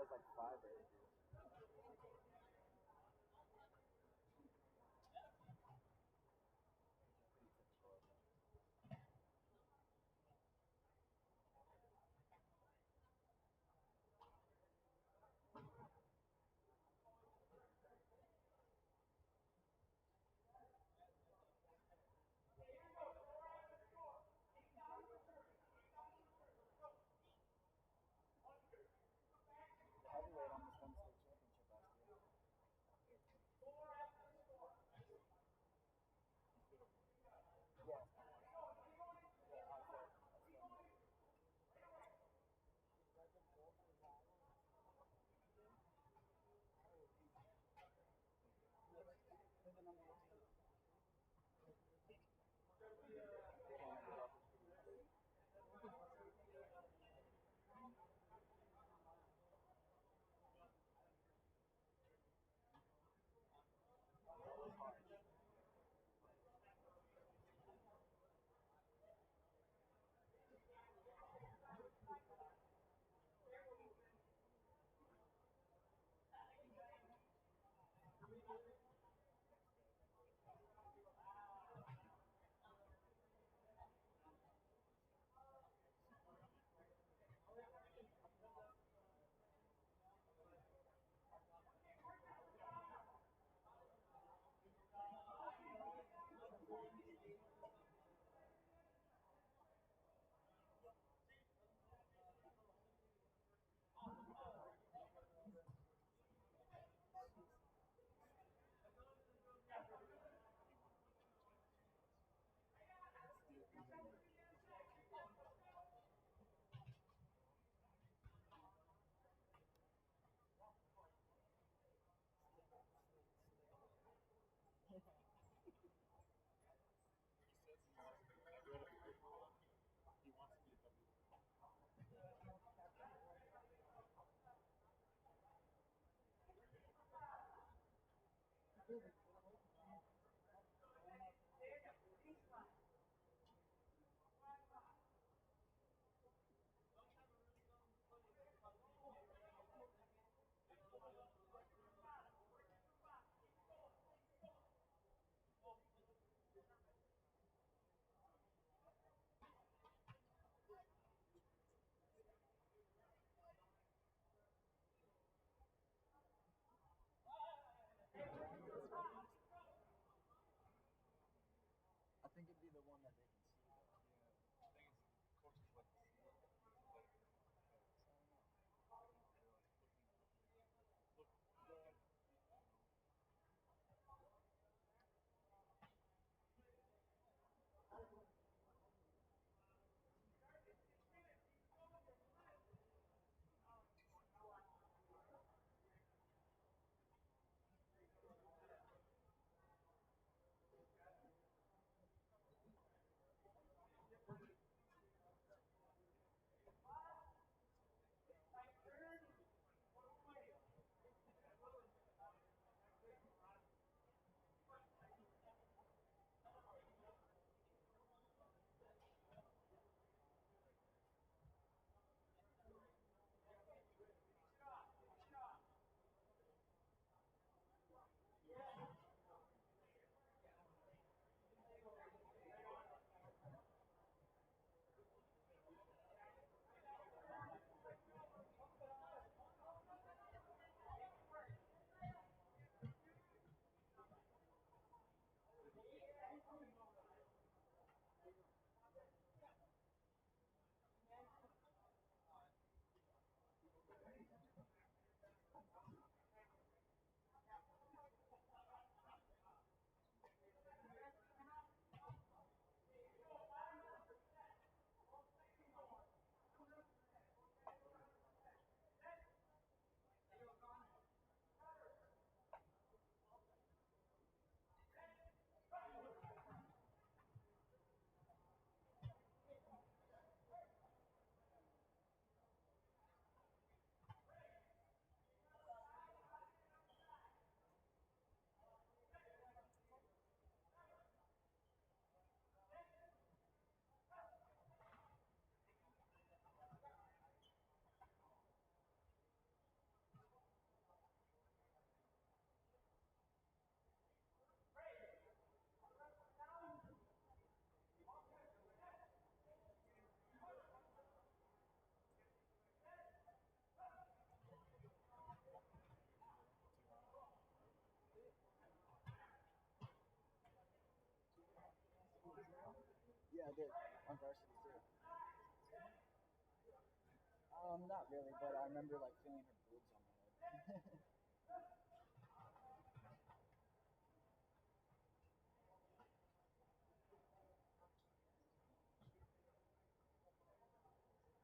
has like 5 ages. Pretty typical of them. Heavyweight on this one I did on Varsity too. Not really, but I remember like feeling her boobs on my head.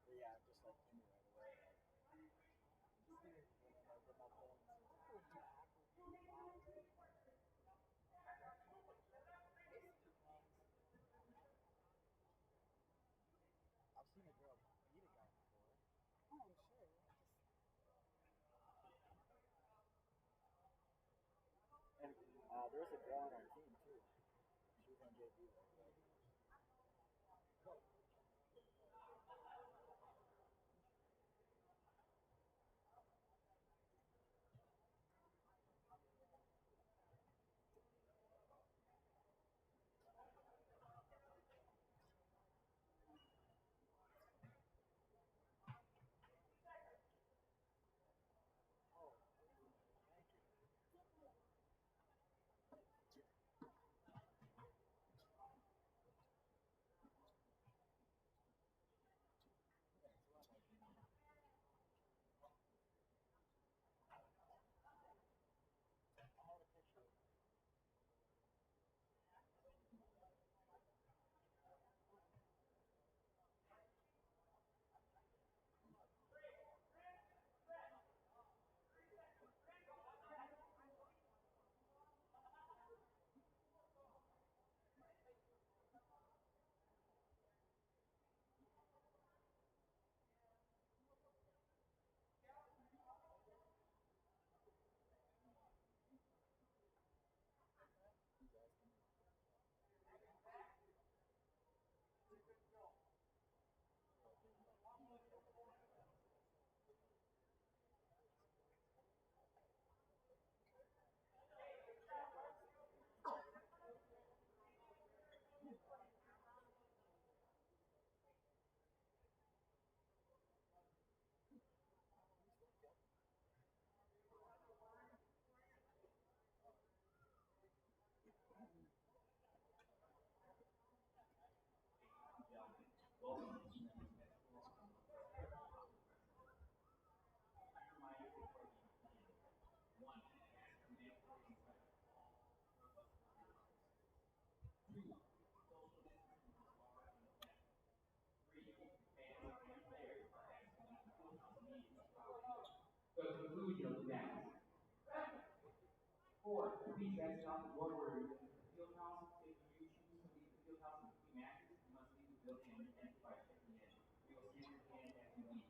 But yeah, just like knew right away. Like, when I did my I've seen a girl beat a guy before. Oh, I'm sure. And there was a girl on our team too. She was on JV though. Oh, thank you. Yeah, it's a lot like I had a picture of he's asking me. The conclusion of the match. 4, please exit out the door where the field house. If you choose to leave the field house in between matches, you must leave the building and enter by checking in. We will stand your hand as you leave.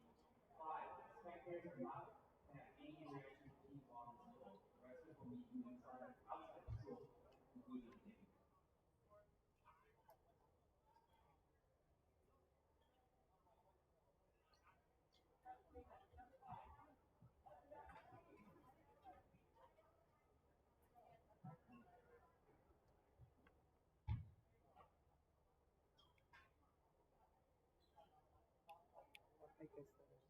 5, spectators are not to have any interaction with the team while on the field. The residents will meet you outside the field to conclude the game. I guess that is.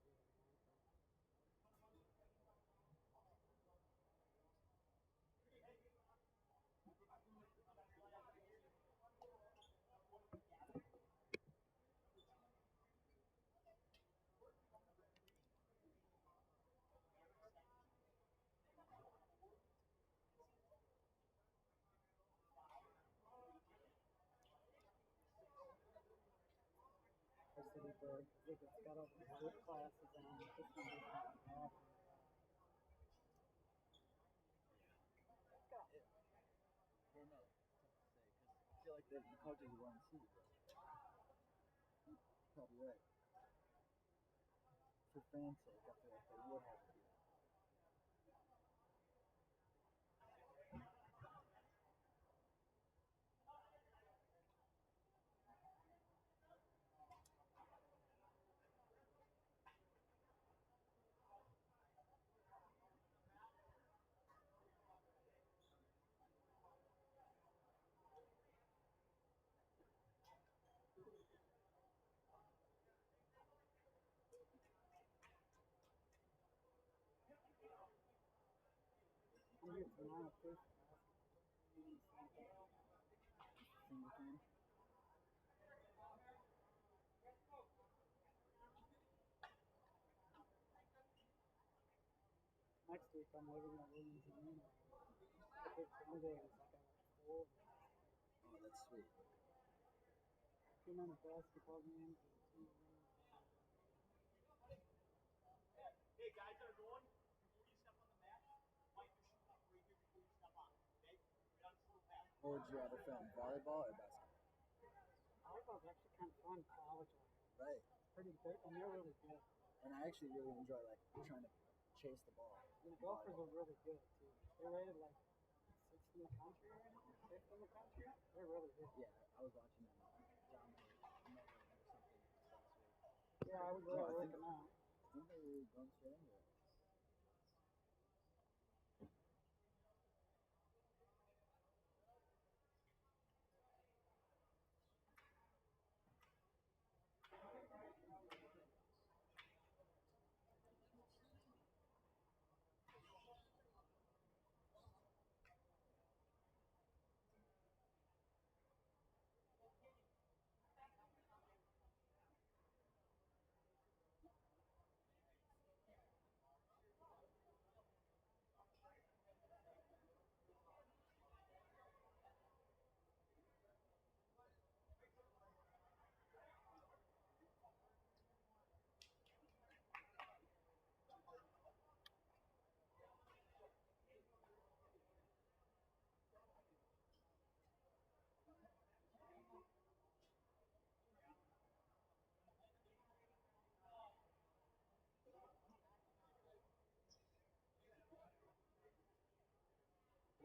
Varsity Burch. It's got all these good classes on. This one doesn't have. Got it. I don't know. It's tough to say because I feel like the coaches would want to see, but probably right. For fans' sake, I feel like they would have to do that. I'm here tomorrow too. Single team. next week I'm living at Williams and Nina. I think Sunday is like a full. Oh, that's sweet. 2 minute basketball games and 2 minute. Hey, guys that are going, before you step on the mat, wipe your shoes off right here before you step on, okay? Right on this little pad. What would you rather film, volleyball or basketball? Volleyball's actually kind of fun college-wise. Right. It's pretty good, and they're really good. And I actually really enjoy like trying to chase the ball. And the golfers are really good too. They're rated like 6th in the country right now, 5th in the country. They're really good. Yeah, I was watching them dominate Maryland or something last week. Yeah, I was Oh, there I working think- out. I think they were going straight into it.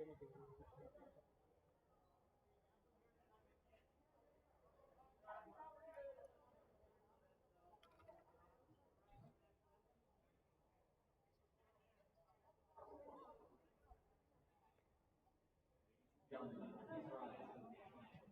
Gonna be Gentlemen, please rise for the national anthem.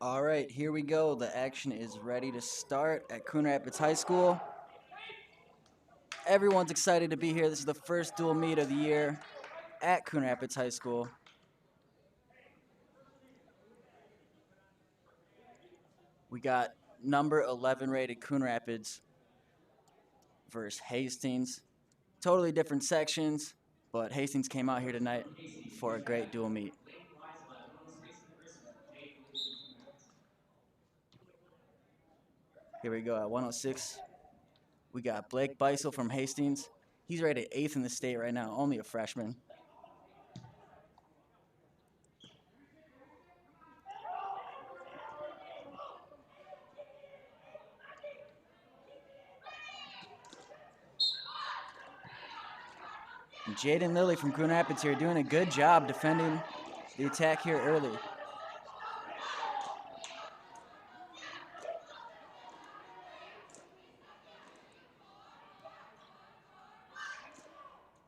All right, here we go. The action is ready to start at Coon Rapids High School. Everyone's excited to be here. This is the first dual meet of the year at Coon Rapids High School. We got number 11 rated Coon Rapids versus Hastings. Totally different sections, but Hastings came out here tonight for a great dual meet. Here we go at 106. We got Blake Beisel from Hastings. He's rated 8th in the state right now, only a freshman. Jaden Lilly from Coon Rapids here doing a good job defending the attack here early.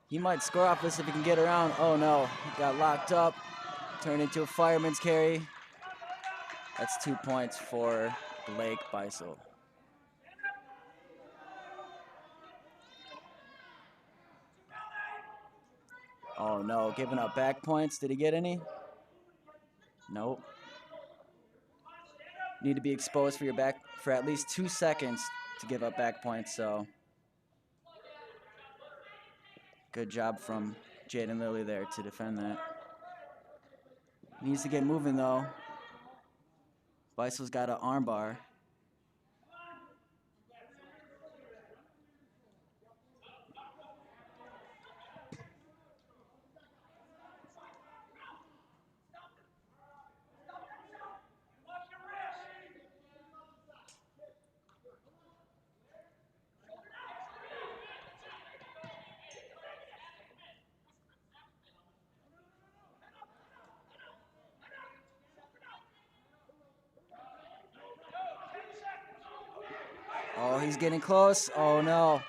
He might score off this if he can get around. Oh no, he got locked up, turned into a fireman's carry. That's 2 points for Blake Beisel. Oh no, giving up back points. Did he get any? Nope. Need to be exposed for your back for at least 2 seconds to give up back points, so good job from Jaden Lilly there to defend that. Needs to get moving though. Beisel's got an arm bar. Oh, he's getting close. Oh no.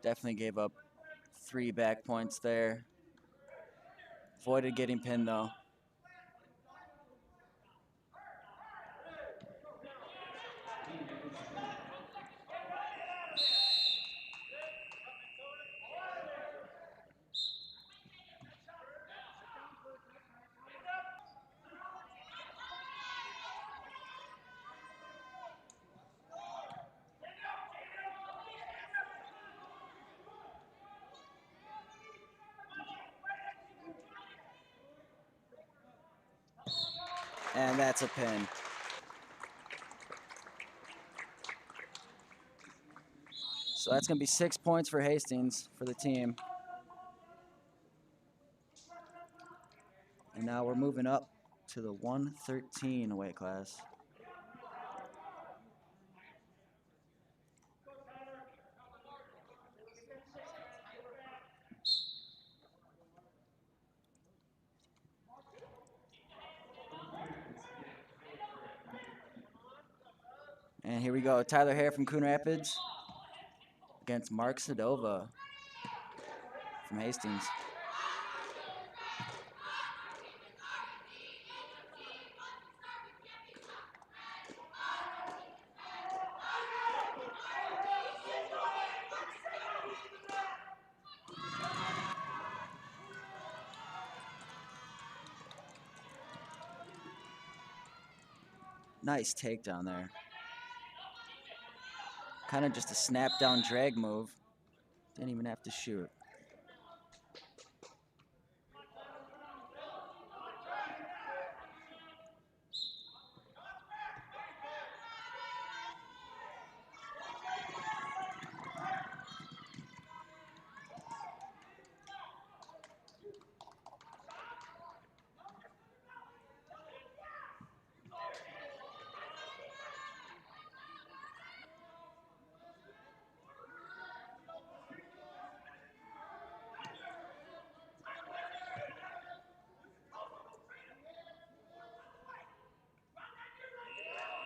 Definitely gave up 3 back points there. Avoided getting pinned though. And that's a pin. So that's going to be 6 points for Hastings for the team. And now we're moving up to the 113 weight class. And here we go, Tyler Hare from Coon Rapids against Mark Sadova from Hastings. Nice takedown there. Kind of just a snap down drag move. Didn't even have to shoot.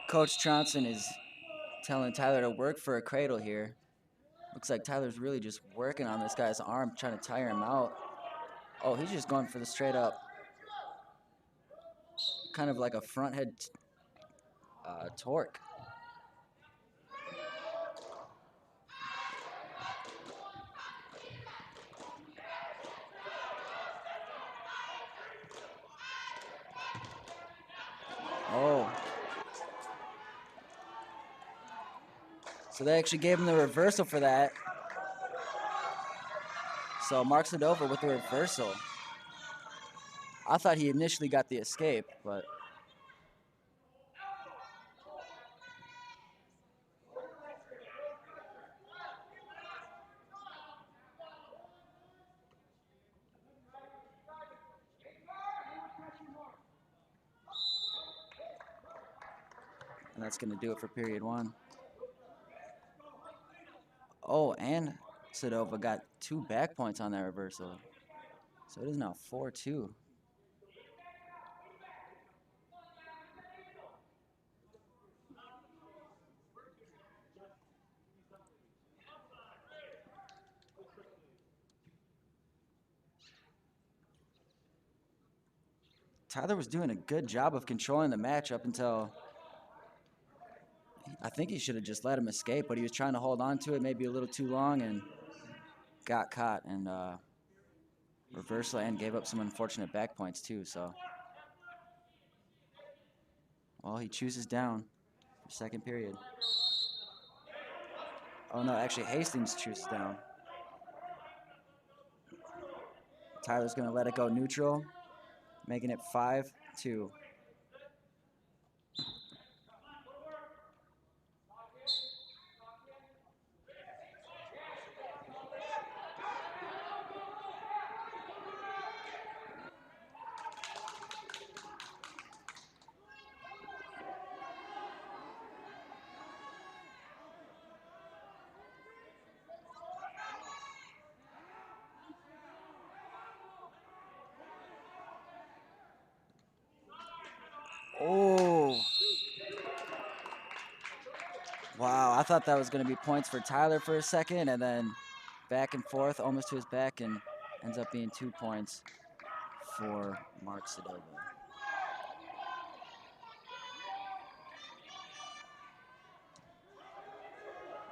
Coach Johnson is telling Tyler to work for a cradle here. Looks like Tyler's really just working on this guy's arm, trying to tire him out. Oh, he's just going for the straight up. Kind of like a front head torque. Oh. So they actually gave him the reversal for that. So Mark Sadova with the reversal. I thought he initially got the escape, but and that's going to do it for period 1. Oh, and Sadova got 2 back points on that reversal. So it is now 4-2. Tyler was doing a good job of controlling the match up until I think he should have just let him escape, but he was trying to hold on to it maybe a little too long and got caught and reversal and gave up some unfortunate back points too. So, well, he chooses down for second period. Oh no, actually Hastings chooses down. Tyler's gonna let it go neutral, making it 5-2. Oh. Wow, I thought that was going to be points for Tyler for a second, and then back and forth, almost to his back, and ends up being 2 points for Mark Sabota.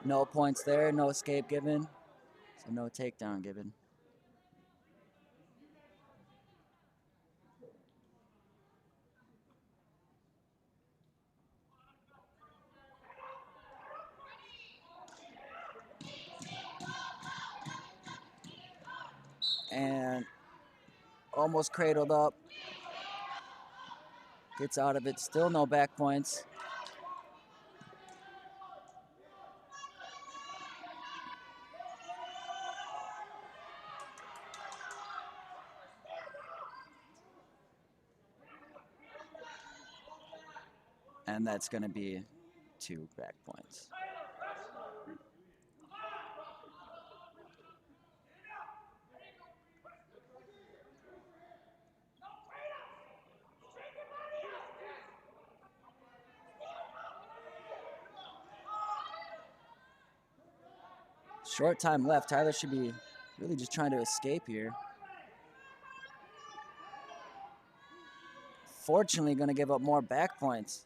No points there, no escape given, so no takedown given. And almost cradled up. Gets out of it, still no back points. And that's going to be 2 back points. Short time left. Tyler should be really just trying to escape here. Fortunately, going to give up more back points.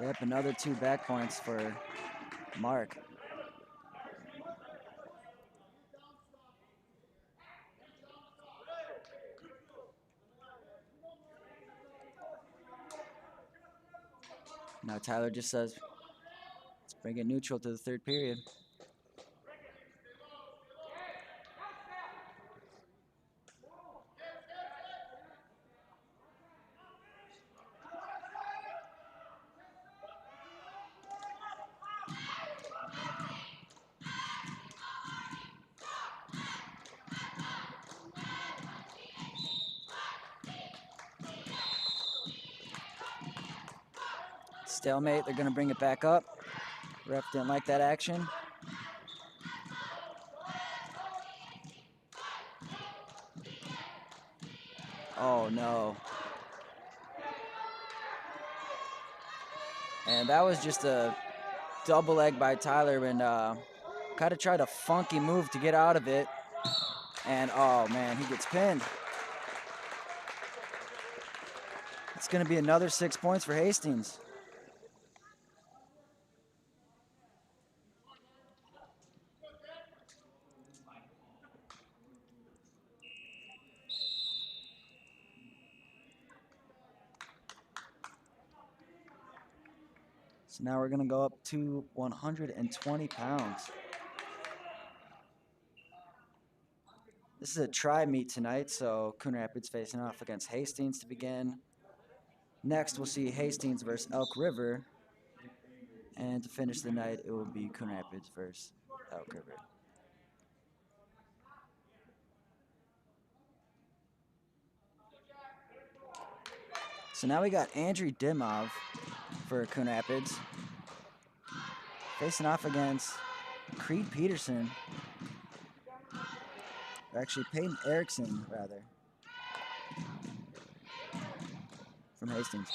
Yep, another 2 back points for Mark. Now Tyler just says, let's bring it neutral to the third period. Stalemate, they're gonna bring it back up. Ref didn't like that action. Oh no. And that was just a double leg by Tyler and kind of tried a funky move to get out of it. And oh man, he gets pinned. It's gonna be another 6 points for Hastings. So now we're gonna go up to 120 pounds. This is a try meet tonight, so Coon Rapids facing off against Hastings to begin. Next, we'll see Hastings versus Elk River. And to finish the night, it will be Coon Rapids versus Elk River. So now we got Andrew Dimov for Coon Rapids, facing off against Creed Peterson. Or actually, Peyton Erickson, rather, from Hastings.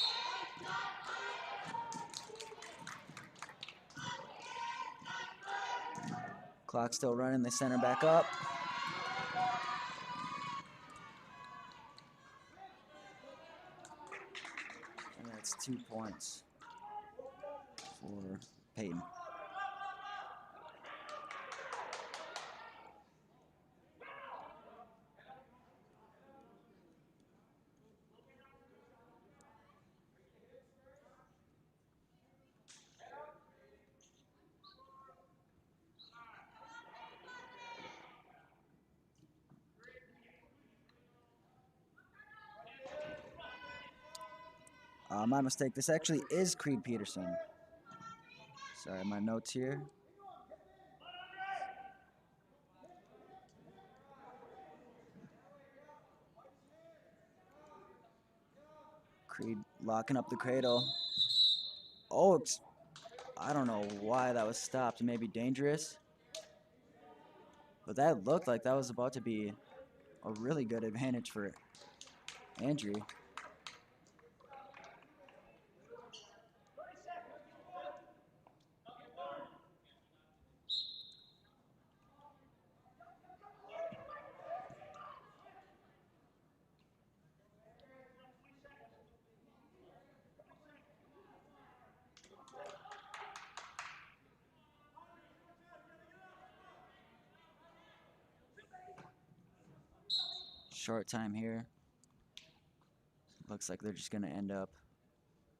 Clock still running, they center back up. 2 points for Peyton. My mistake. This actually is Creed Peterson. Sorry, my notes here. Creed locking up the cradle. Oh, I don't know why that was stopped. Maybe dangerous. But that looked like that was about to be a really good advantage for Andrew. Short time here. Looks like they're just going to end up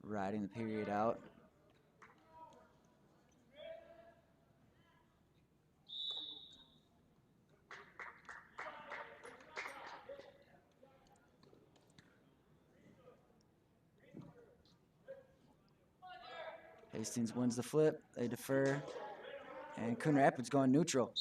riding the period out. Hastings wins the flip. They defer. And Coon Rapids going neutral.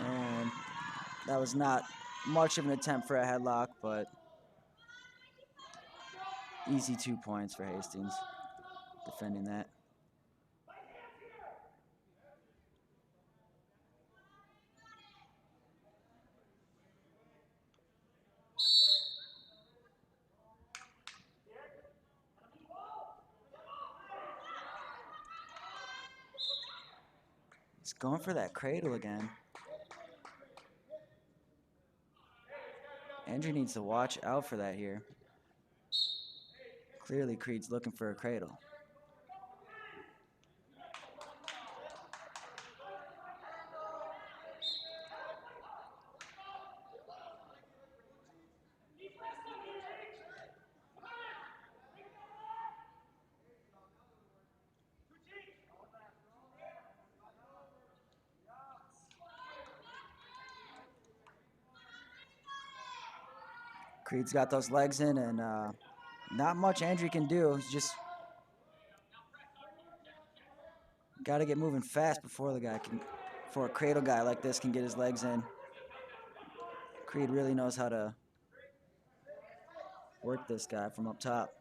And that was not much of an attempt for a headlock, but easy 2 points for Hastings defending that. He's going for that cradle again. Andrew needs to watch out for that here. Clearly, Creed's looking for a cradle. Creed's got those legs in, and not much Andrew can do. He's just got to get moving fast before a cradle guy like this can get his legs in. Creed really knows how to work this guy from up top.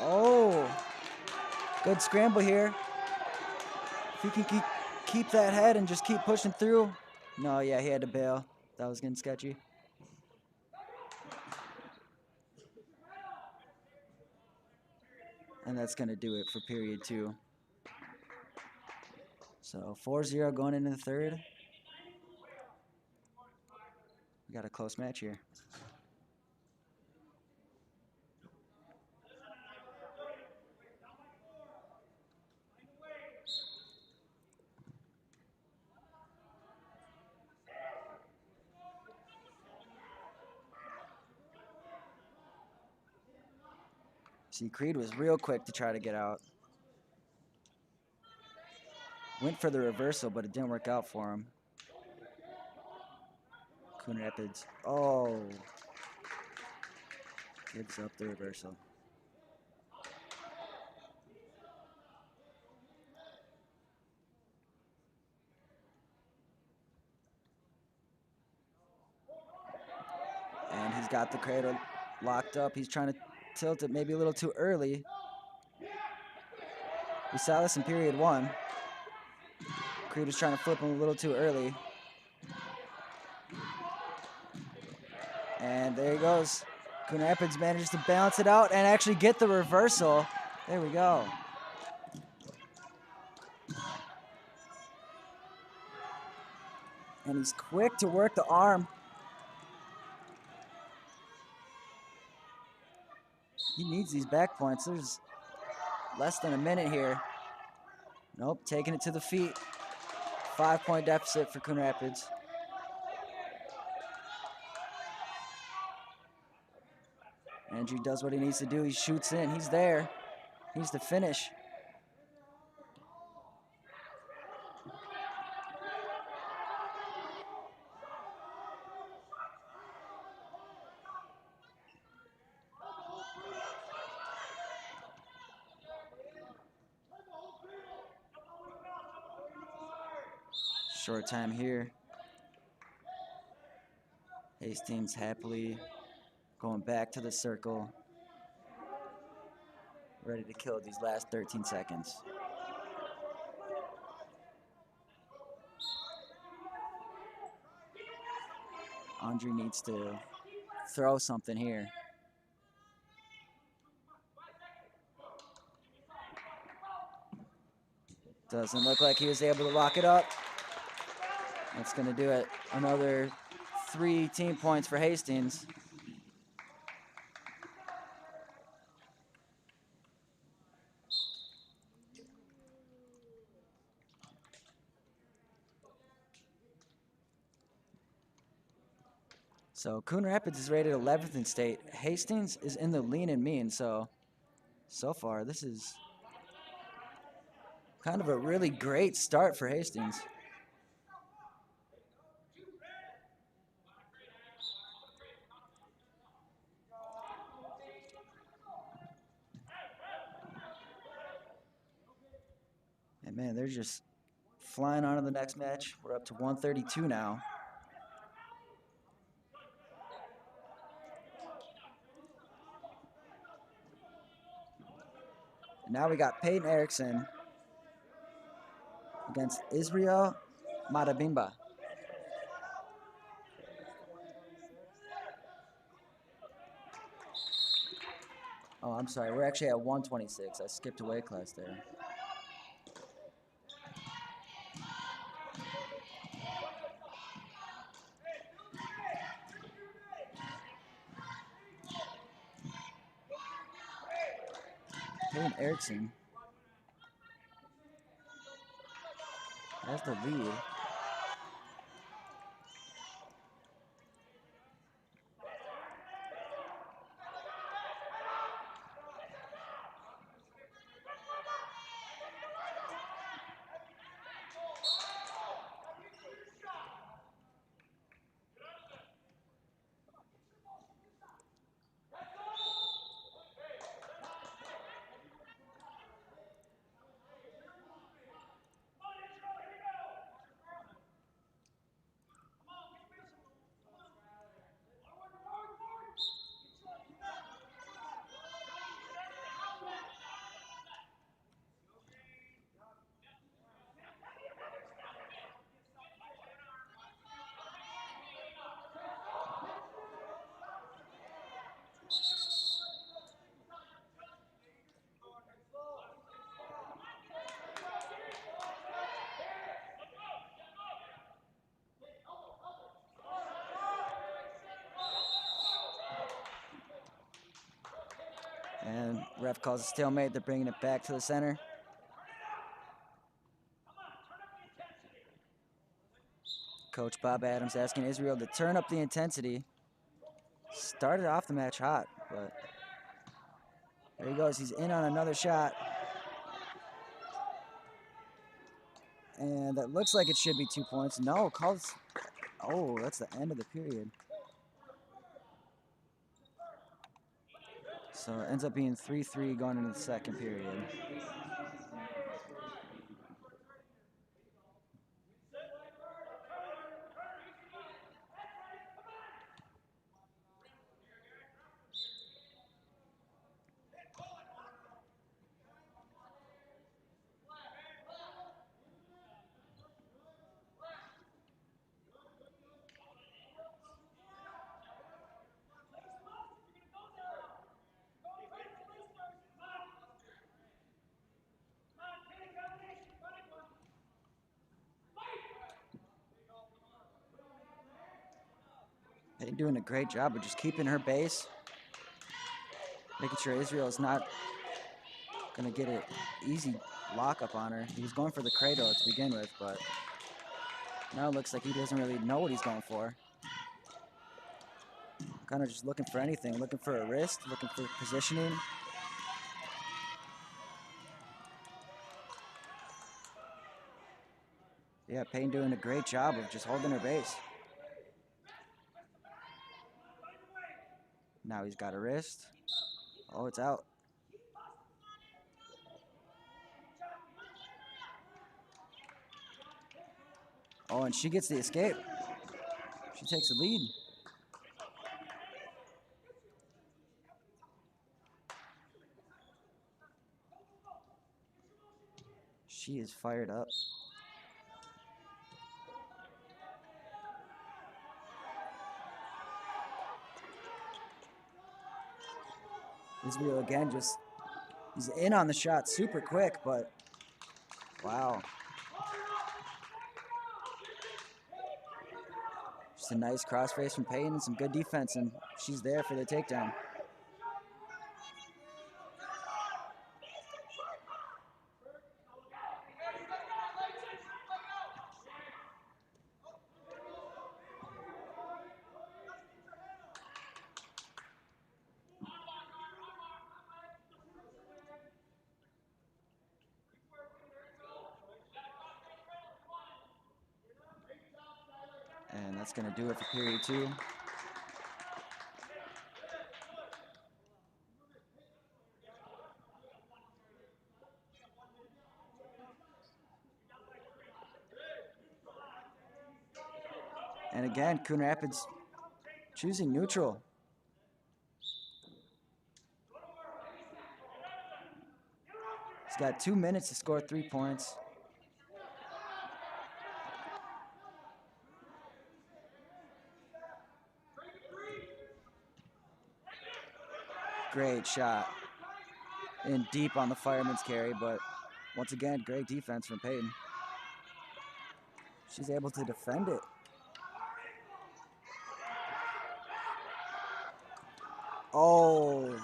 Oh, good scramble here. If he can keep that head and just keep pushing through. No, yeah, he had to bail. That was getting sketchy. And that's going to do it for period 2. So 4-0 going into the third. We got a close match here. See, Creed was real quick to try to get out. Went for the reversal, but it didn't work out for him. Coon Rapids. Oh. Gives up the reversal. got the cradle locked up. He's trying to tilt it maybe a little too early. We saw this in period 1. Creed was trying to flip him a little too early. And there he goes. Coon Rapids manages to balance it out and actually get the reversal. There we go. And he's quick to work the arm. He needs these back points. There's less than a minute here. Nope, taking it to the feet. 5-point deficit for Coon Rapids. Andrew does what he needs to do. He shoots in. He's there. He needs to finish. Short time here. Hastings happily going back to the circle. Ready to kill these last 13 seconds. Andre needs to throw something here. Doesn't look like he was able to lock it up. That's going to do it. Another 3 team points for Hastings. So Coon Rapids is rated 11th in state. Hastings is in the lean and mean. So far, this is kind of a really great start for Hastings. And man, they're just flying on to the next match. We're up to 132 now. And now we got Peyton Erickson against Israel Madabimba. Oh, I'm sorry. We're actually at 126. I skipped a weight class there. Peyton Erickson has the lead. And ref calls a stalemate. They're bringing it back to the center. Coach Bob Adams asking Israel to turn up the intensity. Started off the match hot, but there he goes. He's in on another shot. And that looks like it should be 2 points. No, calls. Oh, that's the end of the period. So it ends up being 3-3 going into the second period. Peyton doing a great job of just keeping her base, making sure Israel is not going to get an easy lockup on her. He was going for the cradle to begin with, but now it looks like he doesn't really know what he's going for. Kind of just looking for anything, looking for a wrist, looking for positioning. Yeah, Payne doing a great job of just holding her base. Now he's got a wrist. Oh, it's out. Oh, and she gets the escape. She takes the lead. She is fired up. Israel again just, he's in on the shot super quick, but wow. Just a nice crossface from Payne and some good defense, and she's there for the takedown. And that's going to do it for period 2. And again, Coon Rapids choosing neutral. He's got 2 minutes to score 3 points. Great shot. In deep on the fireman's carry, but once again, great defense from Payton. She's able to defend it. Oh.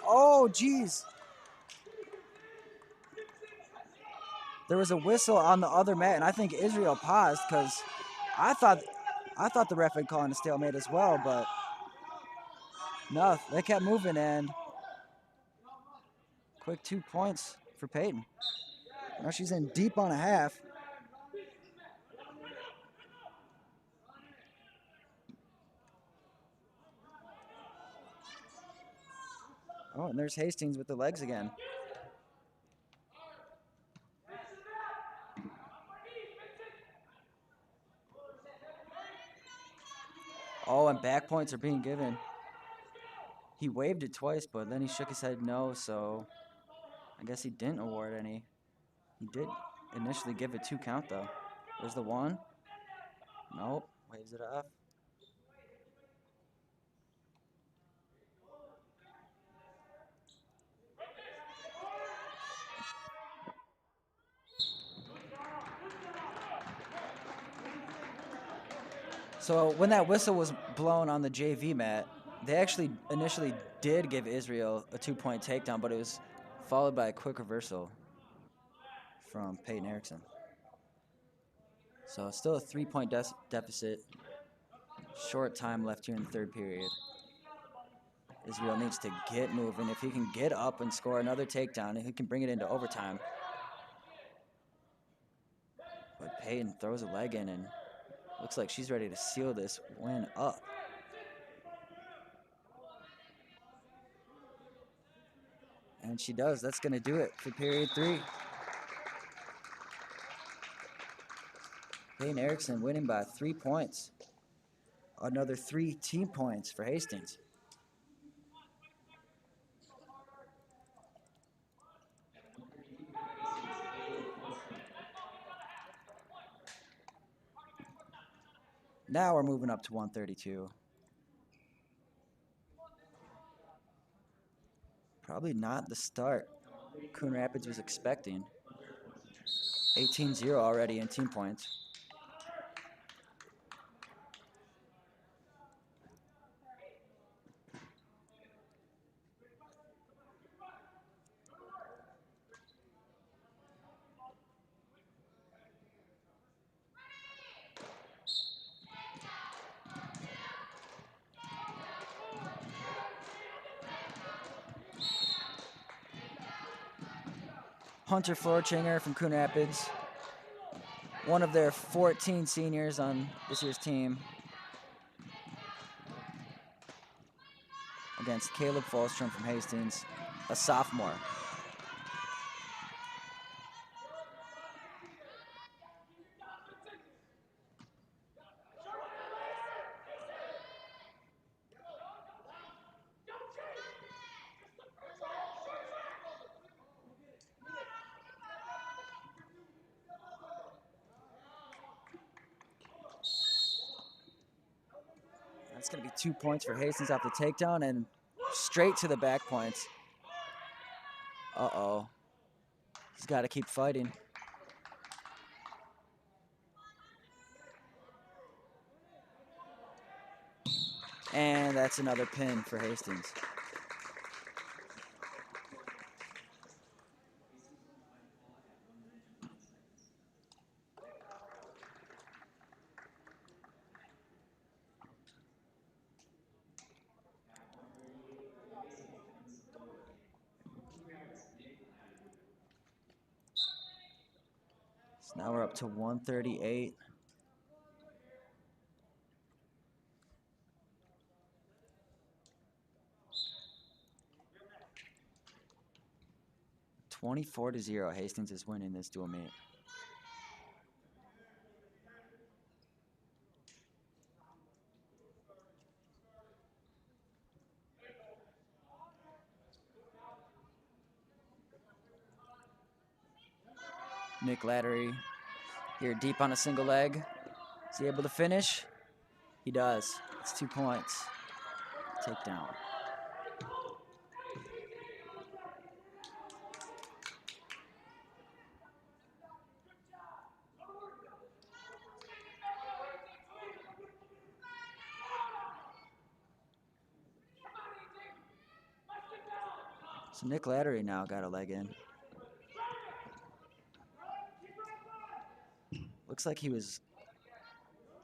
Oh, geez. There was a whistle on the other mat, and I think Israel paused because I thought the ref had called a stalemate as well, but no, they kept moving, and quick 2 points for Payton. Now she's in deep on a half. Oh, and there's Hastings with the legs again. Oh, and back points are being given. He waved it twice, but then he shook his head no, so I guess he didn't award any. He did initially give a 2 count, though. There's the 1. Nope, waves it off. So when that whistle was blown on the JV mat, they actually initially did give Israel a 2-point takedown, but it was followed by a quick reversal from Peyton Erickson. So still a 3-point deficit. Short time left here in the third period. Israel needs to get moving. If he can get up and score another takedown, he can bring it into overtime. But Peyton throws a leg in and looks like she's ready to seal this win up. And she does. That's going to do it for period 3. Peyton Erickson winning by 3 points. Another 3 team points for Hastings. Now we're moving up to 132. Probably not the start Coon Rapids was expecting. 18-0 already in team points. Hunter Florchinger from Coon Rapids, one of their 14 seniors on this year's team, against Caleb Falstrom from Hastings, a sophomore. That's going to be 2 points for Hastings off the takedown and straight to the back points. Uh-oh. He's got to keep fighting. And that's another pin for Hastings. So now we're up to 138. (24-0). Hastings is winning this dual meet. Nick Lattery here deep on a single leg. Is he able to finish? He does. It's 2 points. Takedown. So Nick Lattery now got a leg in. Looks like he was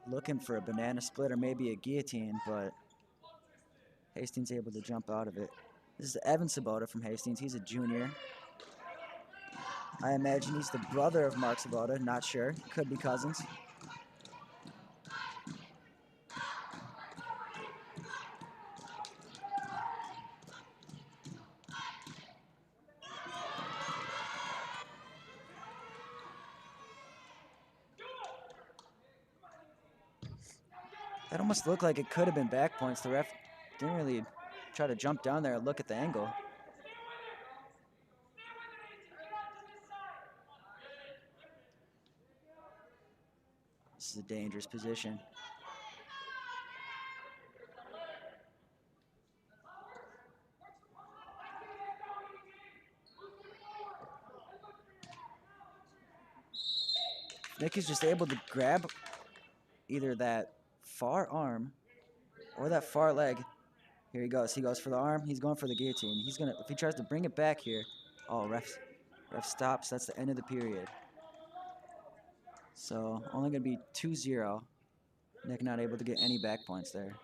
looking for a banana split or maybe a guillotine, but Hastings able to jump out of it. This is Evan Sabota from Hastings. He's a junior. I imagine he's the brother of Mark Sabota. Not sure. Could be cousins. That almost looked like it could have been back points. The ref didn't really try to jump down there and look at the angle. This is a dangerous position. Nick is just able to grab either that far arm or that far leg. Here he goes. He goes for the arm. He's going for the guillotine. He's gonna, if he tries to bring it back here, oh, ref stops. That's the end of the period. So only gonna be 2-0. Nick not able to get any back points there.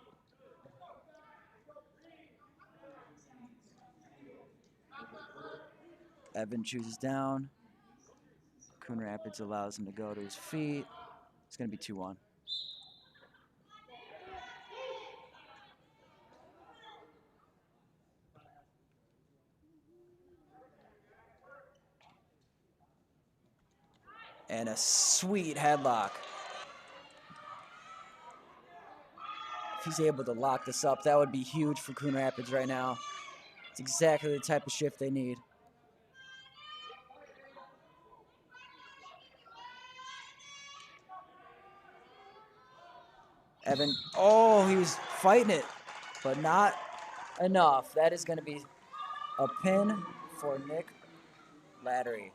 Evan chooses down. Coon Rapids allows him to go to his feet. It's gonna be 2-1. And a sweet headlock. If he's able to lock this up, that would be huge for Coon Rapids right now. It's exactly the type of shift they need. Evan, oh, he was fighting it, but not enough. That is going to be a pin for Nick Lattery.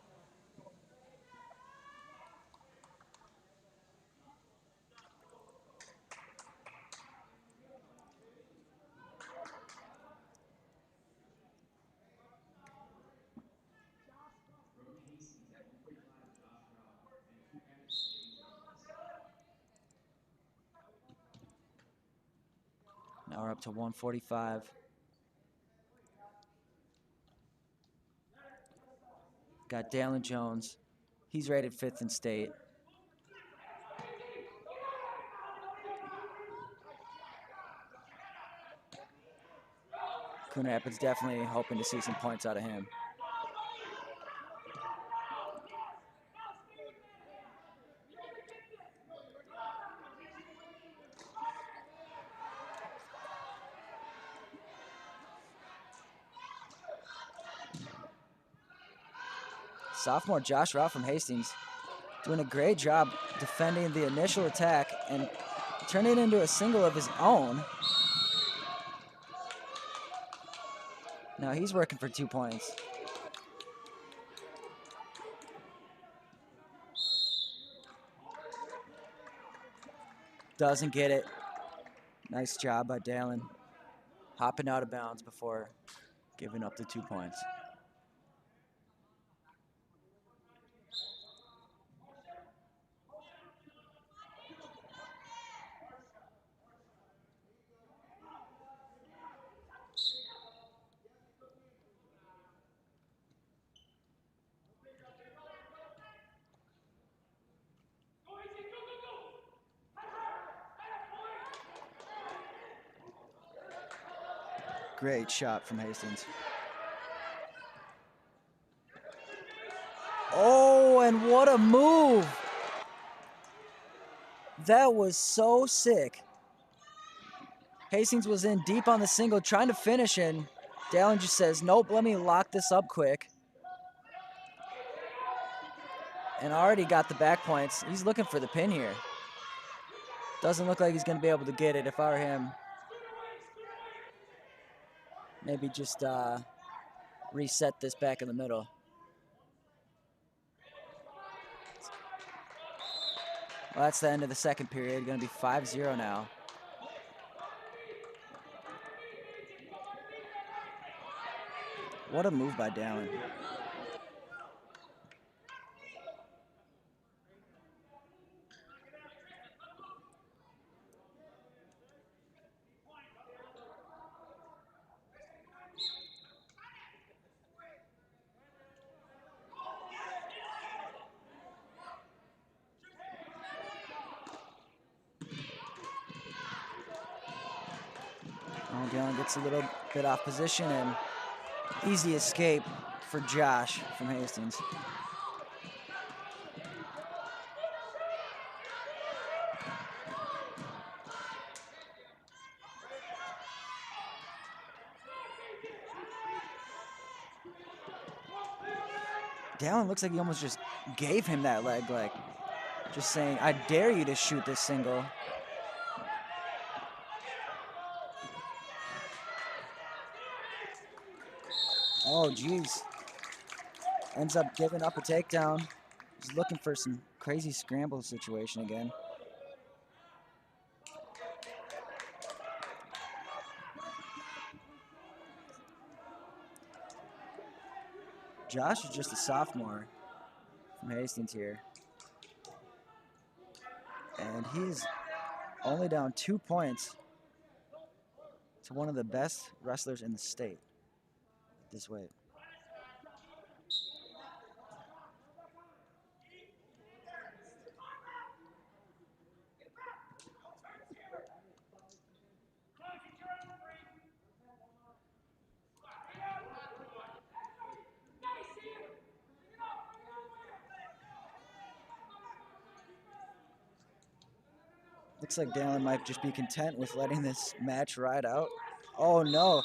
Now we're up to 145. Got Dalen Jones. He's rated 5th in state. Coon Rapids definitely hoping to see some points out of him. Sophomore Josh Rao from Hastings doing a great job defending the initial attack and turning it into a single of his own. Now he's working for 2 points. Doesn't get it. Nice job by Dalen. Hopping out of bounds before giving up the 2 points. Great shot from Hastings. Oh, and what a move. That was so sick. Hastings was in deep on the single, trying to finish, and Dalen just says, nope, let me lock this up quick. And already got the back points. He's looking for the pin here. Doesn't look like he's going to be able to get it. If I were him, maybe just reset this back in the middle. Well, that's the end of the second period. Going to be 5-0 now. What a move by Dalen. Oh, Dalen gets a little bit off position, and easy escape for Josh from Hastings. Dalen looks like he almost just gave him that leg, like just saying, I dare you to shoot this single. Oh, geez. Ends up giving up a takedown. He's looking for some crazy scramble situation again. Josh is just a sophomore from Hastings here. And he's only down 2 points to one of the best wrestlers in the state this weight. Looks like Dalen might just be content with letting this match ride out. Oh, no.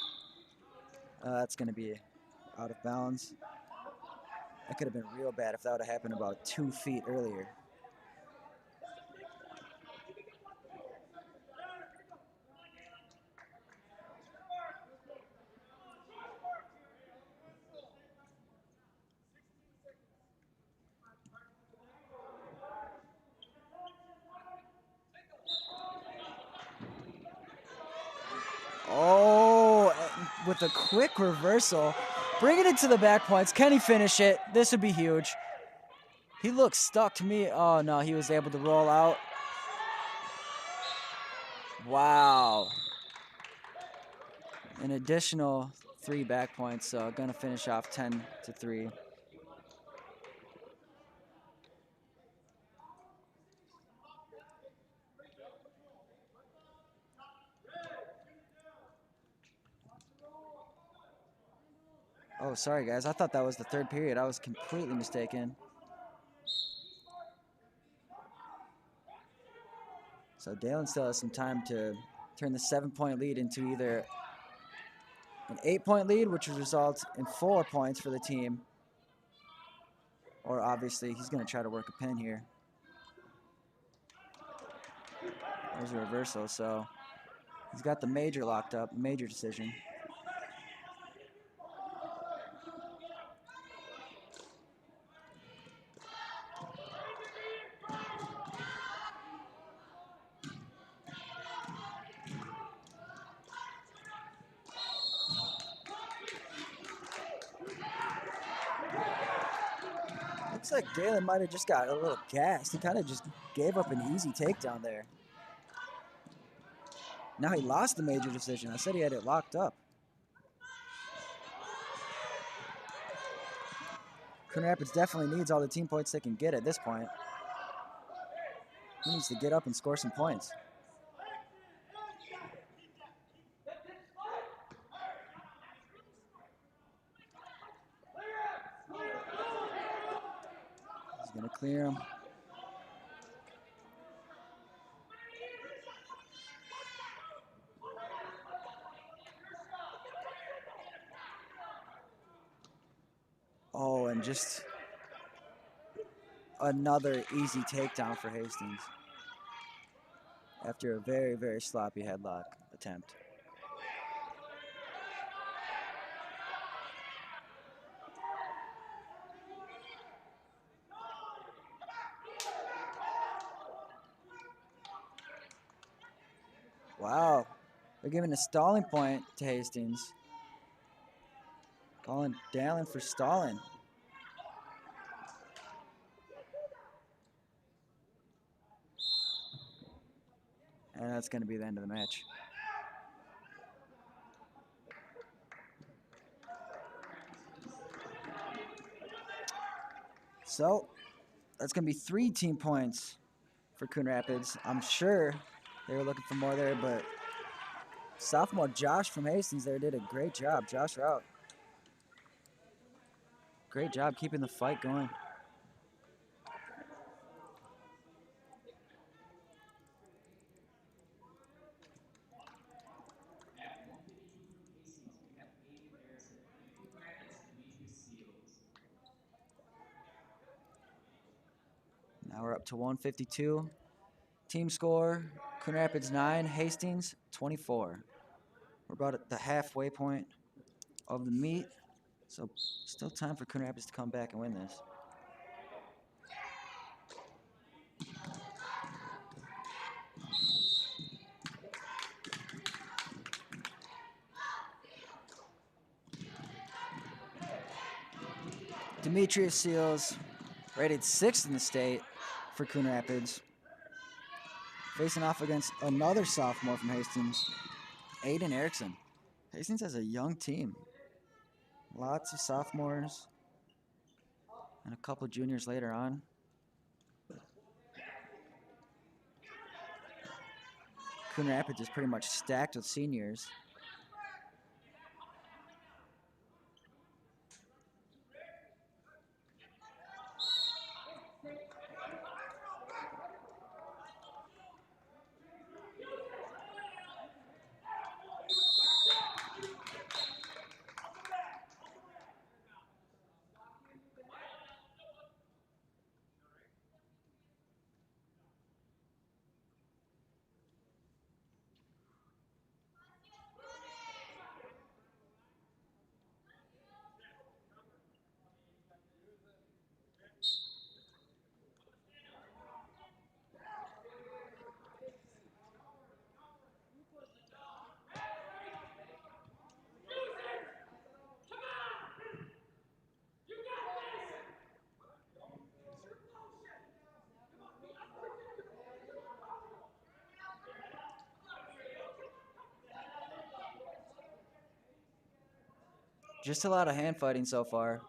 That's going to be out of bounds. That could have been real bad if that would have happened about 2 feet earlier. Oh, with a quick reversal. Bringing it to the back points. Can he finish it? This would be huge. He looks stuck to me. Oh, no, he was able to roll out. Wow. An additional 3 back points, so going to finish off 10-3. Oh, sorry, guys. I thought that was the third period. I was completely mistaken. So Dalen still has some time to turn the 7-point lead into either an 8-point lead, which would result in 4 points for the team, or obviously he's going to try to work a pin here. There's a reversal, so he's got the major locked up, major decision. Looks like Dalen might have just got a little gassed. He kind of just gave up an easy takedown there. Now he lost the major decision. I said he had it locked up. Coon Rapids definitely needs all the team points they can get at this point. He needs to get up and score some points. He's going to clear him. Oh, and just another easy takedown for Hastings after a very, very sloppy headlock attempt. Wow, they're giving a stalling point to Hastings. Calling Dalen for stalling. And that's going to be the end of the match. So that's going to be 3 team points for Coon Rapids. I'm sure they were looking for more there, but sophomore Josh from Hastings there did a great job. Josh Rout. Great job keeping the fight going. Now we're up to 152. Team score, Coon Rapids 9, Hastings 24. We're about at the halfway point of the meet, so still time for Coon Rapids to come back and win this. Demetrius Seals, rated 6th in the state for Coon Rapids, facing off against another sophomore from Hastings, Aiden Erickson. Hastings has a young team. Lots of sophomores and a couple juniors later on. Coon Rapids is pretty much stacked with seniors. Just a lot of hand fighting so far.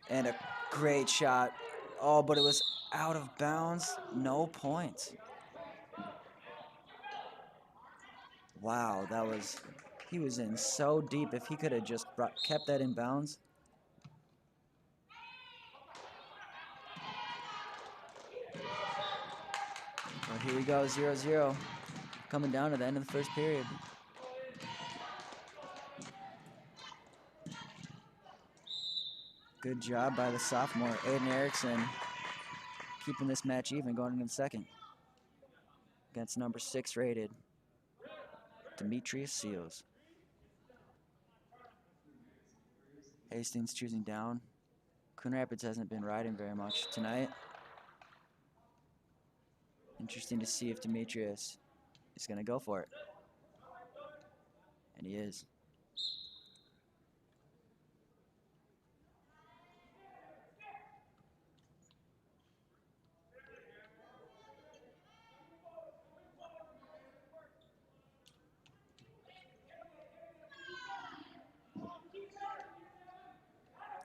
And a great shot. Oh, but it was out of bounds. No points. Wow, he was in so deep. If he could have just kept that in bounds. Well, here we go, 0-0. Coming down to the end of the first period. Good job by the sophomore, Aiden Erickson, keeping this match even going into the second. Against number 6 rated, Demetrius Seals. Hastings choosing down. Coon Rapids hasn't been riding very much tonight. Interesting to see if Demetrius is going to go for it. And he is.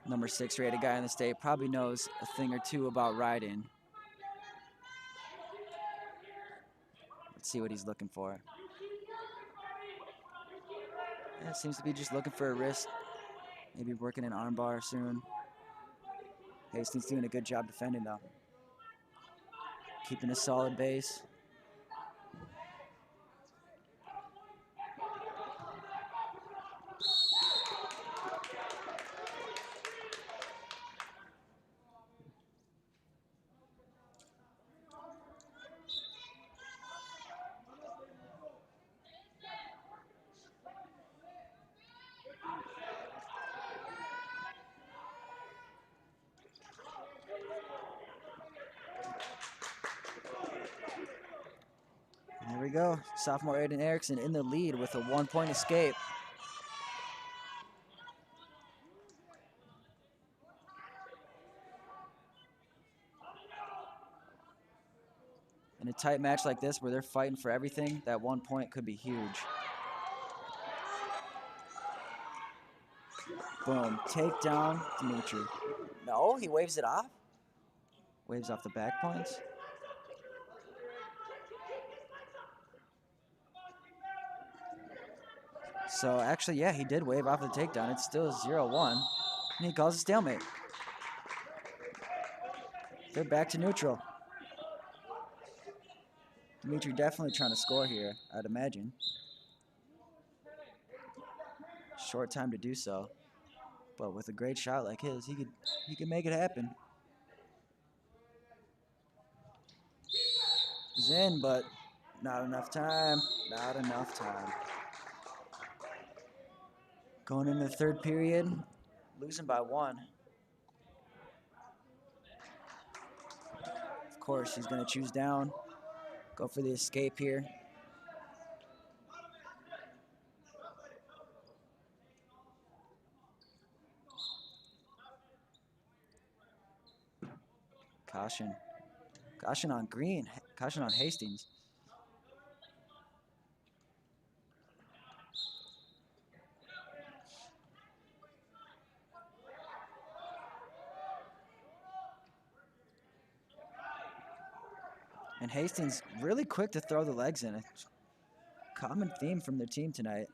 Number 6 rated guy in the state probably knows a thing or two about riding. Let's see what he's looking for. Yeah, seems to be just looking for a wrist. Maybe working an arm bar soon. Hastings doing a good job defending though. Keeping a solid base. There we go. Sophomore Aiden Erickson in the lead with a 1-point escape. In a tight match like this where they're fighting for everything, that 1 point could be huge. Boom. Takedown, Dimitri. No, he waves it off. Waves off the back points. So actually, yeah, he did wave off the takedown. It's still 0-1. And he calls a stalemate. They're back to neutral. Dimitri definitely trying to score here, I'd imagine. Short time to do so. But with a great shot like his, he could make it happen. He's in, but not enough time. Not enough time. Going into the third period, losing by 1. Of course, he's going to choose down. Go for the escape here. Caution. Caution on Green. Caution on Hastings. And Hastings really quick to throw the legs in. A common theme from their team tonight.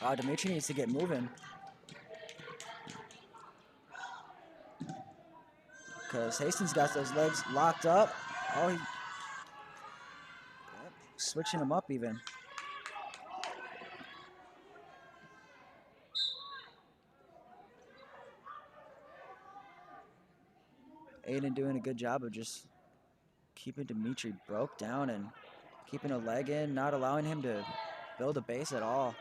Oh, Dimitri needs to get moving. Because Hastings got those legs locked up. Oh, yep, switching them up even. Aiden doing a good job of just keeping Dimitri broke down and keeping a leg in, not allowing him to build a base at all.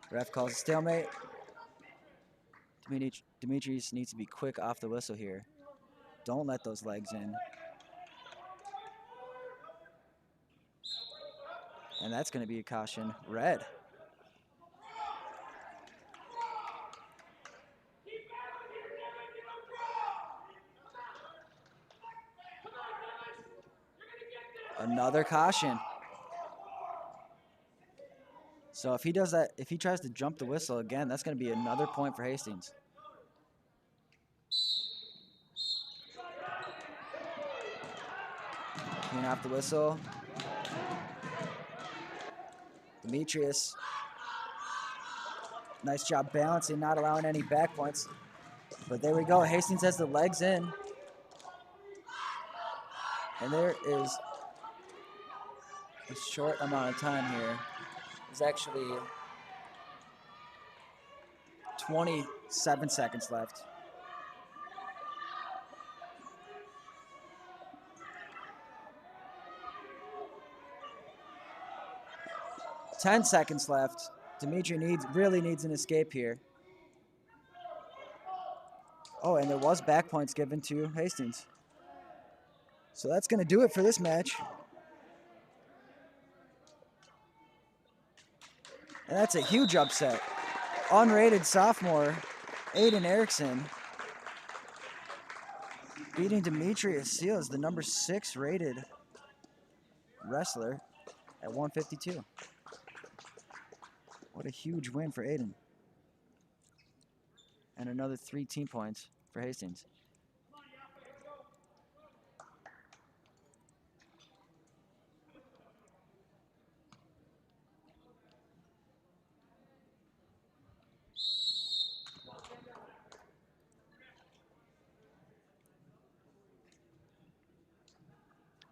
Ref calls a stalemate. Demetrius needs to be quick off the whistle here. Don't let those legs in. And that's going to be a caution. Red. Another caution. So if he does that, if he tries to jump the whistle again, that's going to be another point for Hastings. Clean off the whistle. Demetrius. Nice job balancing, not allowing any back points. But there we go. Hastings has the legs in. And there is a short amount of time here. There's actually 27 seconds left. Ten seconds left. Dimitri really needs an escape here. Oh, and there was back points given to Hastings. So that's going to do it for this match. And that's a huge upset. Unrated sophomore Aiden Erickson beating Demetrius Seals, the number 6 rated wrestler, at 152. What a huge win for Aiden. And another 3 team points for Hastings.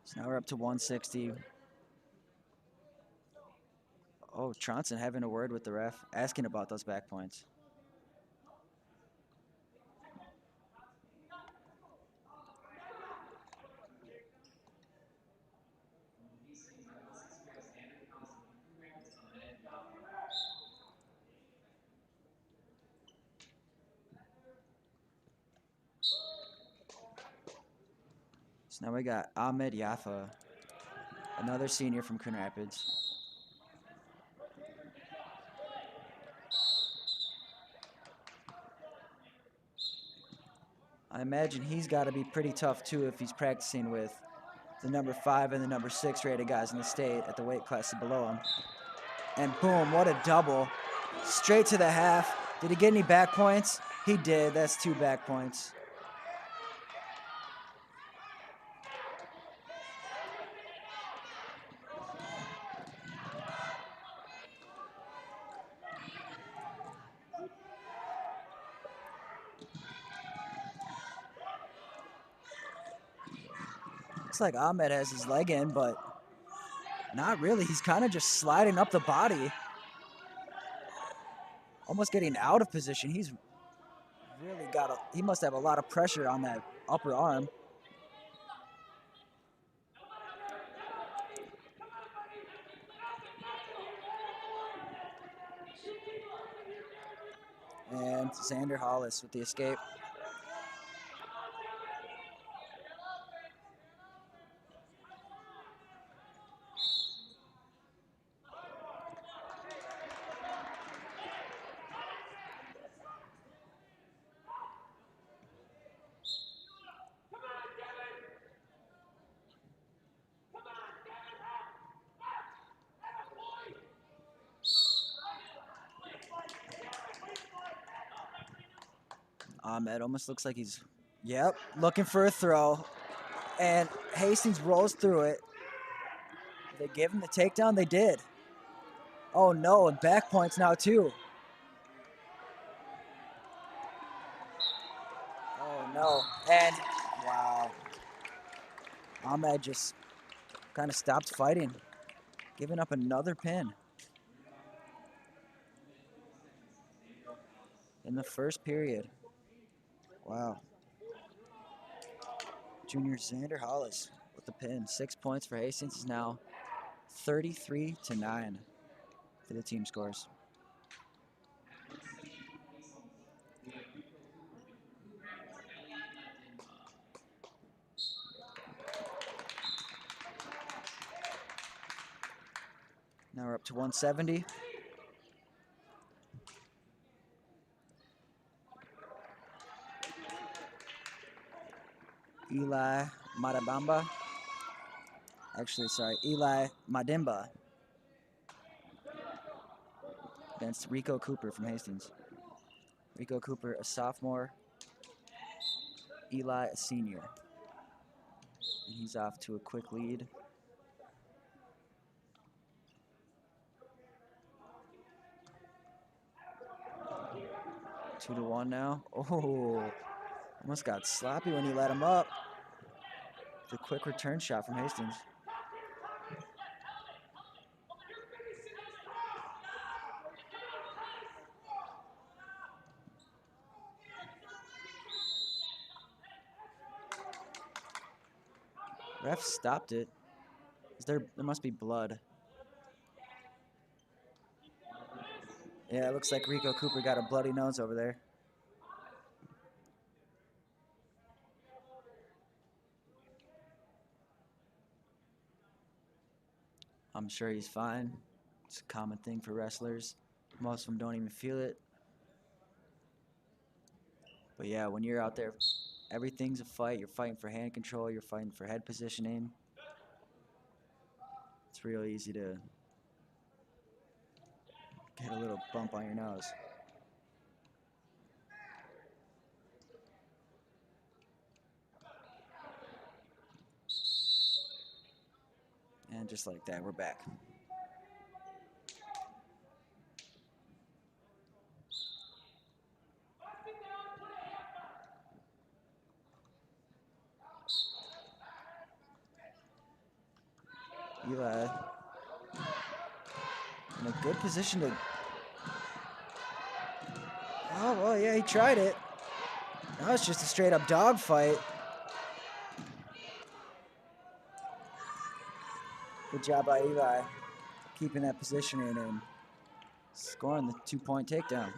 So now we're up to 160. Oh, Tronson having a word with the ref, asking about those back points. So now we got Ahmed Yaffa, another senior from Coon Rapids. I imagine he's got to be pretty tough too if he's practicing with the number 5 and the number 6 rated guys in the state at the weight class below him. And boom, what a double. Straight to the half. Did he get any back points? He did. That's 2 back points. Looks like Ahmed has his leg in, but not really. He's kind of just sliding up the body. Almost getting out of position. He's really he must have a lot of pressure on that upper arm. And Xander Hollis with the escape. Ahmed almost looks like he's, looking for a throw. And Hastings rolls through it. They give him the takedown? They did. Oh no, and back points now too. Oh no, and wow. Ahmed just kind of stopped fighting, giving up another pin. In the first period. Wow. Junior Xander Hollis with the pin. 6 points for Hastings is now 33-9 for the team scores. Now we're up to 170. Eli Marabamba Actually, sorry, Eli Madimba against Rico Cooper from Hastings. Rico Cooper, a sophomore. Eli, a senior. And he's off to a quick lead. Two to one now. Oh, almost got sloppy when he let him up. The quick return shot from Hastings. Ref stopped it. There must be blood. Yeah, it looks like Rico Cooper got a bloody nose over there. I'm sure he's fine. It's a common thing for wrestlers. Most of them don't even feel it. But yeah, when you're out there, everything's a fight. You're fighting for hand control. You're fighting for head positioning. It's real easy to get a little bump on your nose. And just like that, we're back. Eli in a good position to... Oh, well, yeah, he tried it. Now it's just a straight up dog fight. Good job by Eli, keeping that positioning and scoring the 2-point takedown.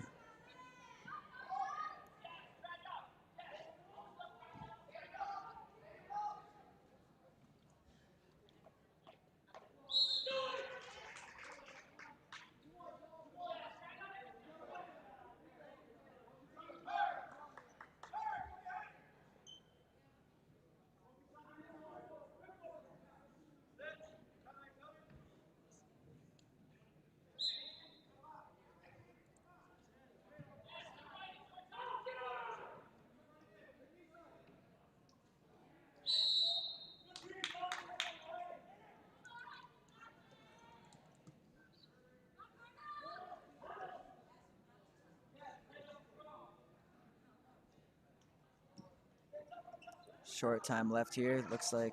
Short time left here. Looks like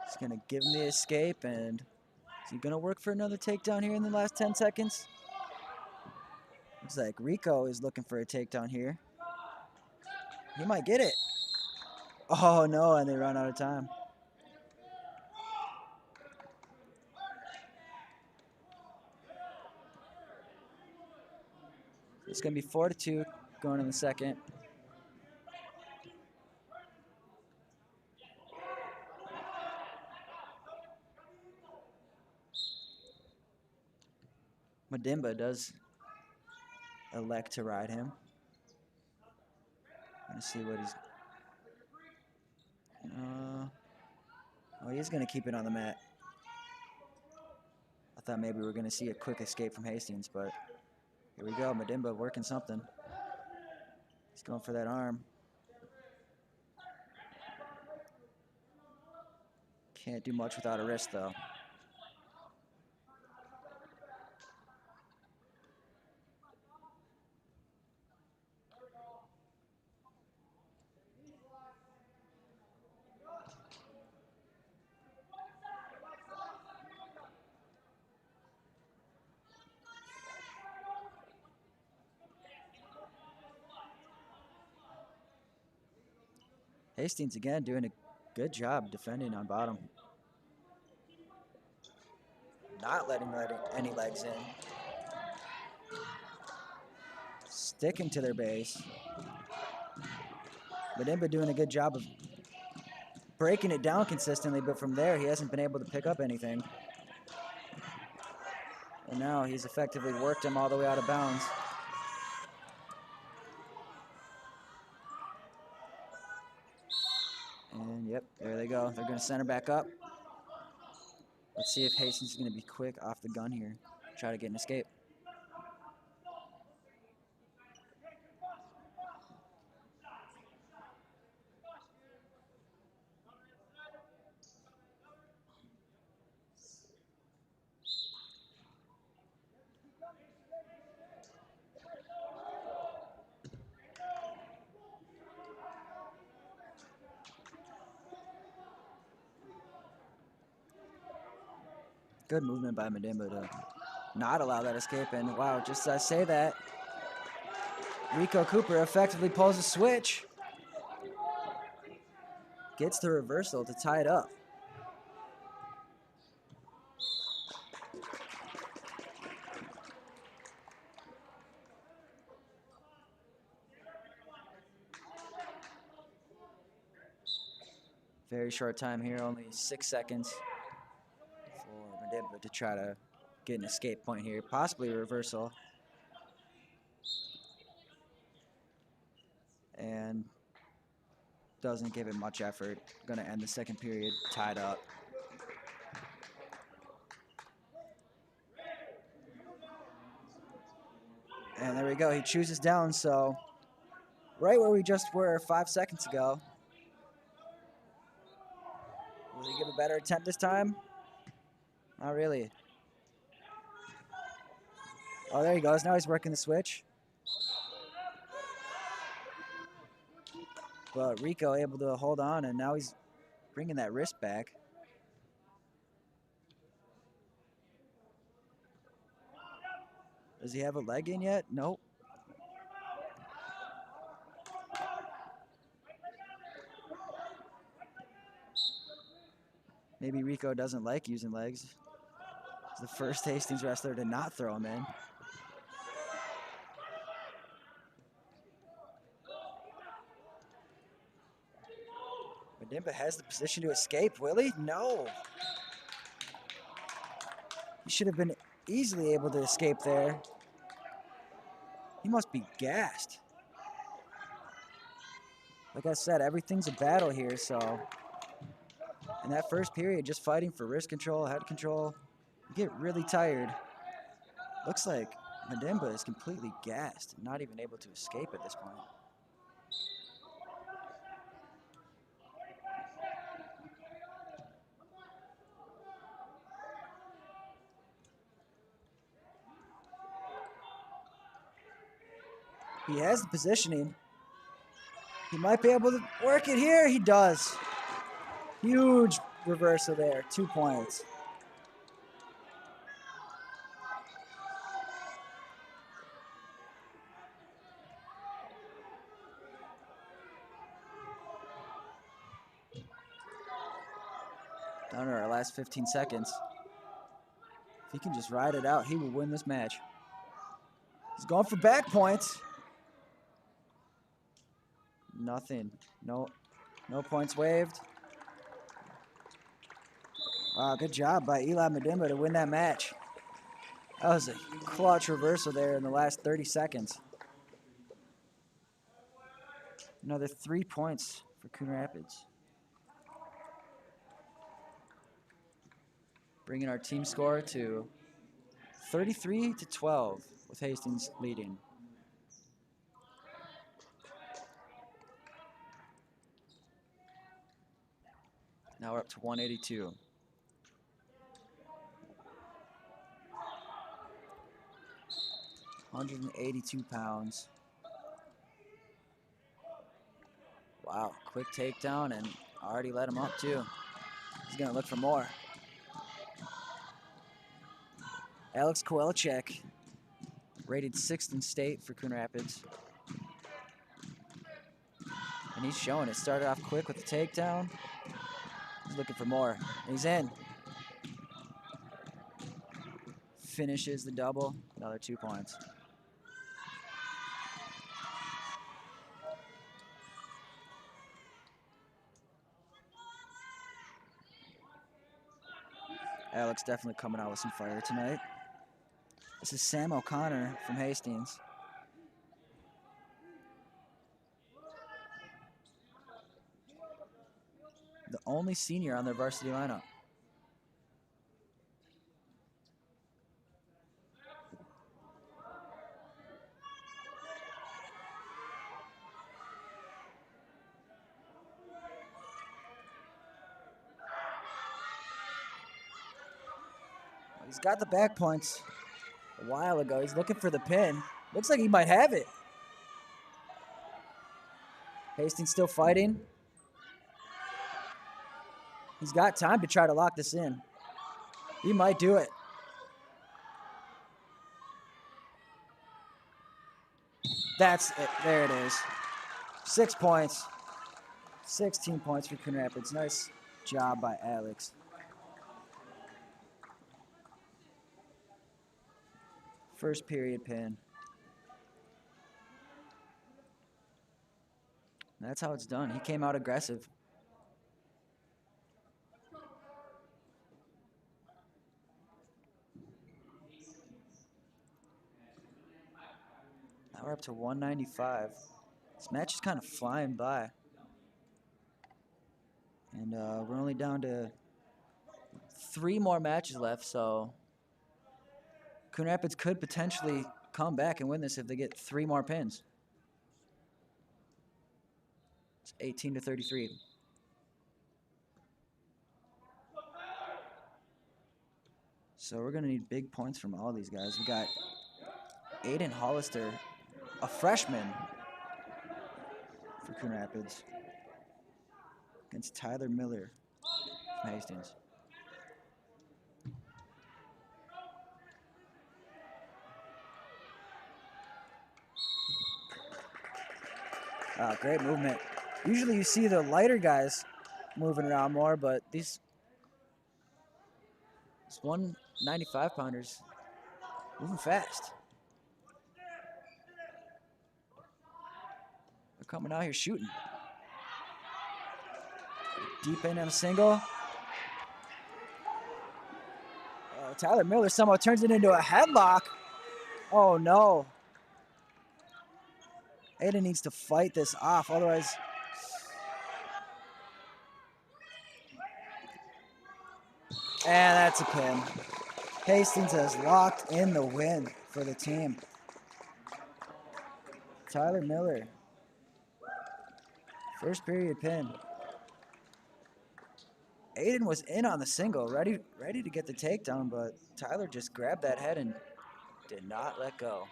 he's going to give him the escape, and is he going to work for another takedown here in the last 10 seconds? Looks like Rico is looking for a takedown here. He might get it. Oh, no, and they run out of time. It's going to be 4-2 going in the second. Madimba does elect to ride him. Let's see what he's... oh, he's going to keep it on the mat. I thought maybe we were going to see a quick escape from Hastings, but here we go. Madimba working something. He's going for that arm. Can't do much without a wrist, though. Hastings, again, doing a good job defending on bottom. Not letting any legs in. Sticking to their base. Madimba doing a good job of breaking it down consistently, but from there, he hasn't been able to pick up anything. And now he's effectively worked him all the way out of bounds. And, yep, There they go. They're going to center back up. Let's see if Hastings is going to be quick off the gun here. Try to get an escape. Good movement by Madimba to not allow that escape. And wow, just as I say that, Rico Cooper effectively pulls a switch. Gets the reversal to tie it up. Very short time here, only 6 seconds for Madimba to try to get an escape point here, possibly a reversal. And doesn't give it much effort. Gonna end the second period tied up. And there we go, he chooses down, so right where we just were 5 seconds ago. Will he give a better attempt this time? Not really. Oh, there he goes. Now he's working the switch. But Rico able to hold on, and now he's bringing that wrist back. Does he have a leg in yet? Nope. Maybe Rico doesn't like using legs. He's the first Hastings wrestler to not throw him in. Madimba has the position to escape. Will he? No. He should have been easily able to escape there. He must be gassed. Like I said, everything's a battle here, so in that first period, just fighting for wrist control, head control, you get really tired. Looks like Madimba is completely gassed, not even able to escape at this point. He has the positioning. He might be able to work it here. He does. Huge reversal there. 2 points. Down to our last 15 seconds. If he can just ride it out, he will win this match. He's going for back points. Nothing. No points waived. Wow, good job by Eli Madimba to win that match. That was a clutch reversal there in the last 30 seconds. Another 3 points for Coon Rapids. Bringing our team score to 33-12 with Hastings leading. Now we're up to 182. £182. Wow, quick takedown and already let him up too. He's gonna look for more. Alex Kowalczyk, rated 6th in state for Coon Rapids. And he's showing it. Started off quick with the takedown. He's looking for more. And he's in. Finishes the double. Another 2 points. Alex definitely coming out with some fire tonight. This is Sam O'Connor from Hastings. the only senior on their varsity lineup. He's got the back points a while ago. He's looking for the pin. Looks like he might have it. Hastings still fighting. He's got time to try to lock this in. He might do it. That's it. There it is. 6 points. 16 points for Coon Rapids. Nice job by Alex. First period pin. That's how it's done. He came out aggressive. Now we're up to 195. This match is kind of flying by. And we're only down to 3 more matches left, so Coon Rapids could potentially come back and win this if they get 3 more pins. It's 18-33. So we're going to need big points from all these guys. We got Aiden Hollister, a freshman for Coon Rapids, against Tyler Miller from Hastings. Great movement. Usually you see the lighter guys moving around more, but these 195 pounders moving fast. They're coming out here shooting. Deep in on a single. Tyler Miller somehow turns it into a headlock. Oh no. Aiden needs to fight this off, otherwise. And that's a pin. Hastings has locked in the win for the team. Tyler Miller. First period pin. Aiden was in on the single, ready to get the takedown, but Tyler just grabbed that head and did not let go.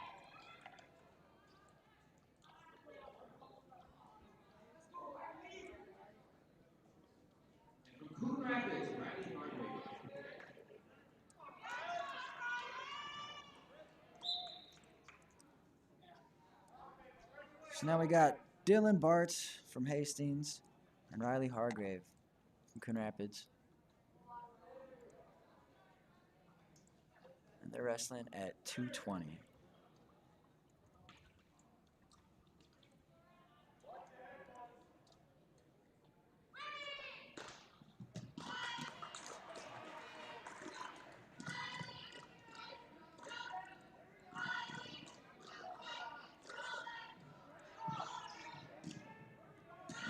So now we got Dylan Bartz from Hastings and Riley Hargrave from Coon Rapids. And they're wrestling at 220.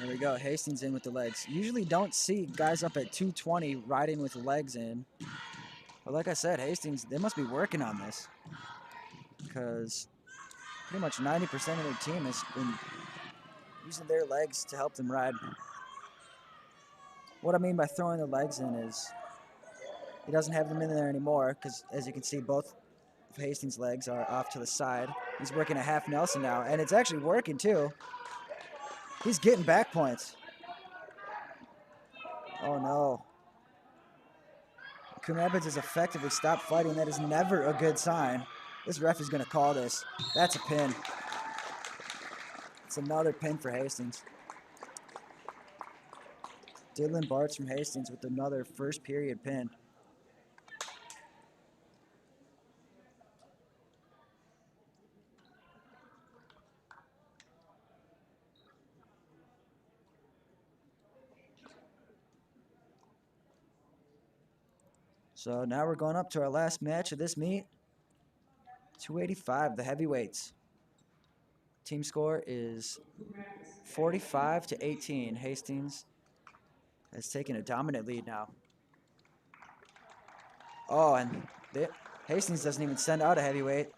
There we go, Hastings in with the legs. Usually don't see guys up at 220 riding with legs in. But like I said, Hastings, they must be working on this, because pretty much 90% of their team has been using their legs to help them ride. What I mean by throwing the legs in is he doesn't have them in there anymore, because as you can see, both of Hastings' legs are off to the side. He's working a half Nelson now, and it's actually working too. He's getting back points. Oh no. Coon Rapids has effectively stopped fighting. That is never a good sign. This ref is going to call this. That's a pin. It's another pin for Hastings. Dylan Bartz from Hastings with another first period pin. So now we're going up to our last match of this meet. 285, the heavyweights. Team score is 45-18. Hastings has taken a dominant lead now. Oh, and Hastings doesn't even send out a heavyweight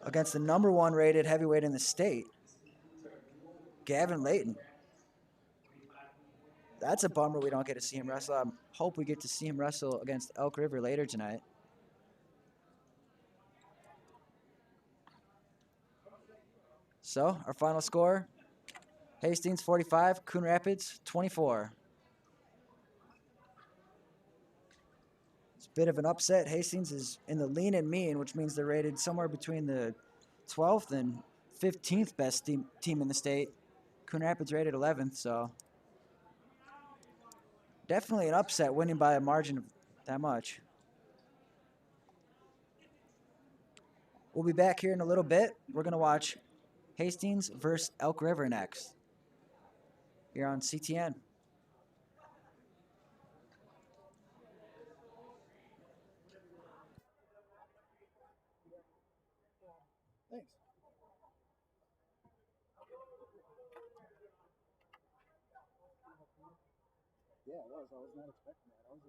against the #1 rated heavyweight in the state, Gavin Layton. That's a bummer we don't get to see him wrestle. I hope we get to see him wrestle against Elk River later tonight. So, our final score, Hastings 45, Coon Rapids 24. It's a bit of an upset. Hastings is in the lean and mean, which means they're rated somewhere between the 12th and 15th best team in the state. Coon Rapids rated 11th, so definitely an upset, winning by a margin of that much. We'll be back here in a little bit. We're going to watch Hastings versus Elk River next here on CTN. Thanks. Yeah, it was. I was not expecting that. I was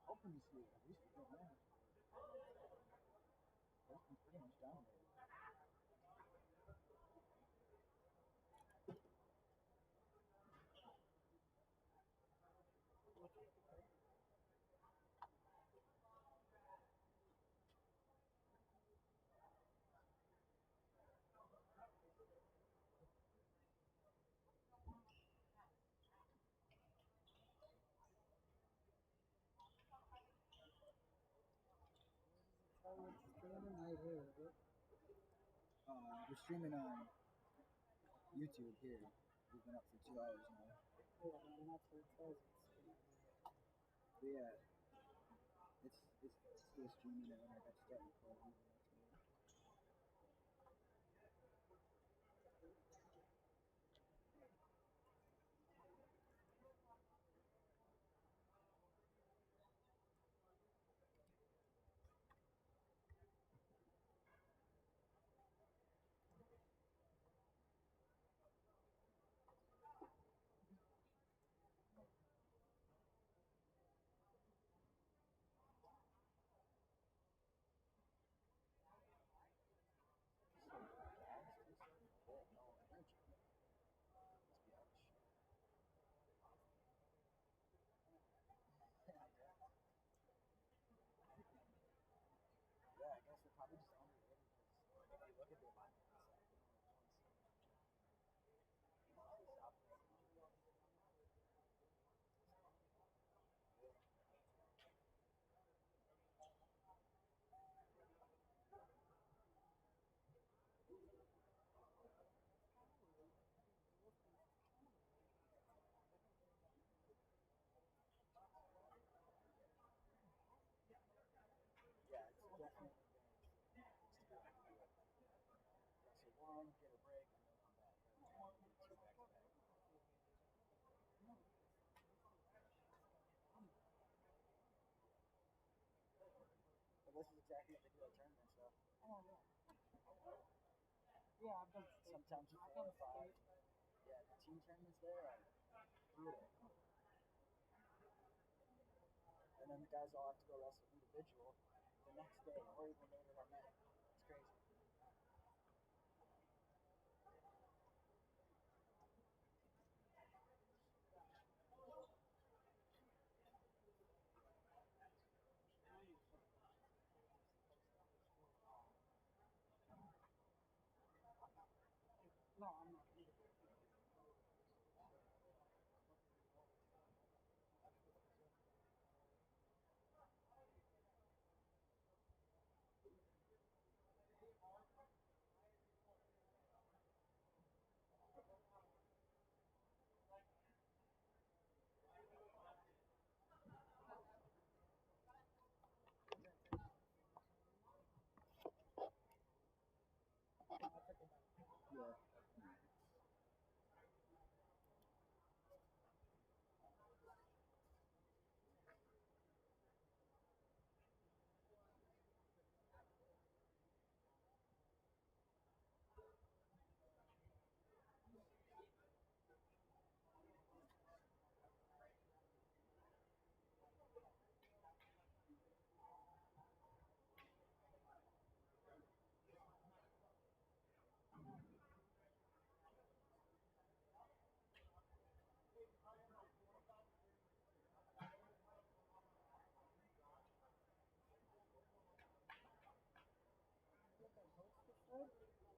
hoping to see at least a good match. That's been pretty much dominated. We're streaming on YouTube here. We've been up for 2 hours now. Yeah, it's still streaming it when I got started recording. Yeah, I guess they're probably just underrated because if you look at their lineup, yeah, it's definitely wrestle one, get a break, and then come back. Two back to back. But this is exactly what they do at tournament stuff. Oh yeah. Yeah, but sometimes it's 4 or 5. Yeah, the team tournaments there are brutal. And then the guys all have to go wrestle individual the next day or even later that night. It's crazy. No, I'm not.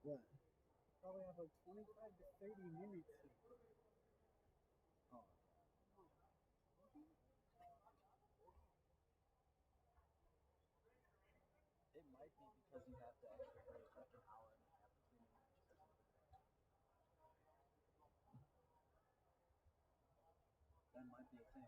What? Probably have like 25 to 30 minutes here. Oh. It might be because you have to actually wait like an hour and a half between the matches or something. That might be a thing.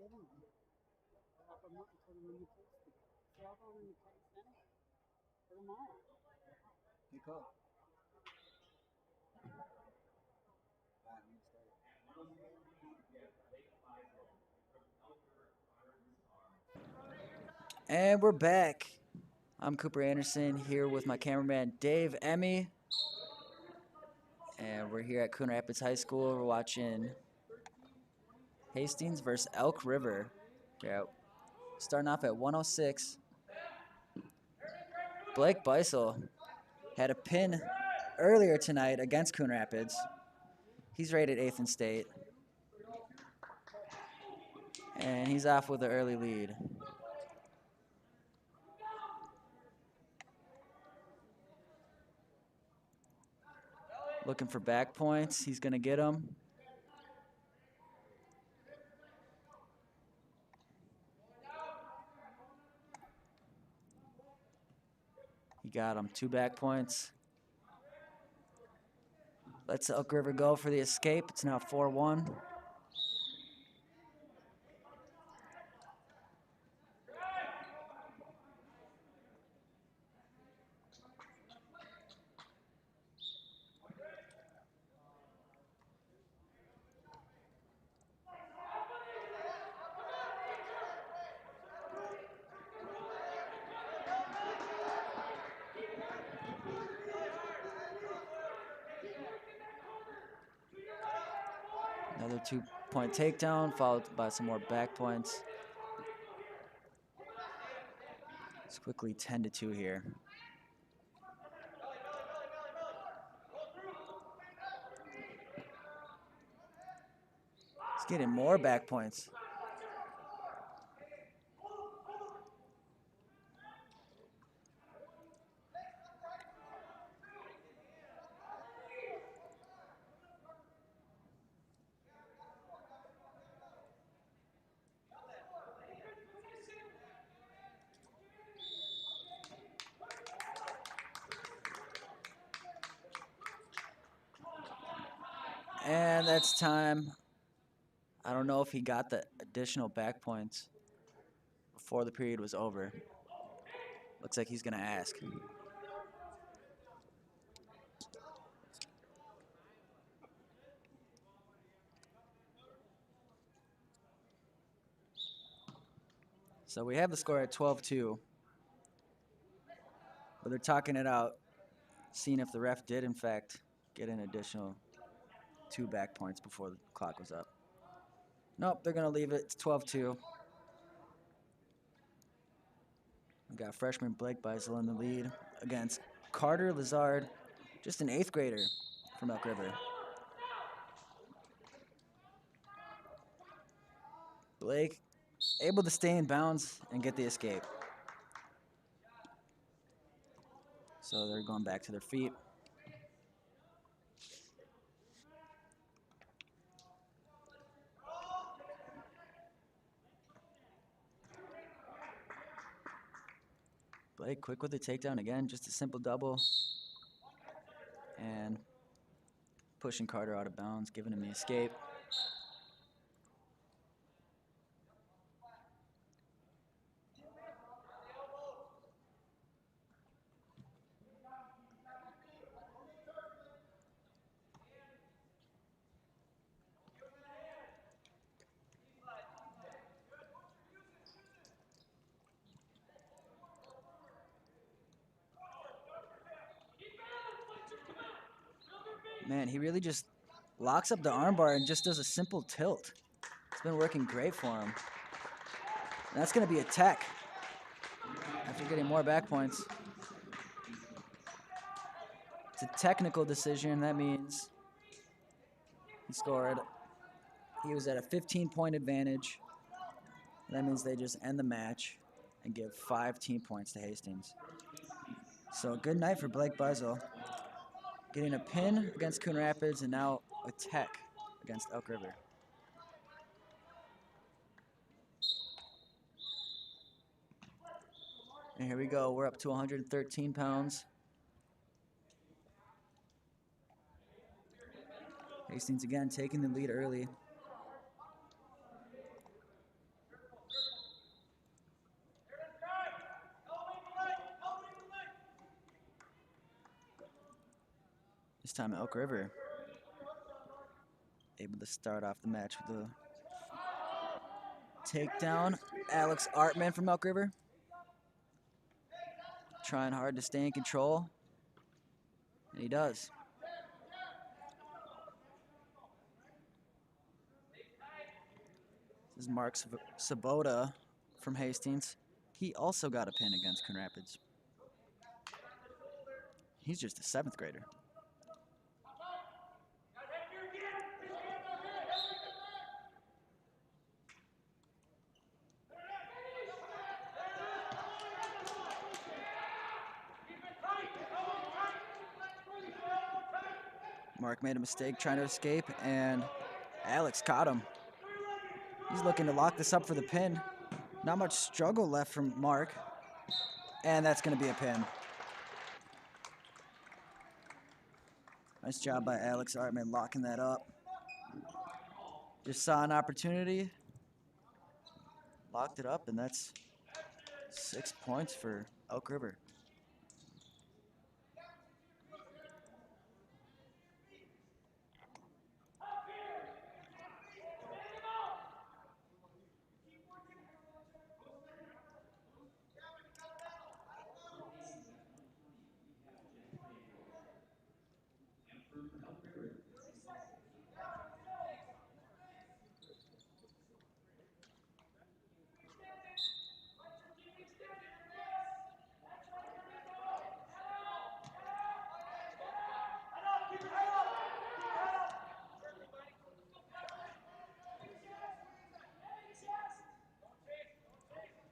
told him. I'll put him up and told him when you post it. So I'll put him in the text then for tomorrow. Hey, cool. I'm gonna start. And we're back. I'm Cooper Anderson here with my cameraman Dave Emmy. And we're here at Coon Rapids High School. We're watching Hastings versus Elk River. Yeah, starting off at 106. Blake Beisel had a pin earlier tonight against Coon Rapids. He's rated 8th in state. And he's off with an early lead. Looking for back points. He's going to get them. He got him. 2 back points. Lets Elk River go for the escape. It's now 4-1. Another 2-point takedown, followed by some more back points. It's quickly 10-2 here. He's getting more back points. And that's time. I don't know if he got the additional back points before the period was over. Looks like he's going to ask. So we have the score at 12-2. But they're talking it out, seeing if the ref did, in fact, get an additional 2 back points before the clock was up. Nope, they're going to leave it. It's 12-2. We got freshman Blake Beisel in the lead against Carter Lazard, just an 8th grader from Elk River. Blake able to stay in bounds and get the escape. So they're going back to their feet. Blake quick with the takedown again, just a simple double. And pushing Carter out of bounds, giving him the escape. Man, he really just locks up the armbar and just does a simple tilt. It's been working great for him. And that's going to be a tech after getting more back points. It's a technical decision. That means he scored. He was at a 15-point advantage. That means they just end the match and give 5 team points to Hastings. So good night for Blake Beisel. Getting a pin against Coon Rapids and now a tech against Elk River. And here we go. We're up to 113 pounds. Hastings again taking the lead early. time Elk River able to start off the match with a takedown. Alex Artman from Elk River. Trying hard to stay in control. And he does. This is Mark Sabota from Hastings. He also got a pin against Coon Rapids. He's just a 7th grader. Mark made a mistake trying to escape, and Alex caught him. He's looking to lock this up for the pin. Not much struggle left from Mark, and that's going to be a pin. Nice job by Alex Artman locking that up. Just saw an opportunity, locked it up, and that's 6 points for Elk River.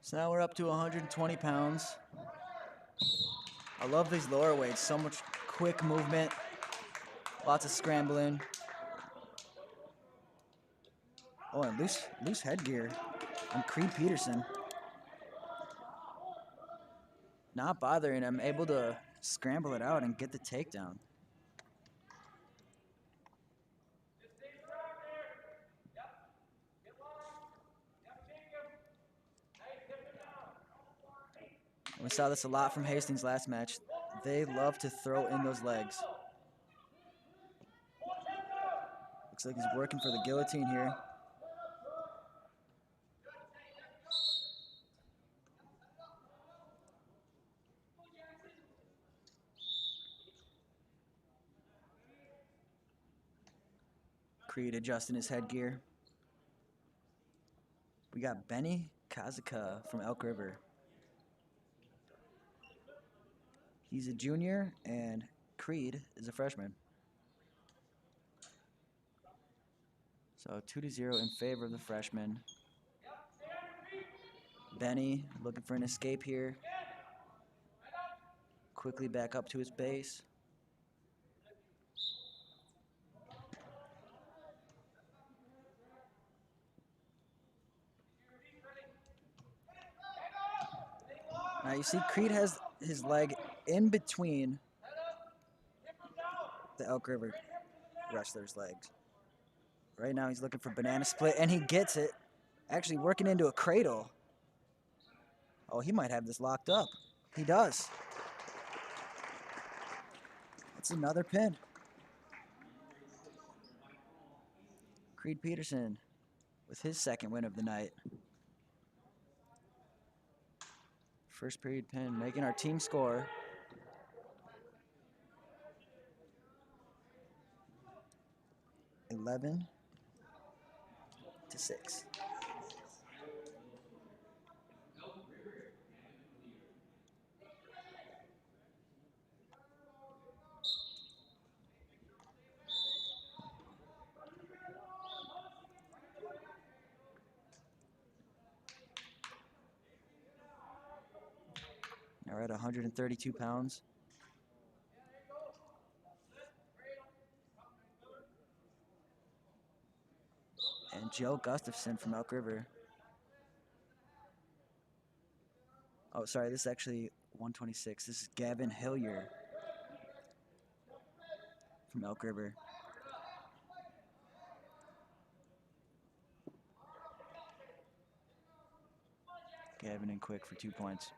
So now we're up to 120 pounds. I love these lower weights, so much quick movement, lots of scrambling. Oh, and loose headgear on Creed Peterson. Not bothering him, able to scramble it out and get the takedown. We saw this a lot from Hastings last match. They love to throw in those legs. Looks like he's working for the guillotine here. Creed adjusting his headgear. We got Benny Kazuka from Elk River. He's a junior, and Creed is a freshman. So 2-0 in favor of the freshman. Benny looking for an escape here. Quickly back up to his base. Now you see Creed has his leg in between the Elk River wrestler's legs. Right now he's looking for banana split, and he gets it. Actually working into a cradle. Oh, he might have this locked up. He does. It's another pin. Creed Peterson with his 2nd win of the night. First period pin, making our team score. (11-6). Now we're at 132 pounds. And Joe Gustafson from Elk River. Oh, sorry, this is actually 126. This is Gavin Hillier from Elk River. Gavin and Quick for 2 points.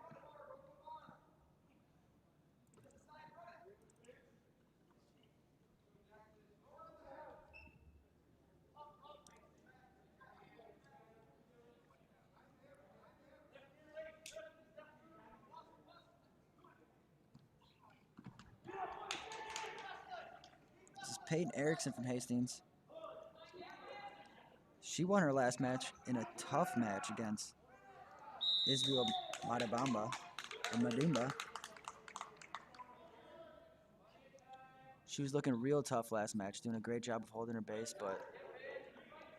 Peyton Erickson from Hastings. She won her last match in a tough match against Israel Madimba. She was looking real tough last match, doing a great job of holding her base, but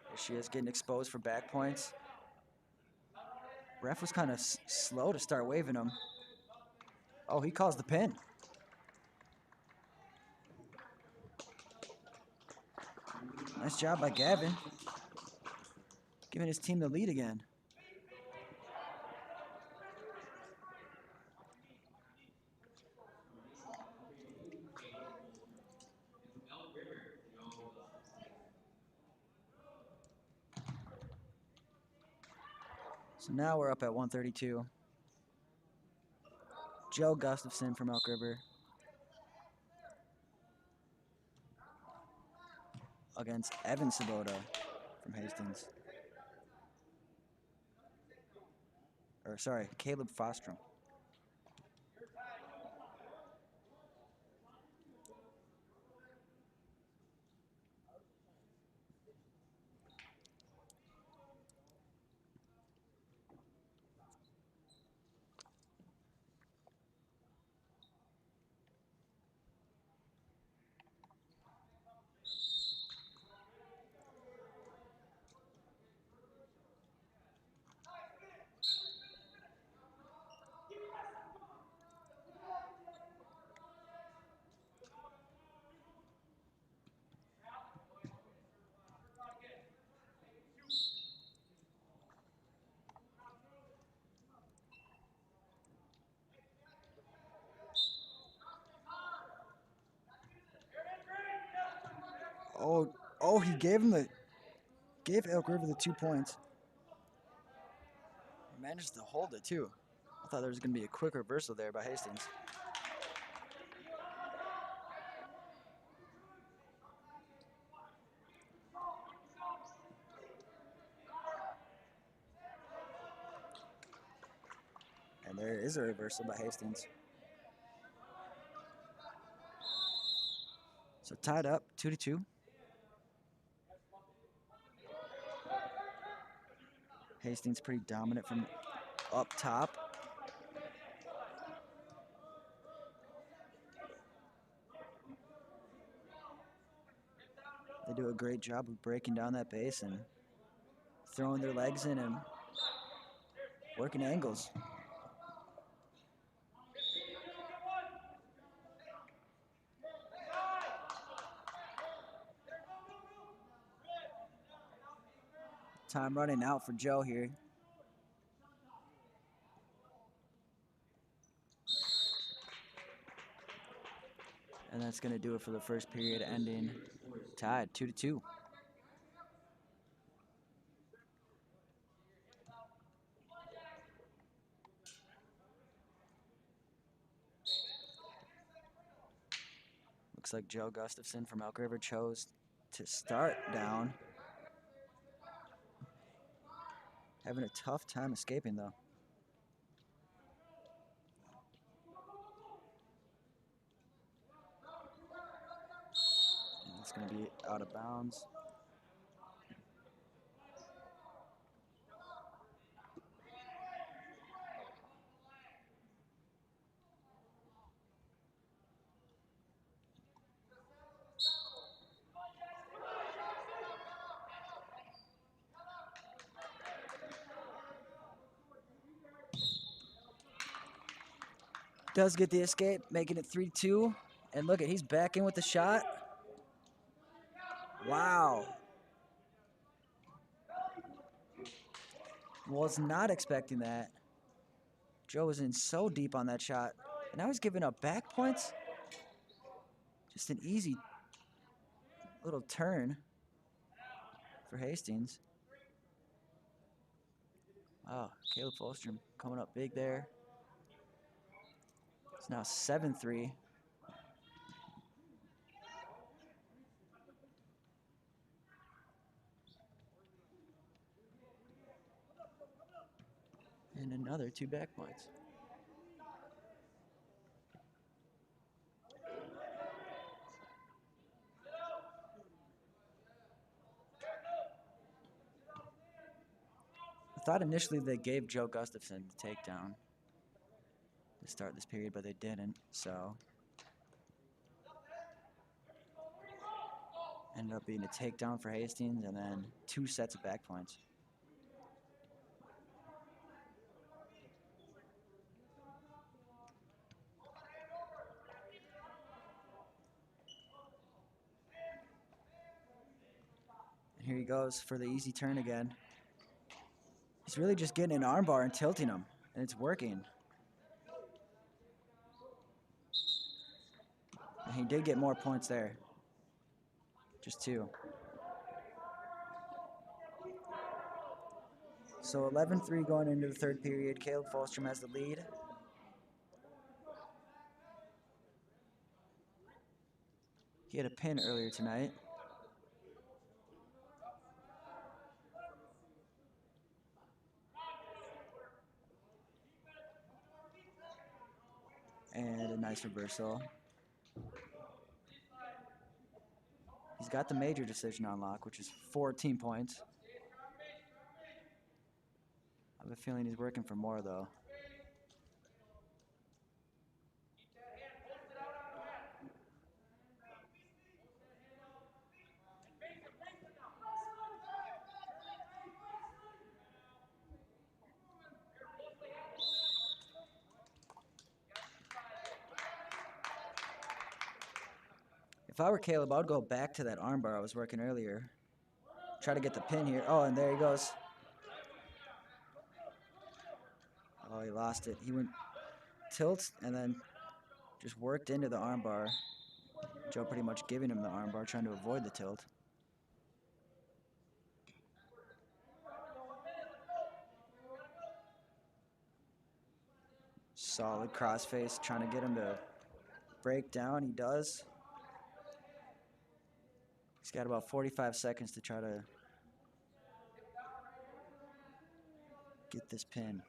here she is getting exposed for back points. Ref was kind of slow to start waving him. Oh, he calls the pin. Nice job by Gavin, giving his team the lead again. So now we're up at 132. Joe Gustafson from Elk River against Evan Sabota from Hastings. Or sorry, Caleb Fostrom. Oh, he gave Elk River the 2 points. He managed to hold it too. I thought there was going to be a quick reversal there by Hastings. And there is a reversal by Hastings. So tied up, 2-2. Hastings pretty dominant from up top. They do a great job of breaking down that base and throwing their legs in and working angles. Time running out for Joe here. And that's going to do it for the first period, ending tied 2-2. Looks like Joe Gustafson from Elk River chose to start down. Having a tough time escaping, though. And it's going to be out of bounds. Does get the escape, making it 3-2. And look he's back in with the shot. Wow. Was not expecting that. Joe was in so deep on that shot. And now he's giving up back points. Just an easy little turn for Hastings. Oh, Caleb Folstrom coming up big there. It's now 7-3. And another 2 back points. I thought initially they gave Joe Gustafson the takedown to start this period, but they didn't, so ended up being a takedown for Hastings and then 2 sets of back points. And here he goes for the easy turn again. He's really just getting an armbar and tilting him, and it's working. And he did get more points there. Just 2. So 11-3 going into the third period. Caleb Falstrom has the lead. He had a pin earlier tonight. And a nice reversal. He's got the major decision on lock, which is 14 points. I have a feeling he's working for more, though. If I were Caleb, I would go back to that armbar I was working earlier. Try to get the pin here. Oh, and there he goes. Oh, he lost it. He went tilt and then just worked into the armbar. Joe pretty much giving him the armbar, trying to avoid the tilt. Solid crossface, trying to get him to break down. He does. He's got about 45 seconds to try to get this pin.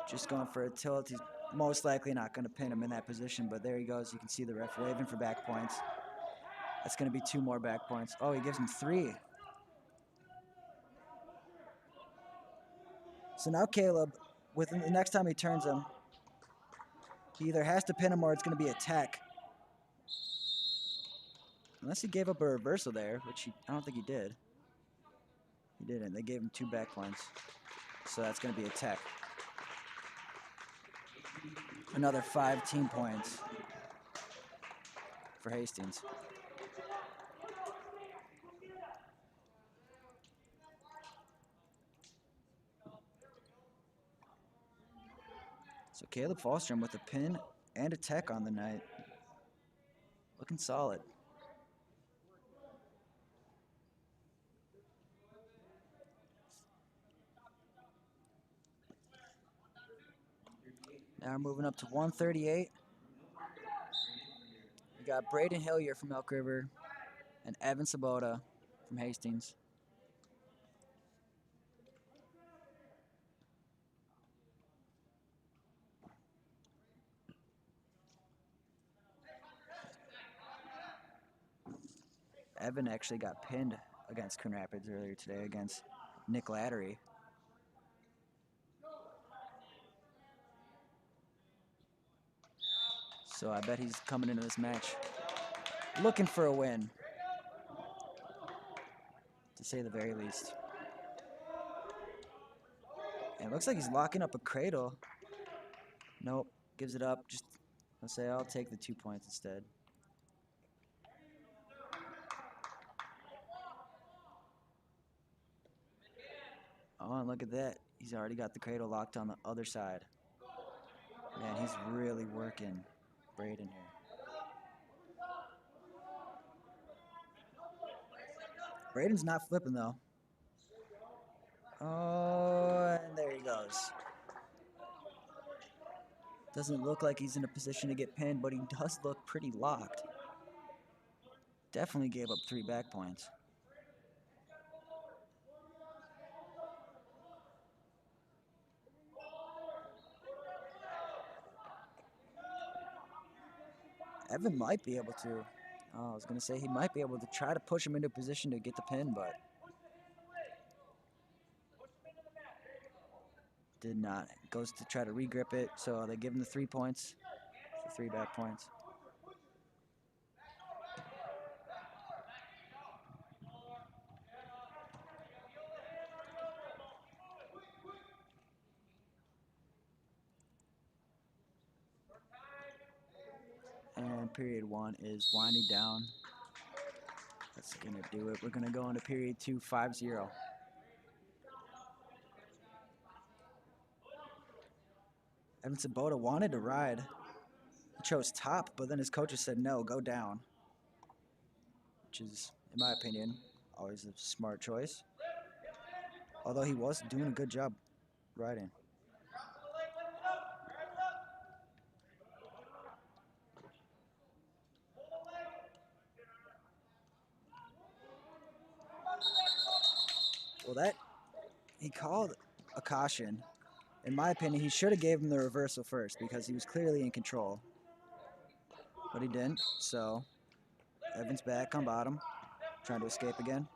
Just going for a tilt. He's most likely not going to pin him in that position, but there he goes. You can see the ref waving for back points. That's going to be 2 more back points. Oh, he gives him 3. So now Caleb, within the next time he turns him, he either has to pin him or it's going to be a tech. Unless he gave up a reversal there, which I don't think he did. He didn't. They gave him 2 back points. So that's going to be a tech. Another 5 team points for Hastings. So Caleb Falstrom with a pin and a tech on the night. Looking solid. Now we're moving up to 138. We got Braden Hillier from Elk River and Evan Sabota from Hastings. Evan actually got pinned against Coon Rapids earlier today against Nick Lattery. So I bet he's coming into this match looking for a win, to say the very least. And it looks like he's locking up a cradle. Nope, gives it up. Just, I'll say I'll take the 2 points instead. Oh, and look at that. He's already got the cradle locked on the other side. Man, he's really working Braden here. Braden's not flipping, though. Oh, and there he goes. Doesn't look like he's in a position to get pinned, but he does look pretty locked. Definitely gave up 3 back points. Evan might be able to. Oh, I was going to say he might be able to try to push him into a position to get the pin, but Did not. Goes to try to regrip it, so they give him the 3 points. The 3 back points. And period 1 is winding down. That's going to do it. We're going to go into period 2, 5-0. Evan Sabota wanted to ride. He chose top, but then his coaches said, no, go down. Which is, in my opinion, always a smart choice. Although he was doing a good job riding. Well, he called a caution. In my opinion, he should have gave him the reversal first because he was clearly in control. But he didn't, so Evan's back on bottom, trying to escape again.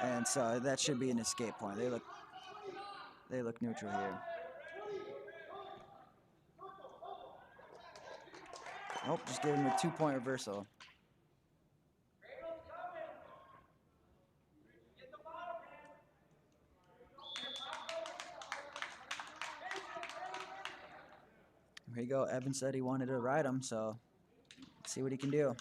And so that should be an escape point. They look neutral here. Nope, just gave him a 2-point reversal. Here you go. Evan said he wanted to ride him, so let's see what he can do.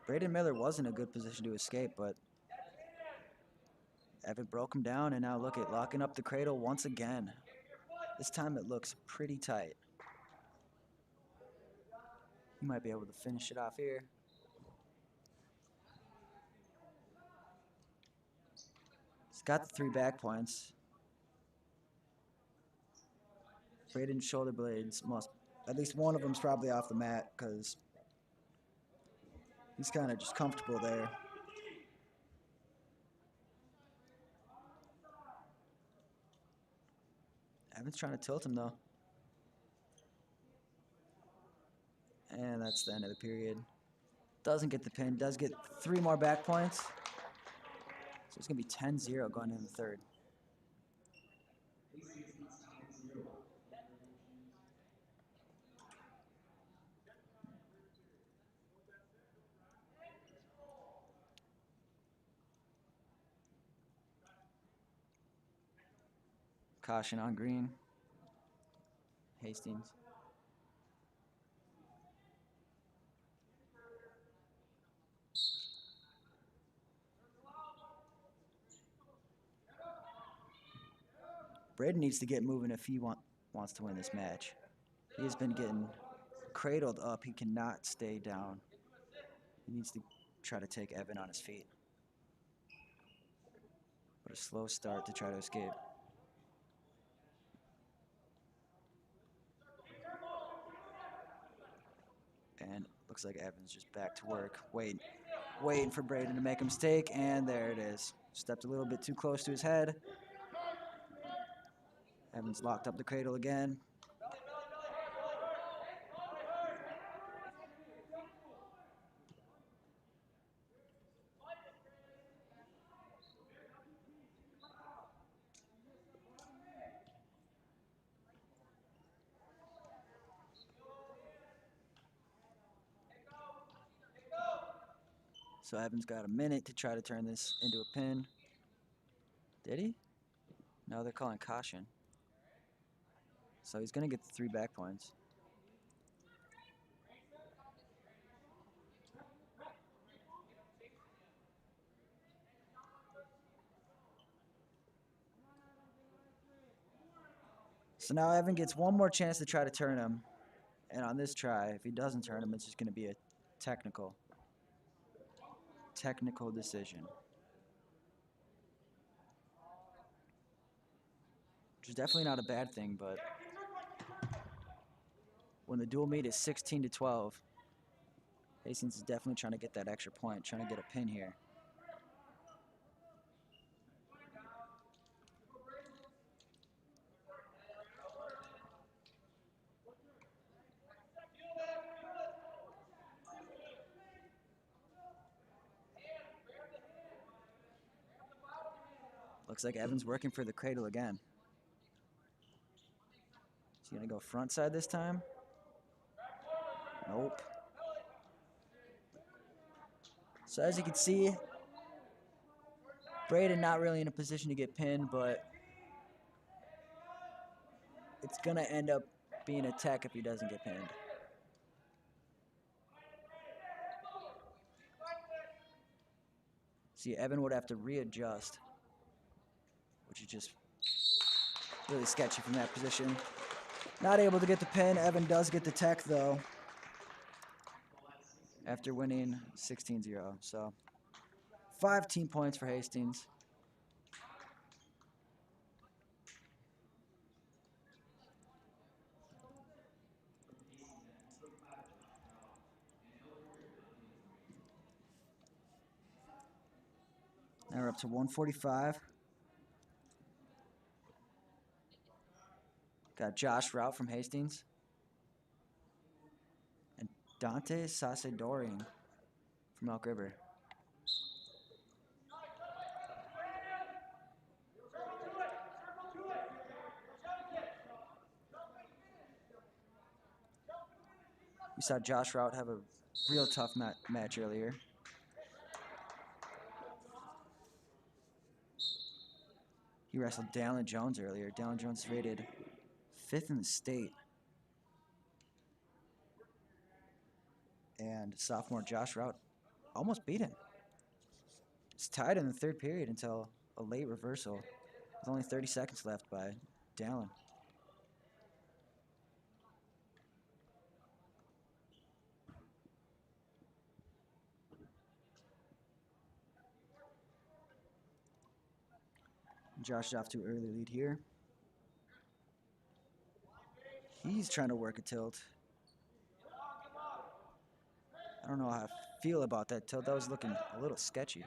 Braden Miller was in a good position to escape, but Evan broke him down, and now look at locking up the cradle once again. This time it looks pretty tight. He might be able to finish it off here. He's got the 3 back points. Braden's shoulder blades at least one of them's probably off the mat because he's kind of just comfortable there. Evan's trying to tilt him though. And that's the end of the period. Doesn't get the pin, does get 3 more back points. So it's gonna be 10-0 going into the third. Caution on green. Hastings. Braden needs to get moving if he wants to win this match. He has been getting cradled up. He cannot stay down. He needs to try to take Evan on his feet. But a slow start to try to escape. And looks like Evan's just back to work, waiting for Braden to make a mistake, and there it is. Stepped a little bit too close to his head. Evan's locked up the cradle again. So Evan's got a minute to try to turn this into a pin. Did he? No, they're calling caution. So he's going to get the 3 back points. So now Evan gets one more chance to try to turn him. And on this try, if he doesn't turn him, it's just going to be a technical decision. which is definitely not a bad thing, but when the dual meet is 16-12, Hastings is definitely trying to get that extra point, trying to get a pin here. Looks like Evan's working for the cradle again. Is he gonna go front side this time? Nope. So as you can see, Braden not really in a position to get pinned, but it's gonna end up being a tech if he doesn't get pinned. See, Evan would have to readjust, which is just really sketchy from that position. Not able to get the pin. Evan does get the tech, though, after winning 16-0. So 5 team points for Hastings. Now we're up to 145. Got Josh Rout from Hastings. And Dante Sasadorian from Elk River. We saw Josh Rout have a real tough match earlier. He wrestled Dallin Jones earlier. Dallin Jones is rated 5th in the state. And sophomore Josh Rout almost beat him. It's tied in the 3rd period until a late reversal with only 30 seconds left by Dallin. Josh is off to an early lead here. He's trying to work a tilt. I don't know how I feel about that tilt. That was looking a little sketchy.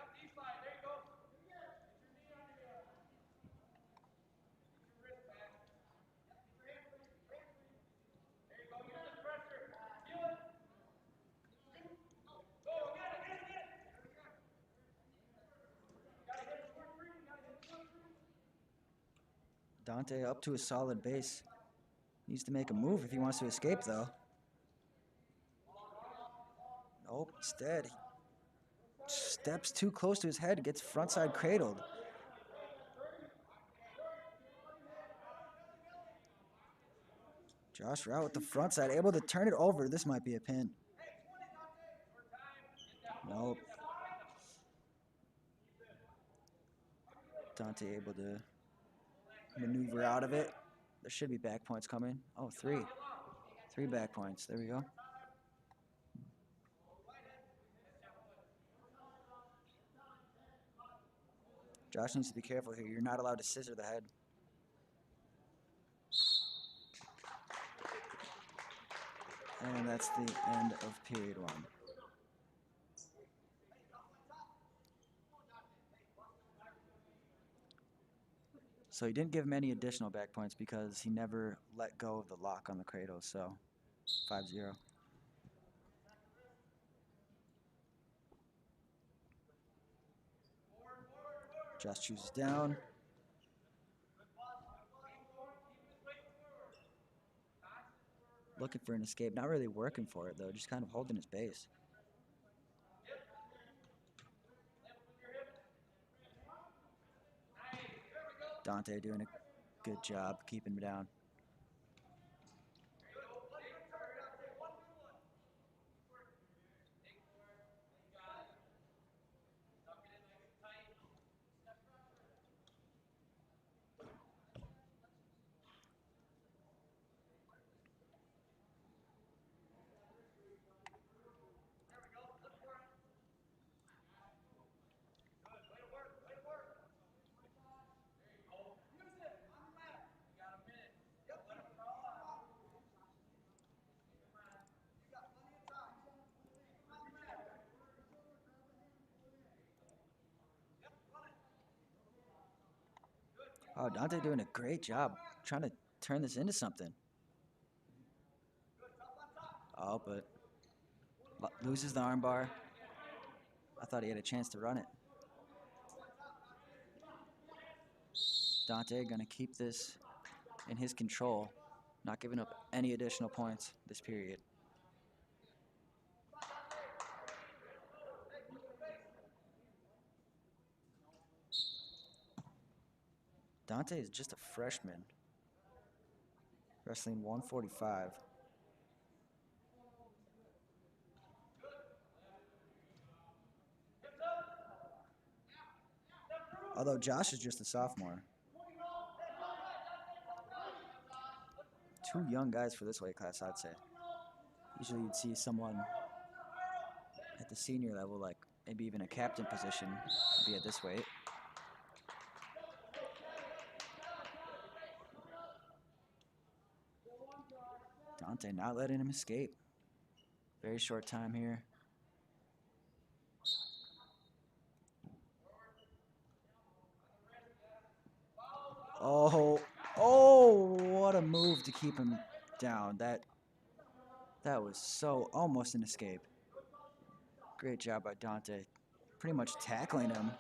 Dante up to a solid base. Needs to make a move if he wants to escape, though. Nope, instead, he steps too close to his head, gets frontside cradled. Josh Rout with the front side, able to turn it over. This might be a pin. Nope. Dante able to maneuver out of it. There should be back points coming. Oh, 3. 3 back points. There we go. Josh needs to be careful here. You're not allowed to scissor the head. And that's the end of period 1. So he didn't give him any additional back points because he never let go of the lock on the cradle, so 5-0. Josh chooses down. Looking for an escape, not really working for it though, just kind of holding his base. Dante doing a good job keeping him down. Oh, Dante doing a great job trying to turn this into something. Oh, but loses the armbar. I thought he had a chance to run it. Dante gonna keep this in his control, not giving up any additional points this period. Dante is just a freshman, wrestling 145. Although Josh is just a sophomore. Two young guys for this weight class, I'd say. Usually you'd see someone at the senior level, like maybe even a captain position, be at this weight. Dante not letting him escape. Very short time here. Oh, what a move to keep him down. That was so almost an escape. Great job by Dante. Pretty much tackling him.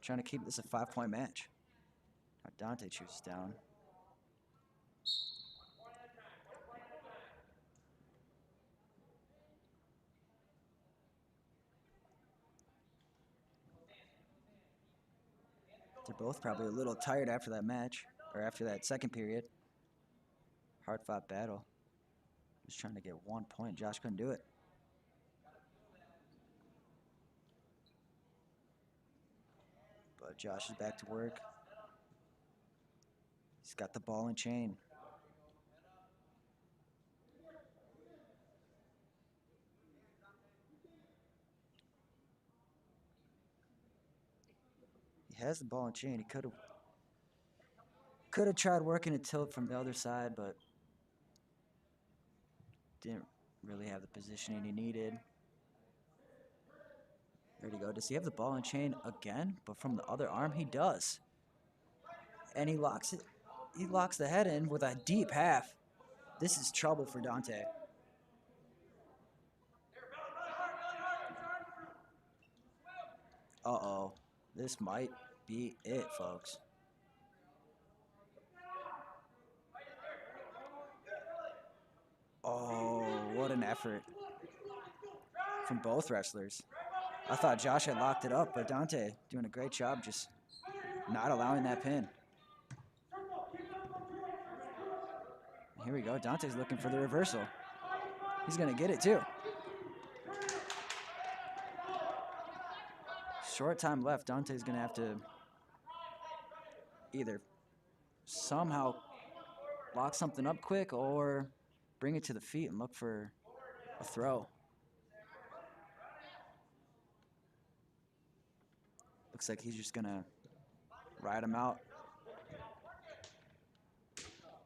Trying to keep this a 5-point match. Now Dante chooses down. They're both probably a little tired after that match, or after that second period. Hard-fought battle. Just trying to get 1 point. Josh couldn't do it. But Josh is back to work. He's got the ball and chain. He has the ball and chain. He could have tried working a tilt from the other side, but didn't really have the positioning he needed. There you go. Does he have the ball and chain again? But from the other arm, he does. And he locks it. He locks the head in with a deep half. This is trouble for Dante. Uh-oh. This might be it, folks. Oh, what an effort from both wrestlers. I thought Josh had locked it up, but Dante doing a great job just not allowing that pin. Here we go. Dante's looking for the reversal. He's going to get it, too. Short time left. Dante's going to have to either somehow lock something up quick or bring it to the feet and look for a throw. Looks like he's just going to ride him out.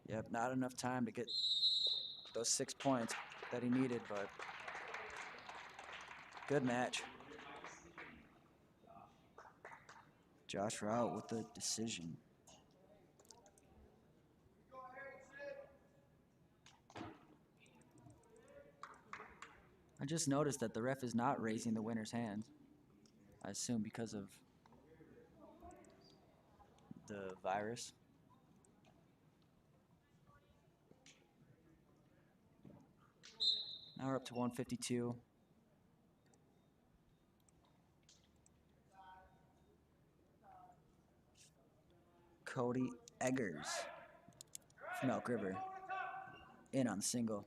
Yep, not enough time to get those 6 points that he needed, but good match. Josh Rout with the decision. I just noticed that the ref is not raising the winner's hand. I assume because of the virus. Now we're up to 152. Cody Eggers from Elk River in on the single.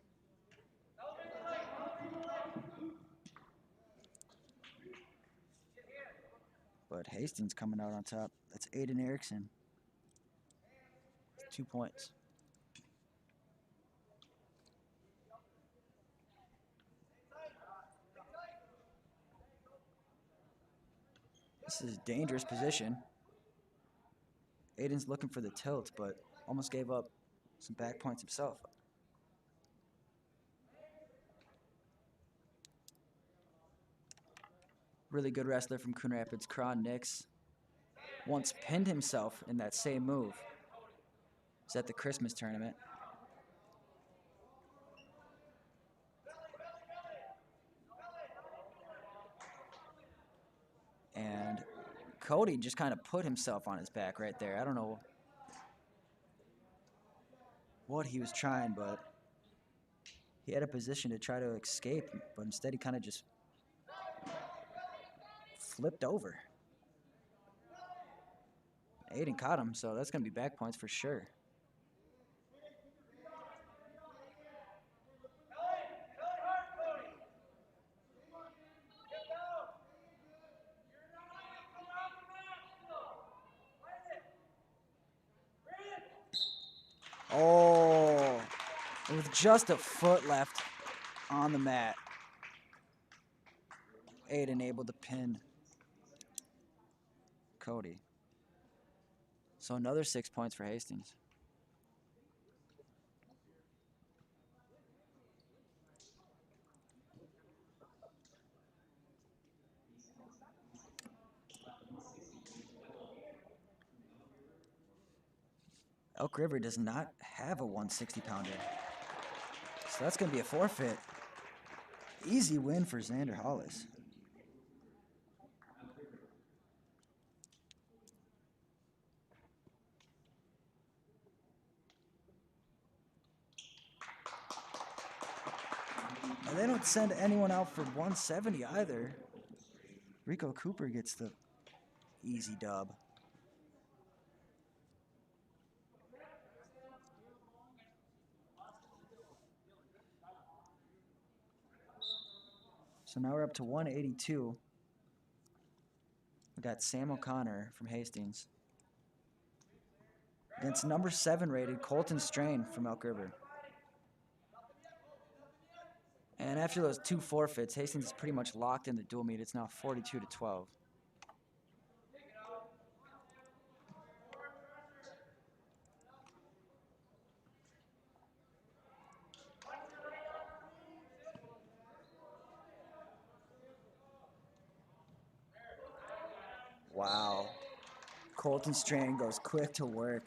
But Hastings coming out on top. That's Aiden Erickson. 2 points. This is a dangerous position. Aiden's looking for the tilt, but almost gave up some back points himself. Really good wrestler from Coon Rapids, Cron Nix. once pinned himself in that same move. It was at the Christmas tournament. And Cody just kind of put himself on his back right there. I don't know what he was trying, but he had a position to try to escape, but instead he kind of just flipped over. Aiden caught him, so that's going to be back points for sure. Oh, with just a foot left on the mat, Aiden able to pin Cody. So another 6 points for Hastings. Elk River does not have a 160-pounder. So that's going to be a forfeit. Easy win for Xander Hollis. And they don't send anyone out for 170 either. Rico Cooper gets the easy dub. So now we're up to 182. We got Sam O'Connor from Hastings against number 7 rated Colton Strain from Elk River. And after those 2 forfeits, Hastings is pretty much locked in the dual meet. It's now 42-12. Wow. Colton Strain goes quick to work.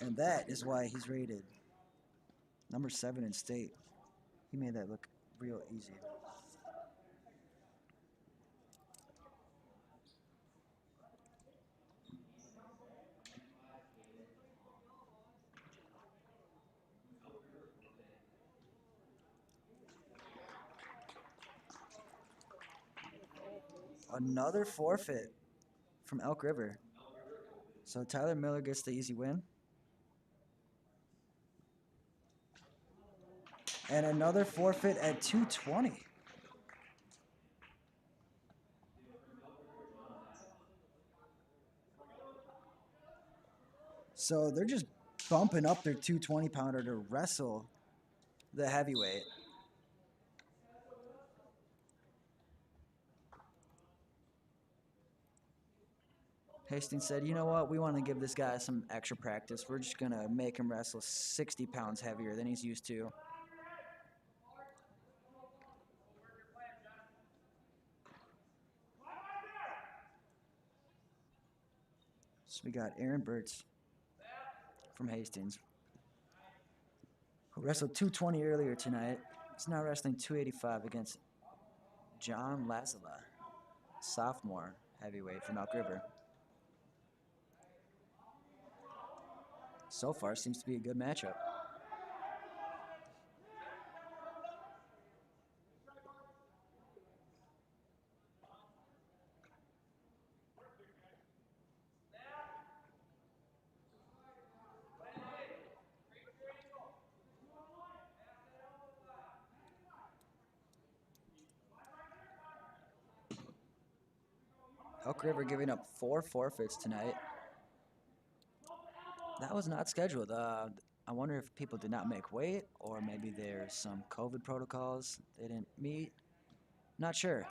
And that is why he's rated number 7 in state. He made that look real easy. Another forfeit from Elk River. So Tyler Miller gets the easy win. And another forfeit at 220. So they're just bumping up their 220-pounder to wrestle the heavyweight. Hastings said, you know what, we want to give this guy some extra practice. We're just going to make him wrestle 60 pounds heavier than he's used to. So we got Aaron Burch from Hastings, who wrestled 220 earlier tonight. He's now wrestling 285 against John Lazard, sophomore heavyweight from Elk River. So far, seems to be a good matchup. Elk River giving up 4 forfeits tonight. That was not scheduled. I wonder if people did not make weight, or maybe there's some COVID protocols they didn't meet. Not sure.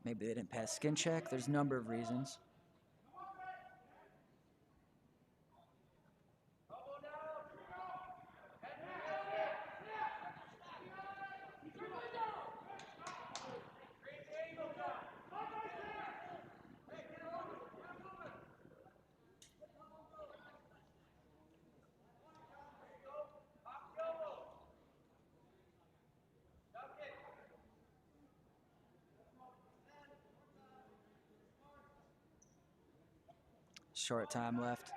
Maybe they didn't pass skin check. There's a number of reasons. Short time left.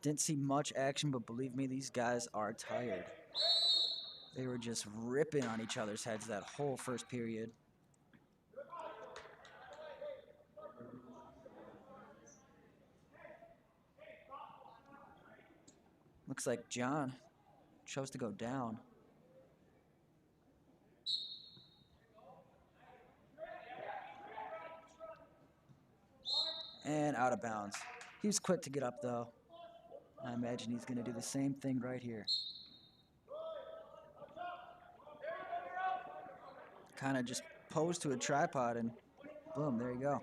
Didn't see much action, but believe me, these guys are tired. They were just ripping on each other's heads that whole first period. Looks like John chose to go down. And out of bounds. He was quick to get up, though. I imagine he's going to do the same thing right here. Kind of just posed to a tripod and boom, there you go.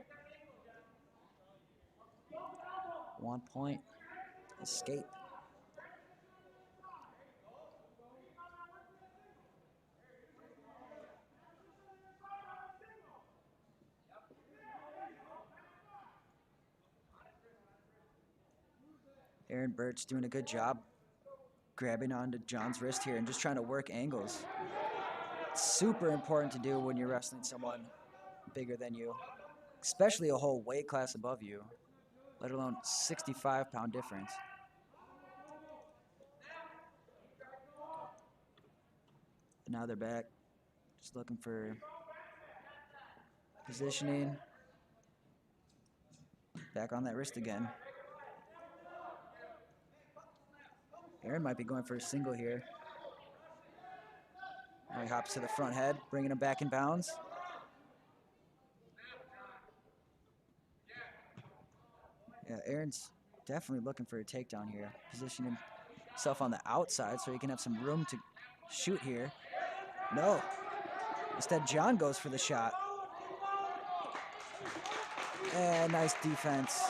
1 point escape. Aaron Burch doing a good job grabbing onto John's wrist here and just trying to work angles. It's super important to do when you're wrestling someone bigger than you, especially a whole weight class above you, let alone 65-pound difference. And now they're back, just looking for positioning. Back on that wrist again. Aaron might be going for a single here. Now he hops to the front head, bringing him back in bounds. Yeah, Aaron's definitely looking for a takedown here. Positioning himself on the outside so he can have some room to shoot here. No. Instead, John goes for the shot. And nice defense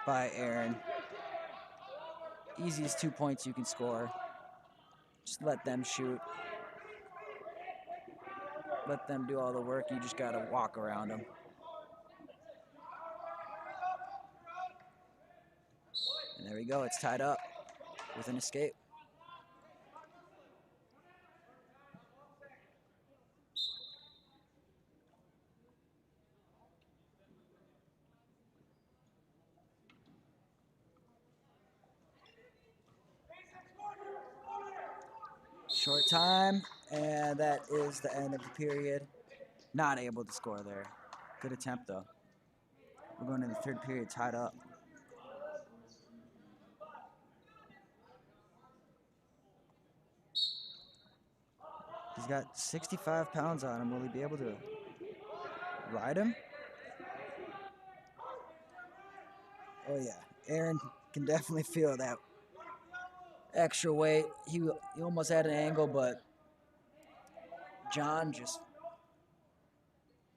by Aaron. Easiest 2 points you can score. Just let them shoot. Let them do all the work. You just got to walk around them. And there we go. It's tied up with an escape. Short time, and that is the end of the period. Not able to score there. Good attempt, though. We're going in the third period tied up. He's got 65 pounds on him. Will he be able to ride him? Oh, yeah. Aaron can definitely feel that extra weight. He almost had an angle, but John just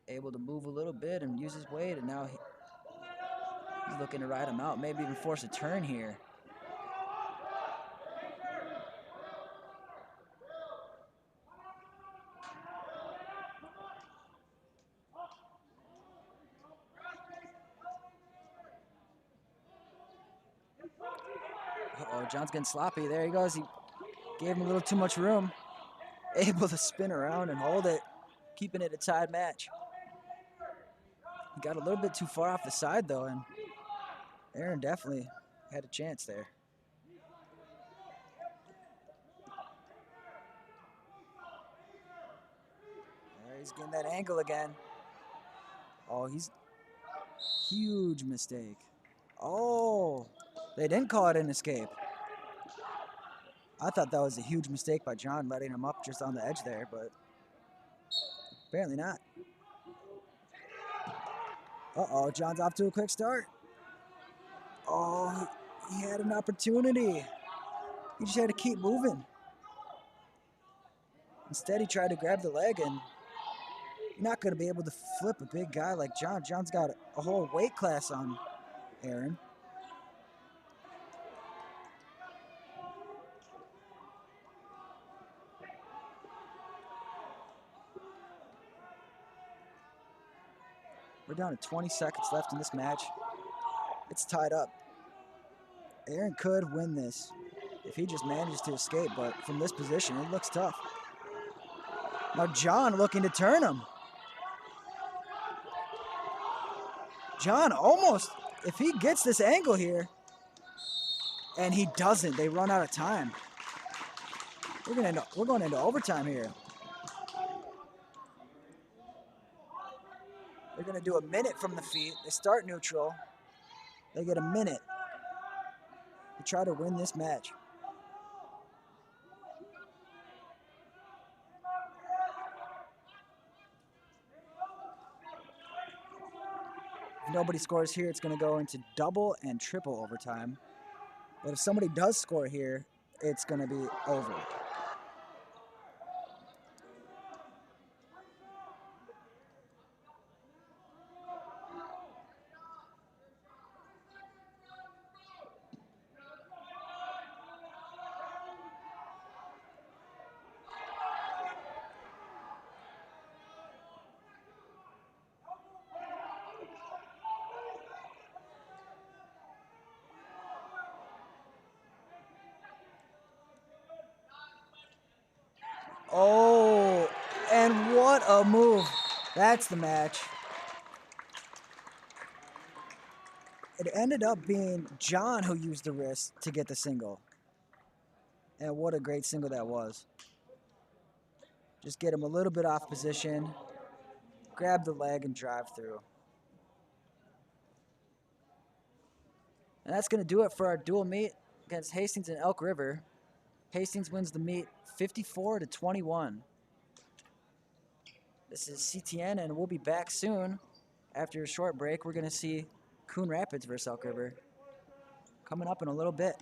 able to move a little bit and use his weight, and now he's looking to ride him out, maybe even force a turn here. Uh-oh, John's getting sloppy. There he goes. He gave him a little too much room. Able to spin around and hold it, keeping it a tied match. He got a little bit too far off the side, though, and Aaron definitely had a chance there. There he's getting that angle again. Oh, he's huge mistake. Oh, they didn't call it an escape. I thought that was a huge mistake by John, letting him up just on the edge there, but apparently not. Uh-oh, John's off to a quick start. Oh, he had an opportunity. He just had to keep moving. Instead, he tried to grab the leg, and you're not going to be able to flip a big guy like John. John's got a whole weight class on Aaron. We're down to 20 seconds left in this match. It's tied up. Aaron could win this if he just manages to escape, but from this position, it looks tough. Now John looking to turn him. John almost, if he gets this angle here, and he doesn't, they run out of time. We're going into overtime here. They're going to do a minute from the feet. They start neutral. They get a minute to try to win this match. If nobody scores here, it's going to go into double and triple overtime. But if somebody does score here, it's going to be over. Oh, and what a move. That's the match. It ended up being John who used the wrist to get the single. And what a great single that was. Just get him a little bit off position, grab the leg, and drive through. And that's going to do it for our dual meet against Hastings and Elk River. Hastings wins the meet 54-21. This is CTN, and we'll be back soon. After a short break, we're going to see Coon Rapids versus Elk River coming up in a little bit.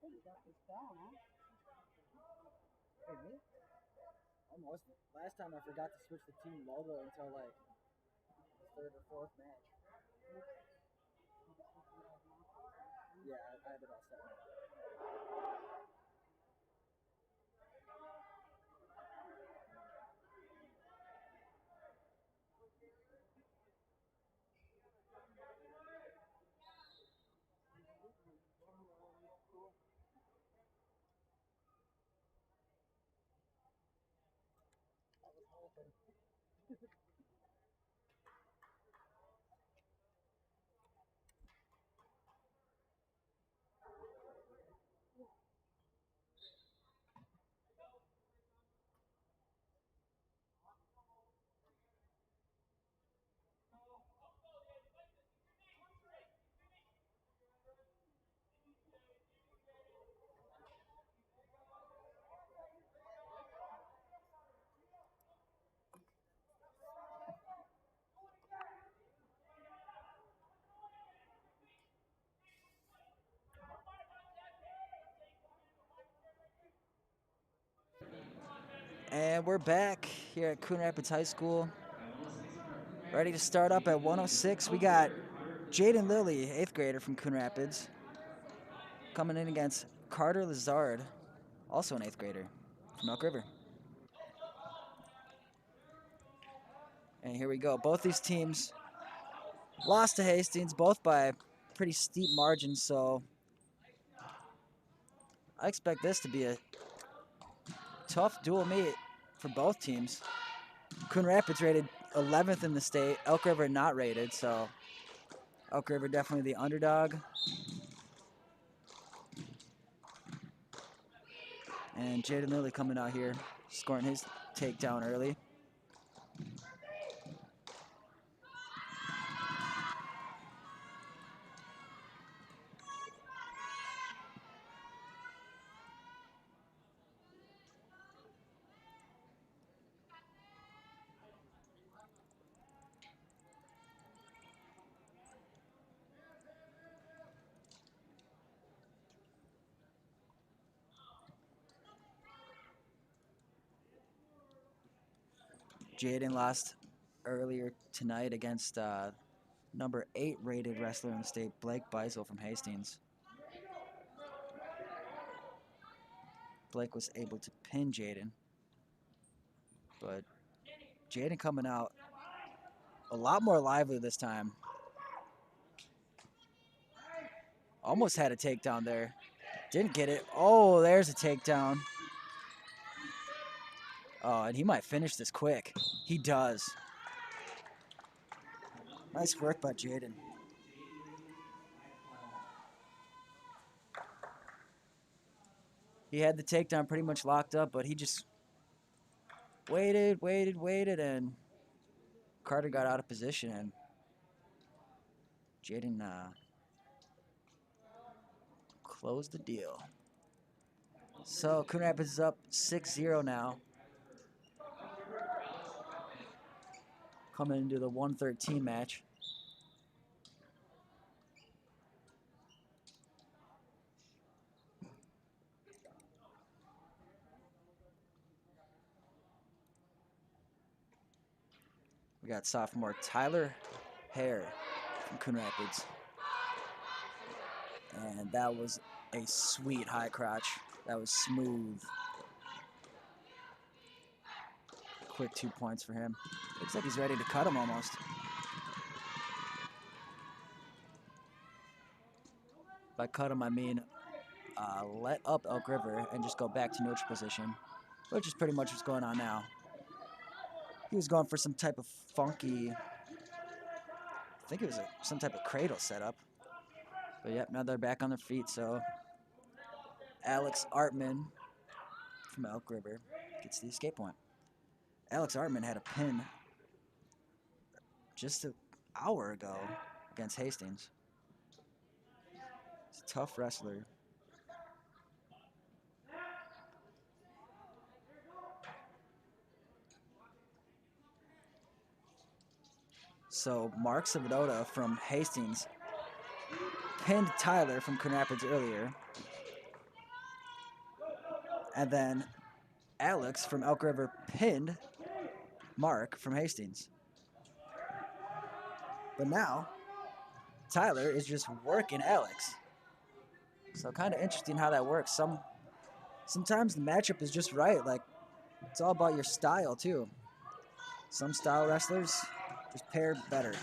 think you got this down, huh? Hey, me? Almost. Last time I forgot to switch the team logo until like the third or fourth match. Yeah, I have it all set up. And we're back here at Coon Rapids High School. Ready to start up at 106. We got Jaden Lilly, 8th grader from Coon Rapids, coming in against Carter Lazard, also an 8th grader from Elk River. And here we go. Both these teams lost to Hastings, both by pretty steep margins, so I expect this to be a tough dual meet for both teams. Coon Rapids rated 11th in the state, Elk River not rated, so Elk River definitely the underdog. And Jaden Lilly coming out here, scoring his takedown early. Jaden lost earlier tonight against number 8 rated wrestler in the state, Blake Beisel from Hastings. Blake was able to pin Jaden, but Jaden coming out a lot more lively this time. Almost had a takedown there. Didn't get it. Oh, there's a takedown. Oh, and he might finish this quick. He does. Nice work by Jaden. He had the takedown pretty much locked up, but he just waited, and Carter got out of position, and Jaden closed the deal. So Coon Rapids is up 6-0 now. Coming into the 113 match. We got sophomore Tyler Hare from Coon Rapids. And that was a sweet high crotch. That was smooth. Quick 2 points for him. Looks like he's ready to cut him almost. By cut him, I mean let up Elk River and just go back to neutral position, which is pretty much what's going on now. He was going for some type of funky, I think it was some type of cradle setup. But yep, now they're back on their feet, so Alex Artman from Elk River gets the escape point. Alex Artman had a pin just an hour ago against Hastings. He's a tough wrestler. So Mark Sabota from Hastings pinned Tyler from Coon Rapids earlier. And then Alex from Elk River pinned Mark from Hastings. But now, Tyler is just working Alex. So kind of interesting how that works. Sometimes the matchup is just right. Like, it's all about your style, too. Some style wrestlers just pair better.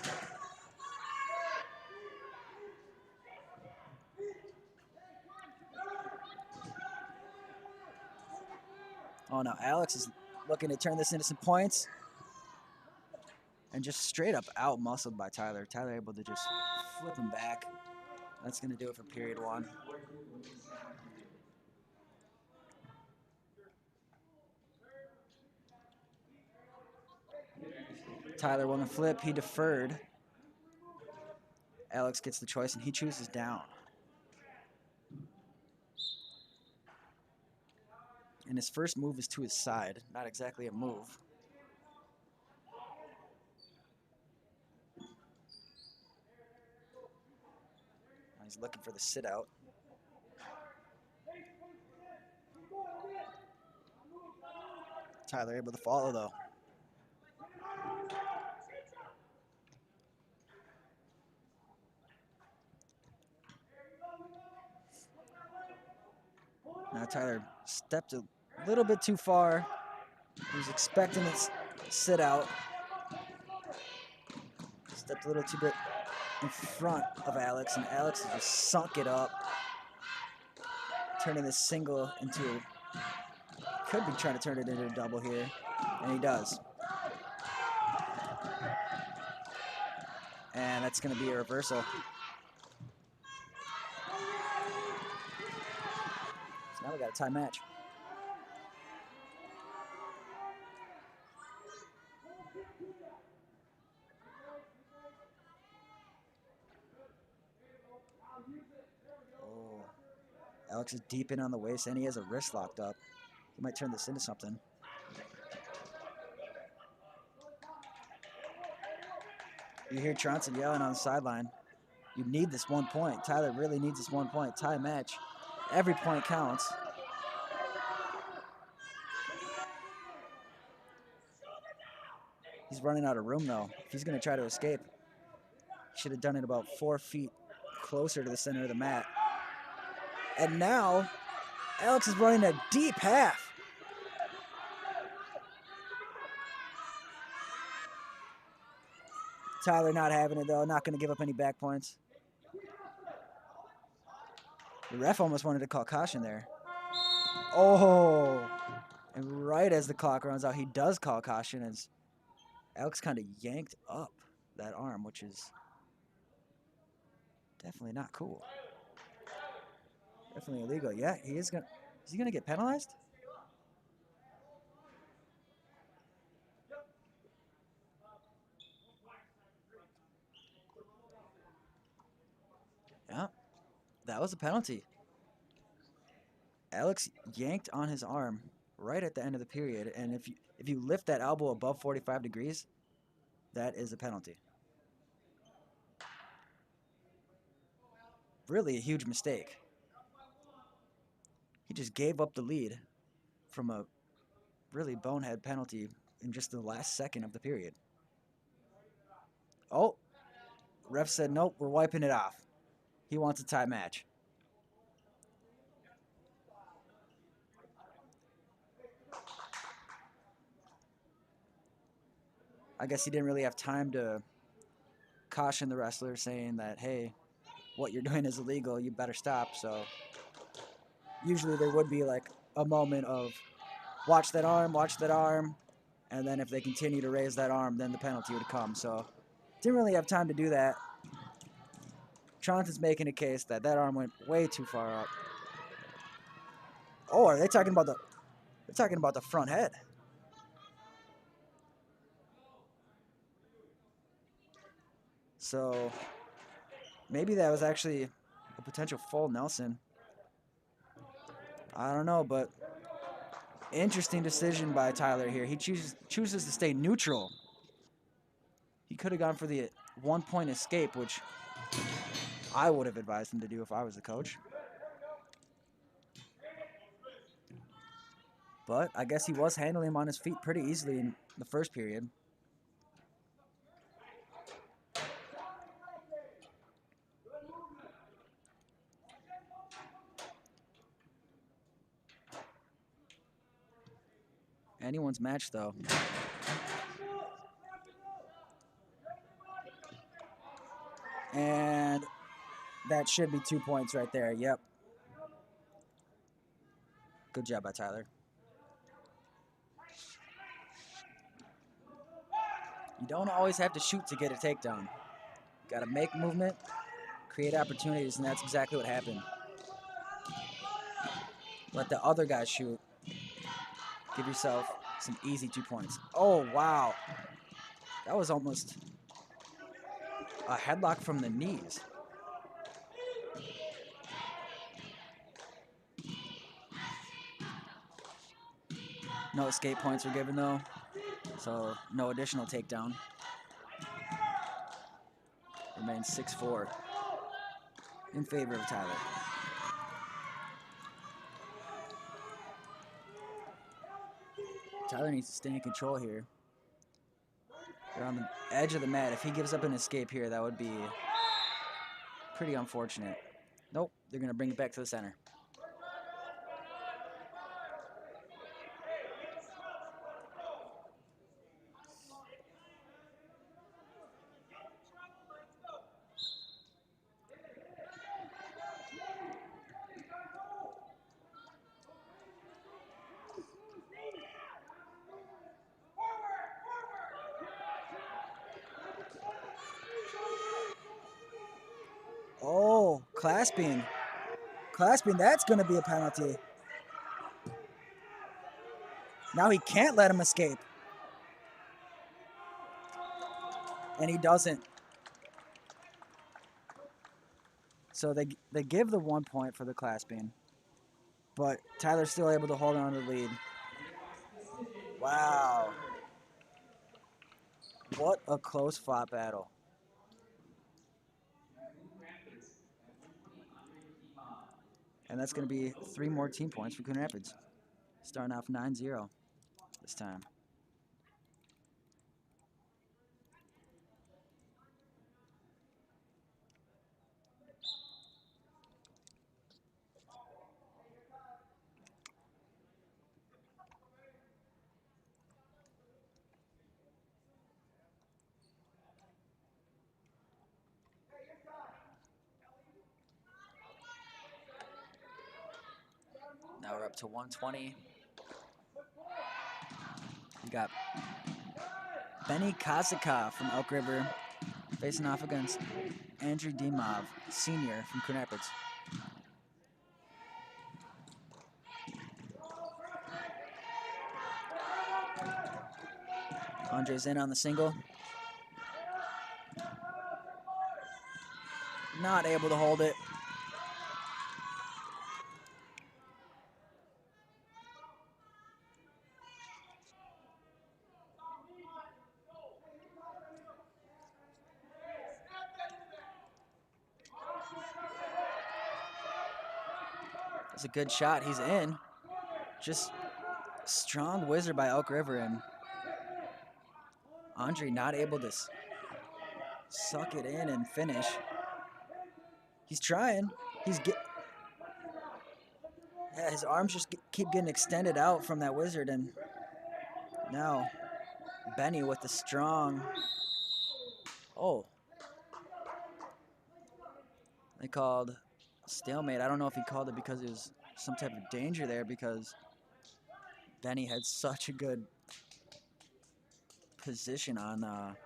Oh, now Alex is looking to turn this into some points. And just straight up out-muscled by Tyler. Tyler able to just flip him back. That's going to do it for period 1. Tyler won the flip. He deferred. Alex gets the choice, and he chooses down. And his first move is to his side. Not exactly a move. Now he's looking for the sit-out. Tyler able to follow, though. Now Tyler stepped a little bit too far. He was expecting it sit out. Stepped a little too bit in front of Alex, and Alex has just sunk it up. Turning this single into could be trying to turn it into a double here, and he does. And that's going to be a reversal. So now we got a tie match. Oh, Alex is deep in on the waist, and he has a wrist locked up. He might turn this into something. You hear Tronson yelling on the sideline. You need this 1 point. Tyler really needs this 1 point. Tie match. Every point counts. He's running out of room, though. If he's going to try to escape, he should have done it about 4 feet closer to the center of the mat. And now, Alex is running a deep half. Tyler not having it, though. Not going to give up any back points. The ref almost wanted to call caution there. Oh! And right as the clock runs out, he does call caution as Alex kind of yanked up that arm, which is definitely not cool. Definitely illegal. Yeah, he is going to... Is he going to get penalized? Yeah, that was a penalty. Alex yanked on his arm right at the end of the period, and if you lift that elbow above 45 degrees, that is a penalty. Really a huge mistake. He just gave up the lead from a really bonehead penalty in just the last second of the period. Oh, ref said, nope, we're wiping it off. He wants a tie match. I guess he didn't really have time to caution the wrestler, saying that, hey, what you're doing is illegal, you better stop. So usually there would be like a moment of watch that arm, and then if they continue to raise that arm, then the penalty would come. So didn't really have time to do that. Tronson's making a case that that arm went way too far up. Oh, are they talking about the front head? So maybe that was actually a potential full Nelson. I don't know, but interesting decision by Tyler here. He chooses to stay neutral. He could have gone for the 1 point escape, which I would have advised him to do if I was the coach. But I guess he was handling him on his feet pretty easily in the first period. Anyone's match, though. And that should be 2 points right there. Yep. Good job by Tyler. You don't always have to shoot to get a takedown. You got to make movement, create opportunities, and that's exactly what happened. Let the other guy shoot. Give yourself some easy 2 points. Oh, wow. That was almost a headlock from the knees. No escape points were given, though, so no additional takedown. Remains 6-4 in favor of Tyler. Tyler needs to stay in control here. They're on the edge of the mat. If he gives up an escape here, that would be pretty unfortunate. Nope, they're going to bring it back to the center. Oh, clasping. Clasping, that's going to be a penalty. Now he can't let him escape. And he doesn't. So they give the 1 point for the clasping. But Tyler's still able to hold on to the lead. Wow. What a close fought battle. And that's going to be 3 more team points for Coon Rapids. Starting off 9-0 this time. Now we're up to 120. We got Benny Kazaka from Elk River facing off against Andrew Dimov, senior from Coon Rapids. Andre's in on the single. Not able to hold it. It's a good shot. He's in. Just strong wizard by Elk River, and Andre not able to suck it in and finish. He's trying. Yeah, his arms just keep getting extended out from that wizard, and now Benny with the strong. Oh. They called stalemate. I don't know if he called it because there was some type of danger there, because Benny had such a good position on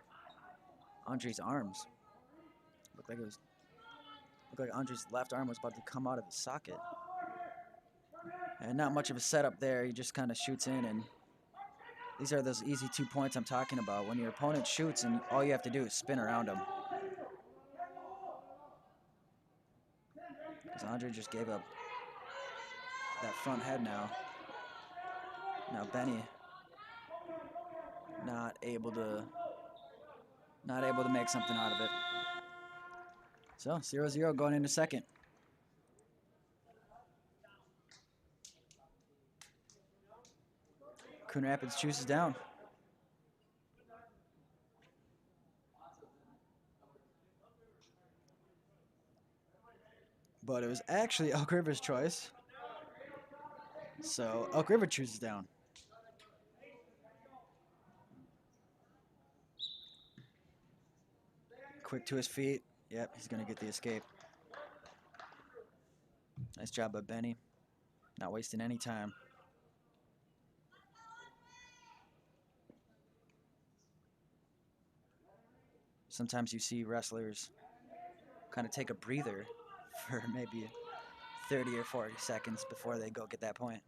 Andre's arms. Looked like Andre's left arm was about to come out of the socket. And not much of a setup there. He just kind of shoots in, and these are those easy 2 points I'm talking about. When your opponent shoots and all you have to do is spin around him. Because Andre just gave up that front head now. Now Benny not able to make something out of it. So 0-0 going into second. Coon Rapids chooses down. But it was actually Elk River's choice. So Elk River chooses down. Quick to his feet. Yep, he's going to get the escape. Nice job by Benny. Not wasting any time. Sometimes you see wrestlers kind of take a breather for maybe 30 or 40 seconds before they go get that point.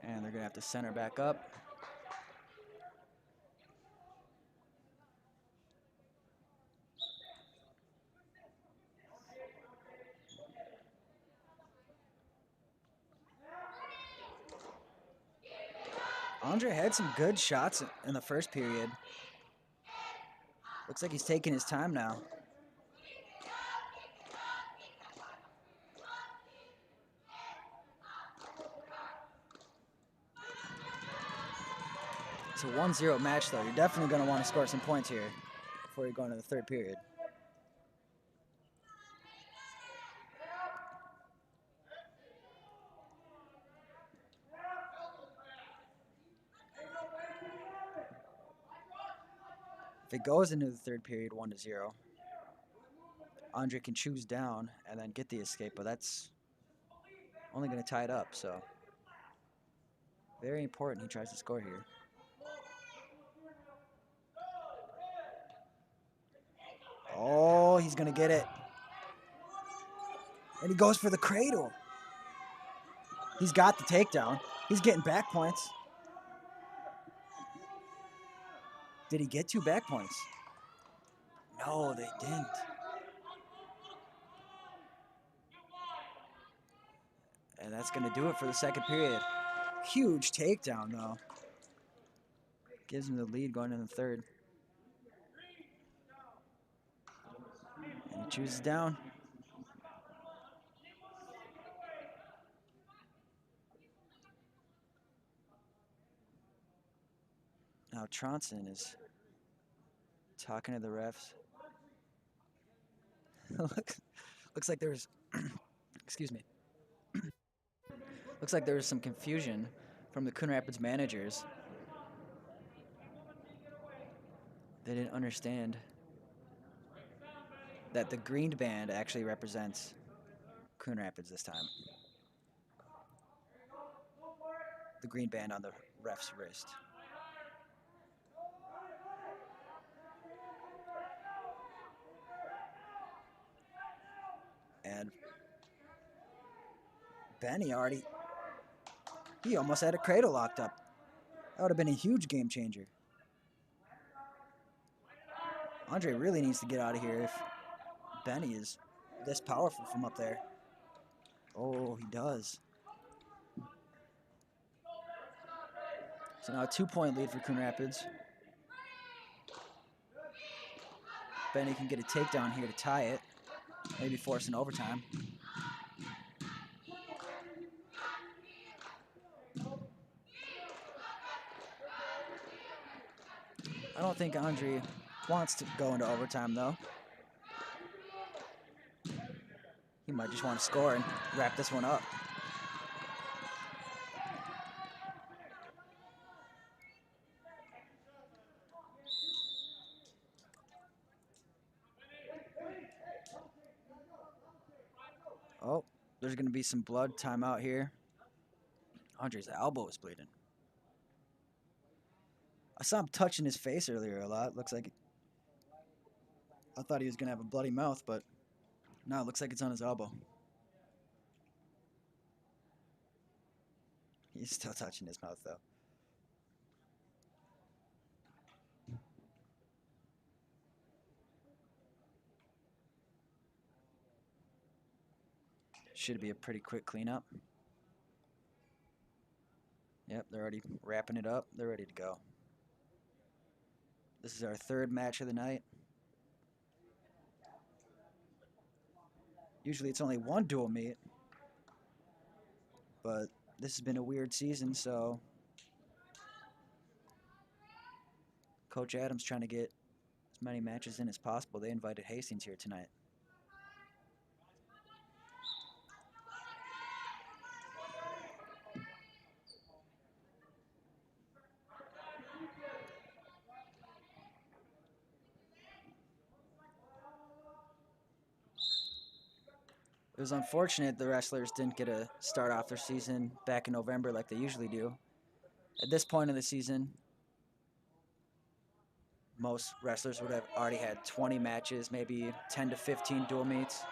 And they're going to have to center back up. Andre had some good shots in the first period. Looks like he's taking his time now. It's a 1-0 match, though. You're definitely going to want to score some points here before you go into the third period. If it goes into the third period 1-0, Andre can choose down and then get the escape, but that's only going to tie it up, so very important he tries to score here. Oh, he's going to get it. And he goes for the cradle. He's got the takedown. He's getting back points. Did he get 2 back points? No, they didn't. And that's going to do it for the second period. Huge takedown, though. Gives him the lead going in the third. And he chooses down. Now Tronson is talking to the refs. Looks like there's, excuse me. Looks like there was some confusion from the Coon Rapids managers. They didn't understand that the green band actually represents Coon Rapids this time. The green band on the ref's wrist. And Benny he almost had a cradle locked up. That would have been a huge game changer. Andre really needs to get out of here if Benny is this powerful from up there. Oh, he does. So now a 2-point lead for Coon Rapids. Benny can get a takedown here to tie it. Maybe force an overtime. I don't think Andre wants to go into overtime, though. He might just want to score and wrap this one up. Oh, there's going to be some blood timeout here. Andre's elbow is bleeding. I saw him touching his face earlier a lot. Looks like I thought he was going to have a bloody mouth, but no, it looks like it's on his elbow. He's still touching his mouth, though. Should be a pretty quick cleanup. Yep, they're already wrapping it up. They're ready to go. This is our third match of the night. Usually it's only one dual meet, but this has been a weird season, so Coach Adams trying to get as many matches in as possible. They invited Hastings here tonight. It was unfortunate the wrestlers didn't get a start off their season back in November like they usually do. At this point in the season, most wrestlers would have already had 20 matches, maybe 10 to 15 dual meets.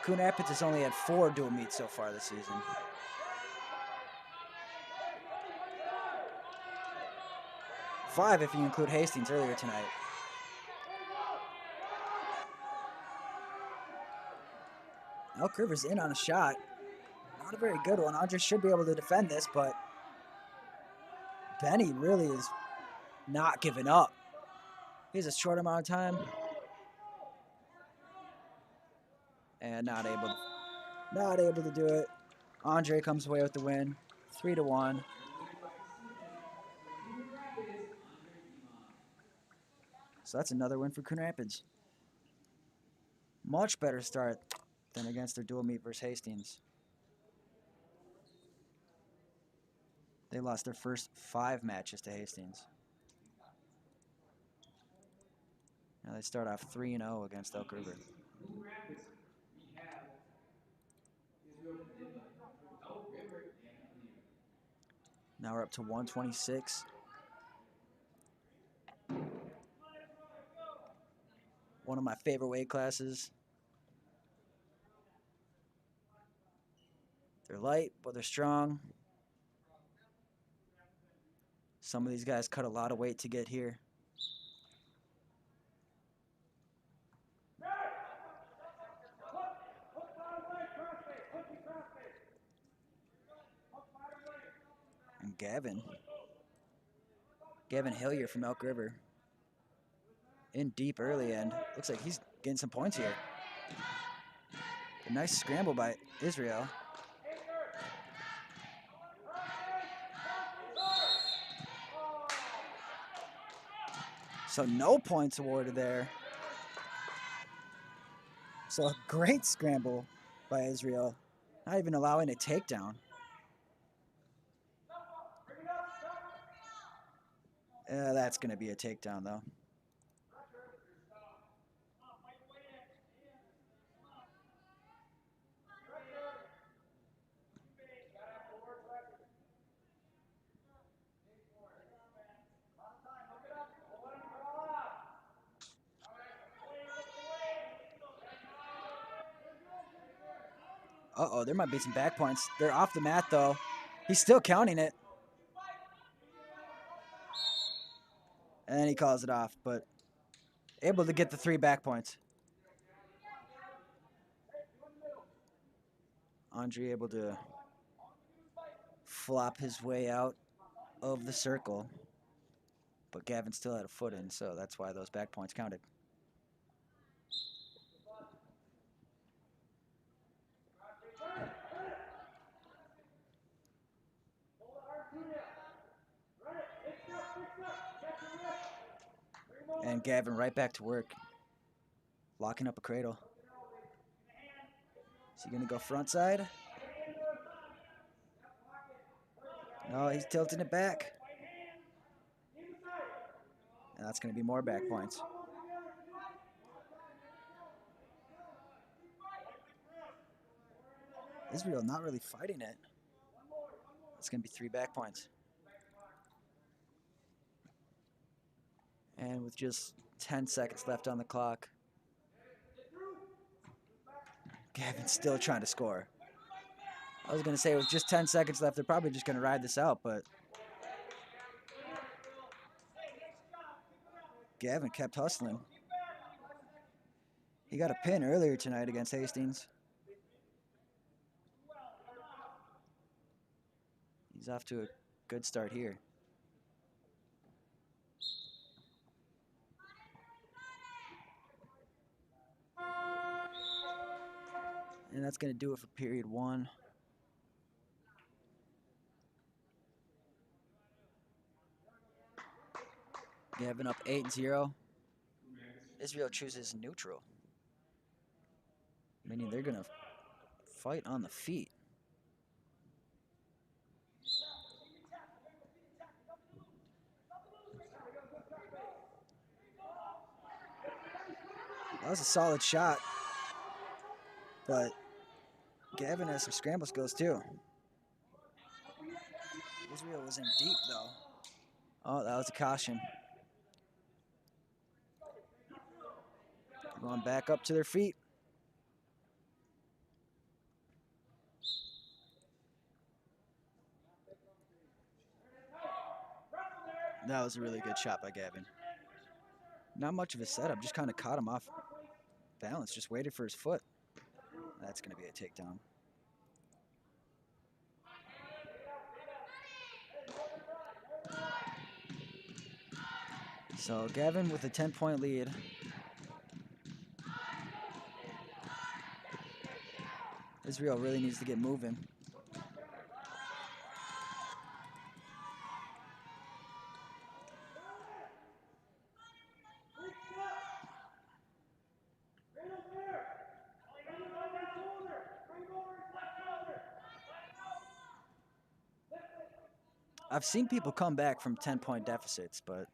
Coon Rapids has only had 4 dual meets so far this season. Five if you include Hastings earlier tonight. Elk River's in on a shot. Not a very good one. Andre should be able to defend this, but Benny really is not giving up. He has a short amount of time. And not able to do it. Andre comes away with the win, 3-1. So that's another win for Coon Rapids. Much better start than against their dual meet versus Hastings. They lost their first 5 matches to Hastings. Now they start off 3-0 against Elk River. Now we're up to 126. One of my favorite weight classes. They're light, but they're strong. Some of these guys cut a lot of weight to get here. And Gavin Hillier from Elk River. In deep early end. Looks like he's getting some points here. A nice scramble by Israel. So no points awarded there. So a great scramble by Israel. Not even allowing a takedown. That's going to be a takedown, though. Uh-oh, there might be some back points. They're off the mat, though. He's still counting it. And then he calls it off, but able to get the 3 back points. Andre able to flop his way out of the circle. But Gavin still had a foot in, so that's why those back points counted. And Gavin right back to work. Locking up a cradle. Is he going to go front side? No, he's tilting it back. And that's going to be more back points. Israel not really fighting it. It's going to be 3 back points. And with just 10 seconds left on the clock, Gavin's still trying to score. I was going to say with just 10 seconds left, they're probably just going to ride this out, but Gavin kept hustling. He got a pin earlier tonight against Hastings. He's off to a good start here. And that's going to do it for period 1. Gavin up 8-0. Israel chooses neutral, meaning they're going to fight on the feet. That was a solid shot, but Gavin has some scramble skills too. Israel was in deep though. Oh, that was a caution. Going back up to their feet. That was a really good shot by Gavin. Not much of a setup, just kind of caught him off balance, just waited for his foot. That's going to be a takedown. So Gavin with a 10-point lead. Israel really needs to get moving. I've seen people come back from 10-point deficits, but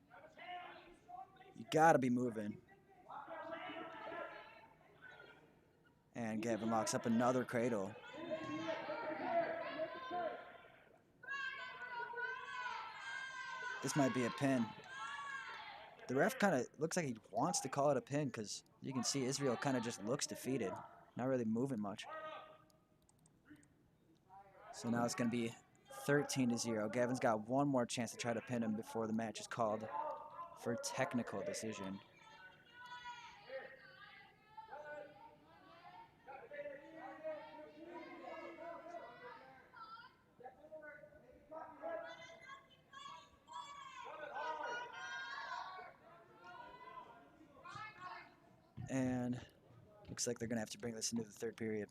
you gotta be moving. And Gavin locks up another cradle. This might be a pin. The ref kind of looks like he wants to call it a pin because you can see Israel kind of just looks defeated, not really moving much. So now it's going to be 13-0. Gavin's got one more chance to try to pin him before the match is called for technical decision. And looks like they're going to have to bring this into the third period.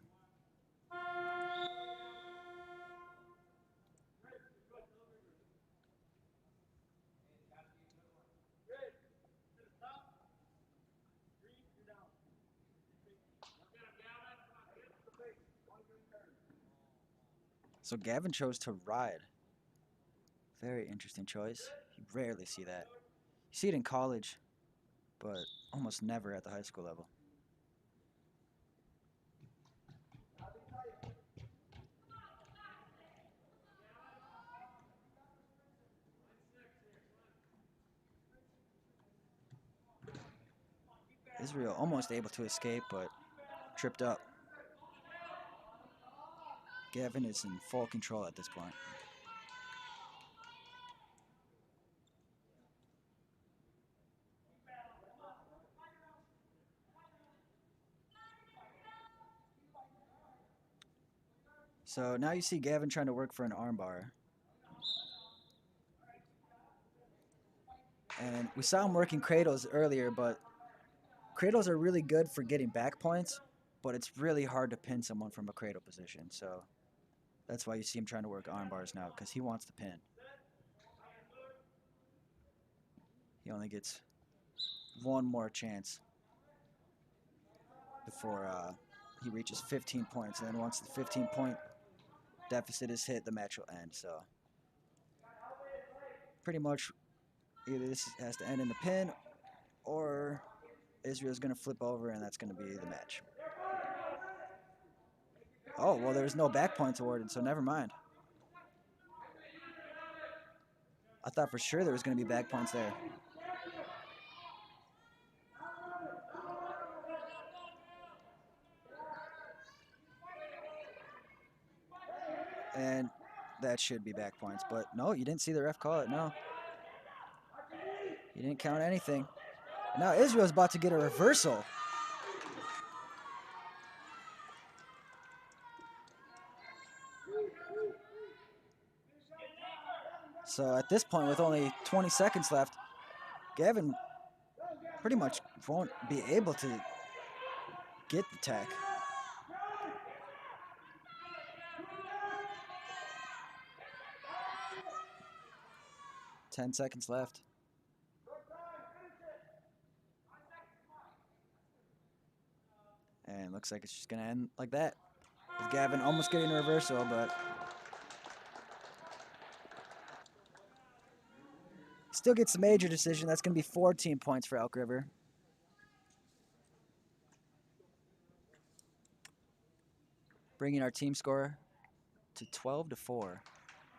So Gavin chose to ride. Very interesting choice. You rarely see that. You see it in college, but almost never at the high school level. Israel almost able to escape, but tripped up. Gavin is in full control at this point. So now you see Gavin trying to work for an armbar. And we saw him working cradles earlier, but cradles are really good for getting back points, but it's really hard to pin someone from a cradle position. So that's why you see him trying to work arm bars now, because he wants to pin. He only gets one more chance before he reaches 15 points. And then once the 15-point deficit is hit, the match will end. So pretty much either this has to end in the pin or Israel's going to flip over, and that's going to be the match. Oh, well, there's no back points awarded, so never mind. I thought for sure there was going to be back points there. And that should be back points, but no, you didn't see the ref call it, no. He didn't count anything. Now Israel's about to get a reversal. So at this point, with only 20 seconds left, Gavin pretty much won't be able to get the tech. Ten seconds left. And looks like it's just going to end like that. With Gavin almost getting a reversal, but still gets the major decision. That's going to be 14 points for Elk River. Bringing our team score to 12-4.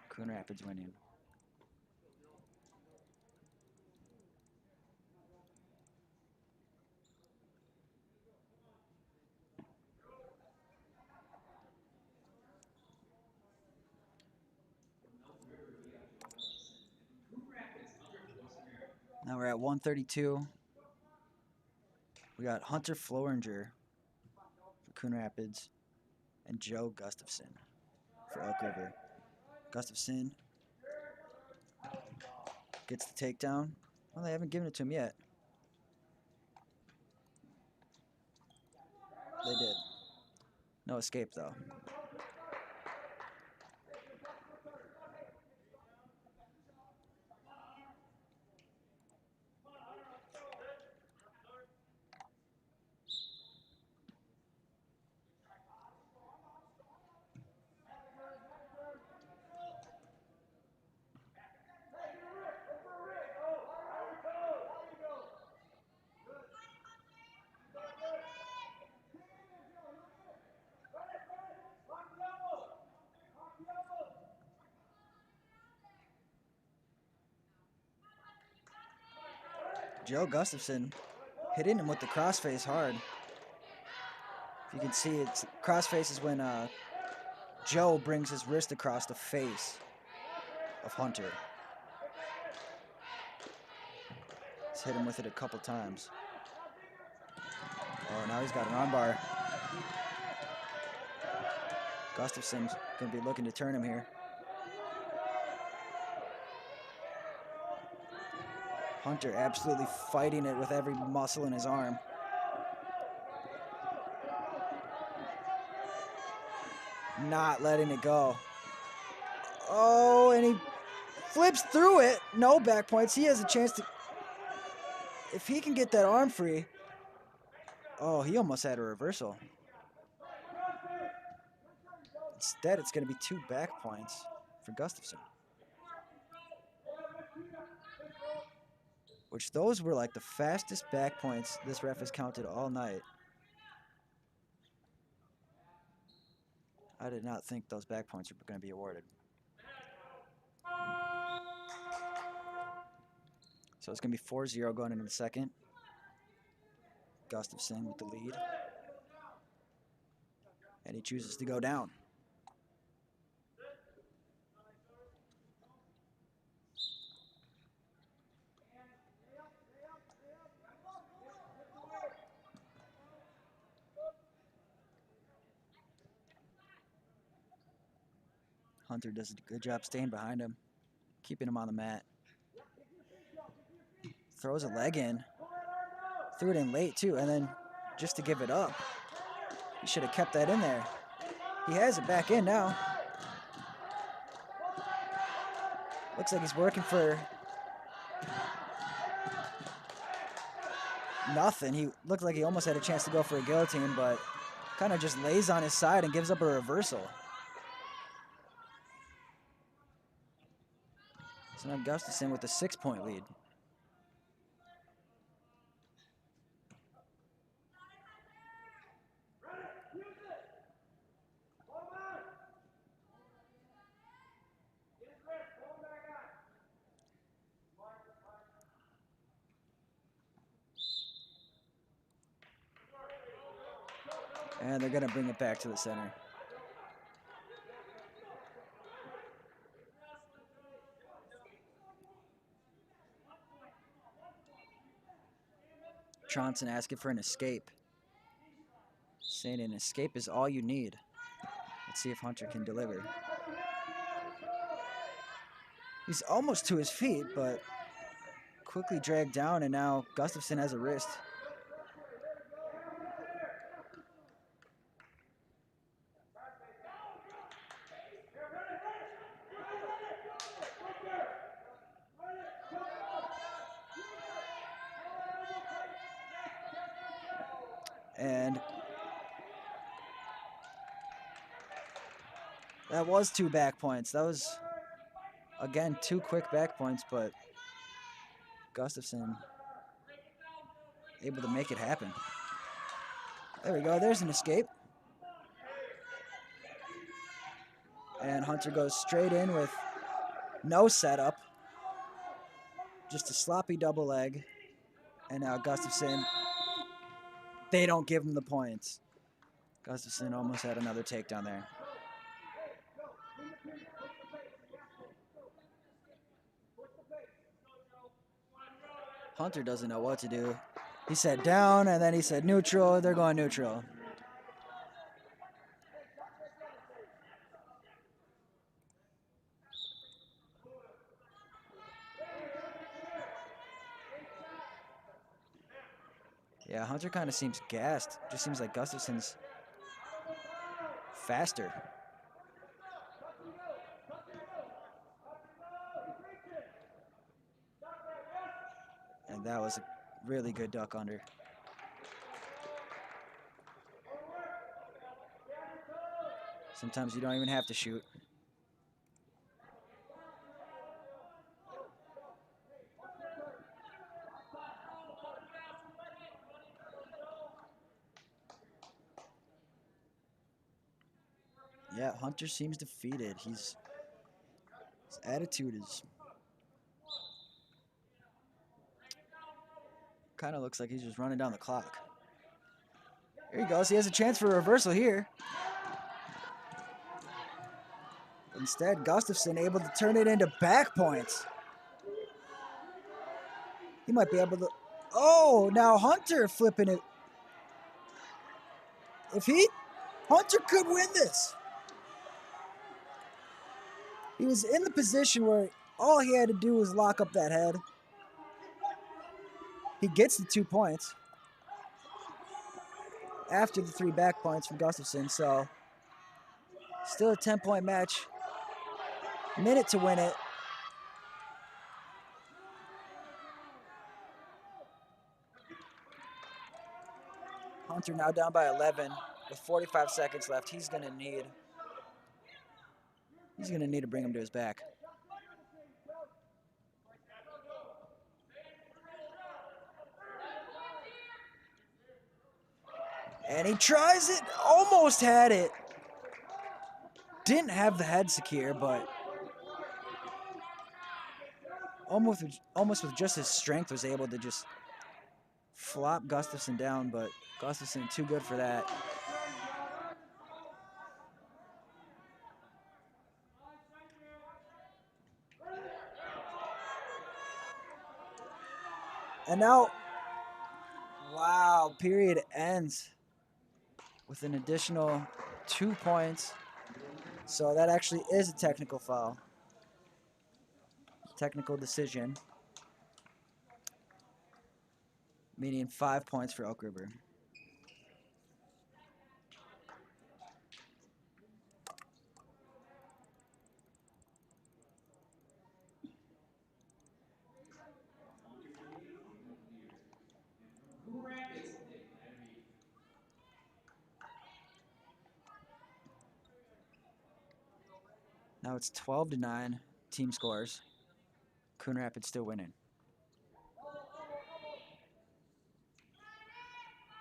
Coon Rapids winning. Now we're at 132. We got Hunter Floringer for Coon Rapids and Joe Gustafson for Elk River. Gustafson gets the takedown. Well, they haven't given it to him yet. They did. No escape, though. Joe Gustafson hitting him with the crossface hard. If you can see, it's crossface is when Joe brings his wrist across the face of Hunter. He's hit him with it a couple times. Oh, now he's got an armbar. Gustafson's going to be looking to turn him here. Hunter absolutely fighting it with every muscle in his arm. Not letting it go. Oh, and he flips through it. No back points. He has a chance to... If he can get that arm free... Oh, he almost had a reversal. Instead, it's going to be 2 back points for Gustafson. Which those were like the fastest back points this ref has counted all night. I did not think those back points were going to be awarded. So it's going to be 4-0 going into the second. Gustafson with the lead. And he chooses to go down. Hunter does a good job staying behind him, keeping him on the mat. Throws a leg in. Threw it in late, too, and then just to give it up. He should have kept that in there. He has it back in now. Looks like he's working for nothing. He looked like he almost had a chance to go for a guillotine, but kind of just lays on his side and gives up a reversal. So now Gustafson with a 6-point lead. And they're going to bring it back to the center. Tronson asking for an escape. Saying an escape is all you need. Let's see if Hunter can deliver. He's almost to his feet, but quickly dragged down, and now Gustafson has a wrist. And that was 2 back points. That was, again, 2 quick back points, but Gustafson able to make it happen. There we go. There's an escape. And Hunter goes straight in with no setup. Just a sloppy double leg. And now Gustafson, they don't give him the points. Gustafson almost had another takedown there. Hunter doesn't know what to do. He said down, and then he said neutral. They're going neutral. Yeah, Hunter kind of seems gassed. Just seems like Gustafson's faster. And that was a really good duck under. Sometimes you don't even have to shoot. Yeah, Hunter seems defeated. His attitude is kind of looks like he's just running down the clock. Here he goes. He has a chance for a reversal here. Instead, Gustafson able to turn it into back points. He might be able to... Oh, now Hunter flipping it. Hunter could win this. He was in the position where all he had to do was lock up that head. He gets the 2 points after the 3 back points from Gustafson, so still a 10-point match. Minute to win it. Hunter now down by 11 with 45 seconds left. He's gonna need to bring him to his back. And he tries it, almost had it. Didn't have the head secure, but almost with just his strength was able to just flop Gustafson down, but Gustafson too good for that. And now, wow, period ends with an additional 2 points. So that actually is a technical foul. Technical decision. Meaning 5 points for Elk River. Now it's 12-9 team scores. Coon Rapids still winning.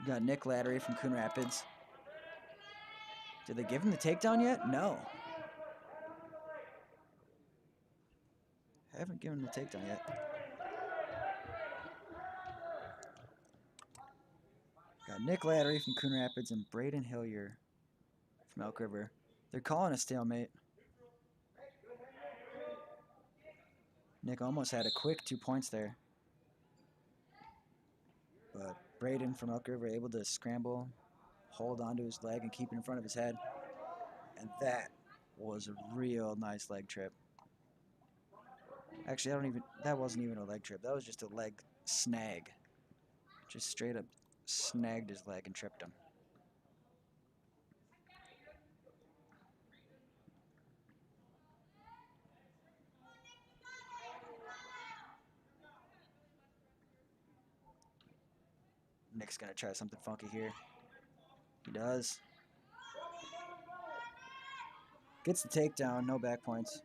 We got Nick Lattery from Coon Rapids. Did they give him the takedown yet? No. Haven't given him the takedown yet. Got Nick Lattery from Coon Rapids and Braden Hillier from Elk River. They're calling a stalemate. Nick almost had a quick 2 points there. But Braden from Elk River able to scramble, hold onto his leg, and keep it in front of his head. And that was a real nice leg trip. Actually, that wasn't even a leg trip. That was just a leg snag. Just straight up snagged his leg and tripped him. Nick's gonna try something funky here. He does. Gets the takedown, no back points.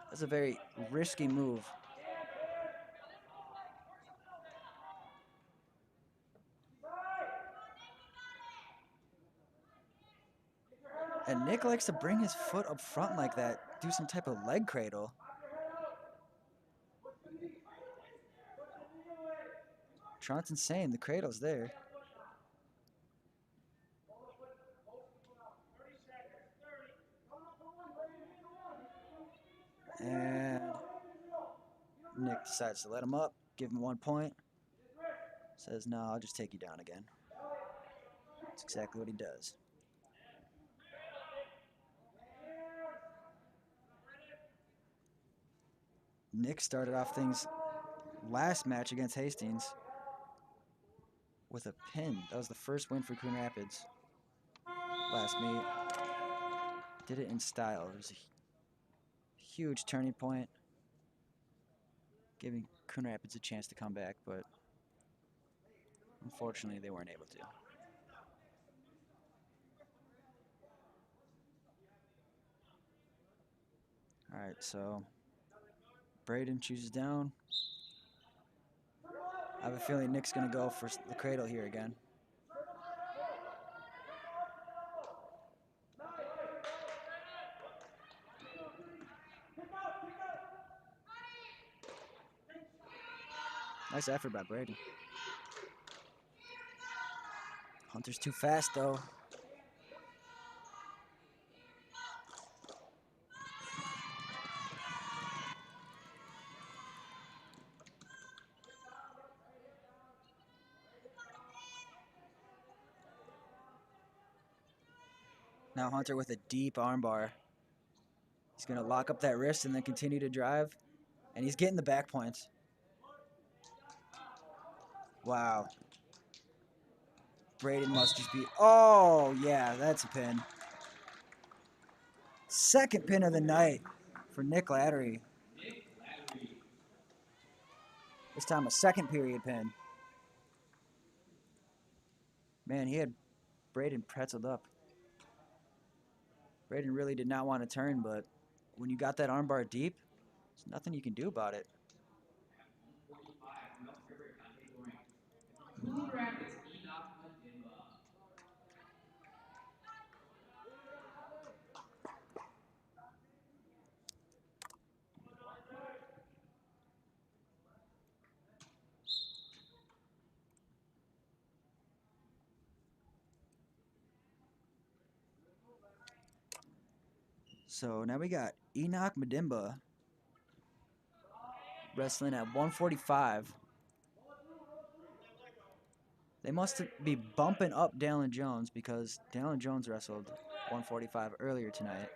That's a very risky move. And Nick likes to bring his foot up front like that, do some type of leg cradle. Tron's insane, the cradle's there. And Nick decides to let him up, give him 1 point. Says, no, I'll just take you down again. That's exactly what he does. Nick started off things last match against Hastings with a pin. That was the first win for Coon Rapids last meet. Did it in style. It was a huge turning point, giving Coon Rapids a chance to come back, but unfortunately they weren't able to. All right, so Braden chooses down. I have a feeling Nick's gonna go for the cradle here again. Nice effort by Braden. Hunter's too fast though. Now Hunter with a deep armbar. He's gonna lock up that wrist and then continue to drive. And he's getting the back points. Wow. Braden must just be, oh yeah, that's a pin. Second pin of the night for Nick Lattery. This time a second period pin. Man, he had Braden pretzeled up. Braden really did not want to turn, but when you got that armbar deep, there's nothing you can do about it. So now we got Enoch Madimba wrestling at 145. They must be bumping up Dallin Jones because Dallin Jones wrestled 145 earlier tonight.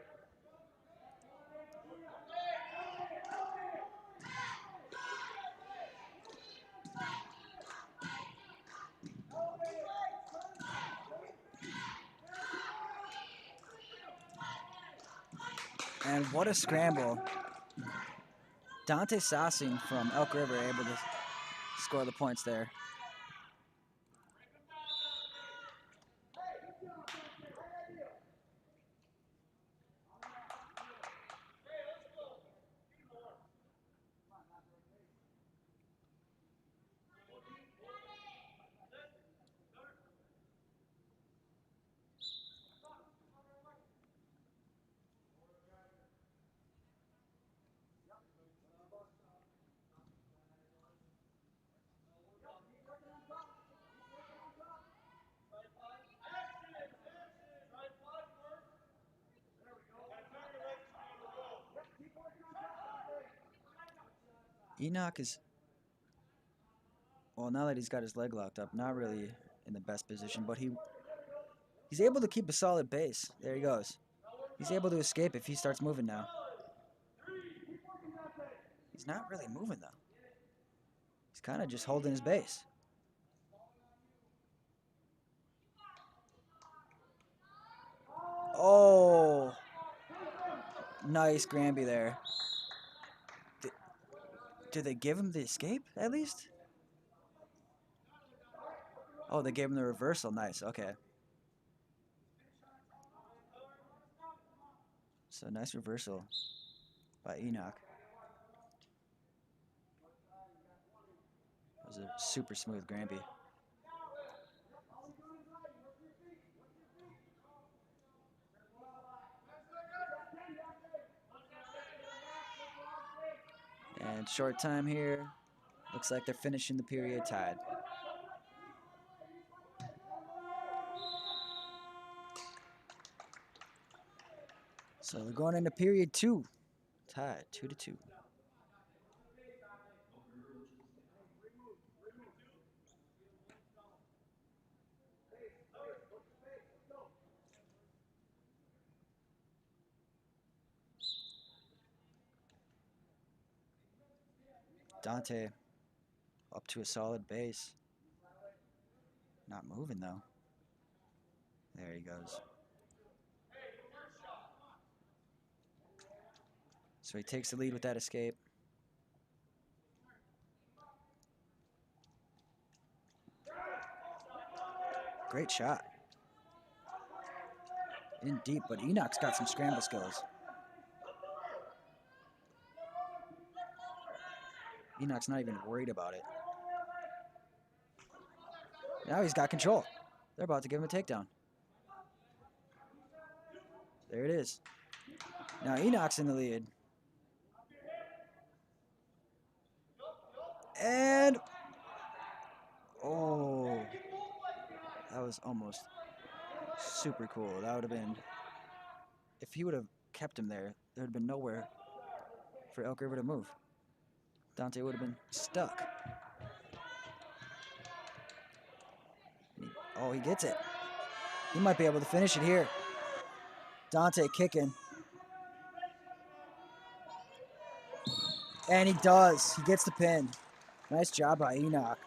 And what a scramble. Dante Sassing from Elk River able to score the points there. Enoch is, well, now that he's got his leg locked up, not really in the best position, but he's able to keep a solid base. There he goes. He's able to escape if he starts moving now. He's not really moving, though. He's kind of just holding his base. Oh, nice Granby there. Did they give him the escape, at least? Oh, they gave him the reversal. Nice, okay. So nice reversal by Enoch. That was a super smooth Granby. And short time here. Looks like they're finishing the period tied. So they're going into period 2. Tied 2-2. Dante up to a solid base. Not moving though. There he goes. So he takes the lead with that escape. Great shot. In deep, but Enoch's got some scramble skills. Enoch's not even worried about it. Now he's got control. They're about to give him a takedown. There it is. Now Enoch's in the lead. And, oh, that was almost super cool. That would have been, if he would have kept him there, there would have been nowhere for Elk River to move. Dante would have been stuck. Oh, he gets it. He might be able to finish it here. Dante kicking. And he does. He gets the pin. Nice job by Enoch.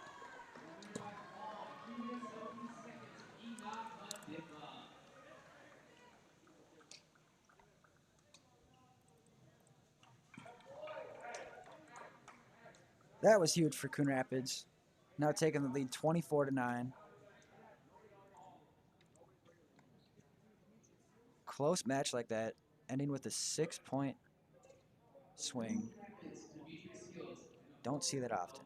That was huge for Coon Rapids. Now taking the lead 24-9. Close match like that, ending with a 6-point swing. Don't see that often.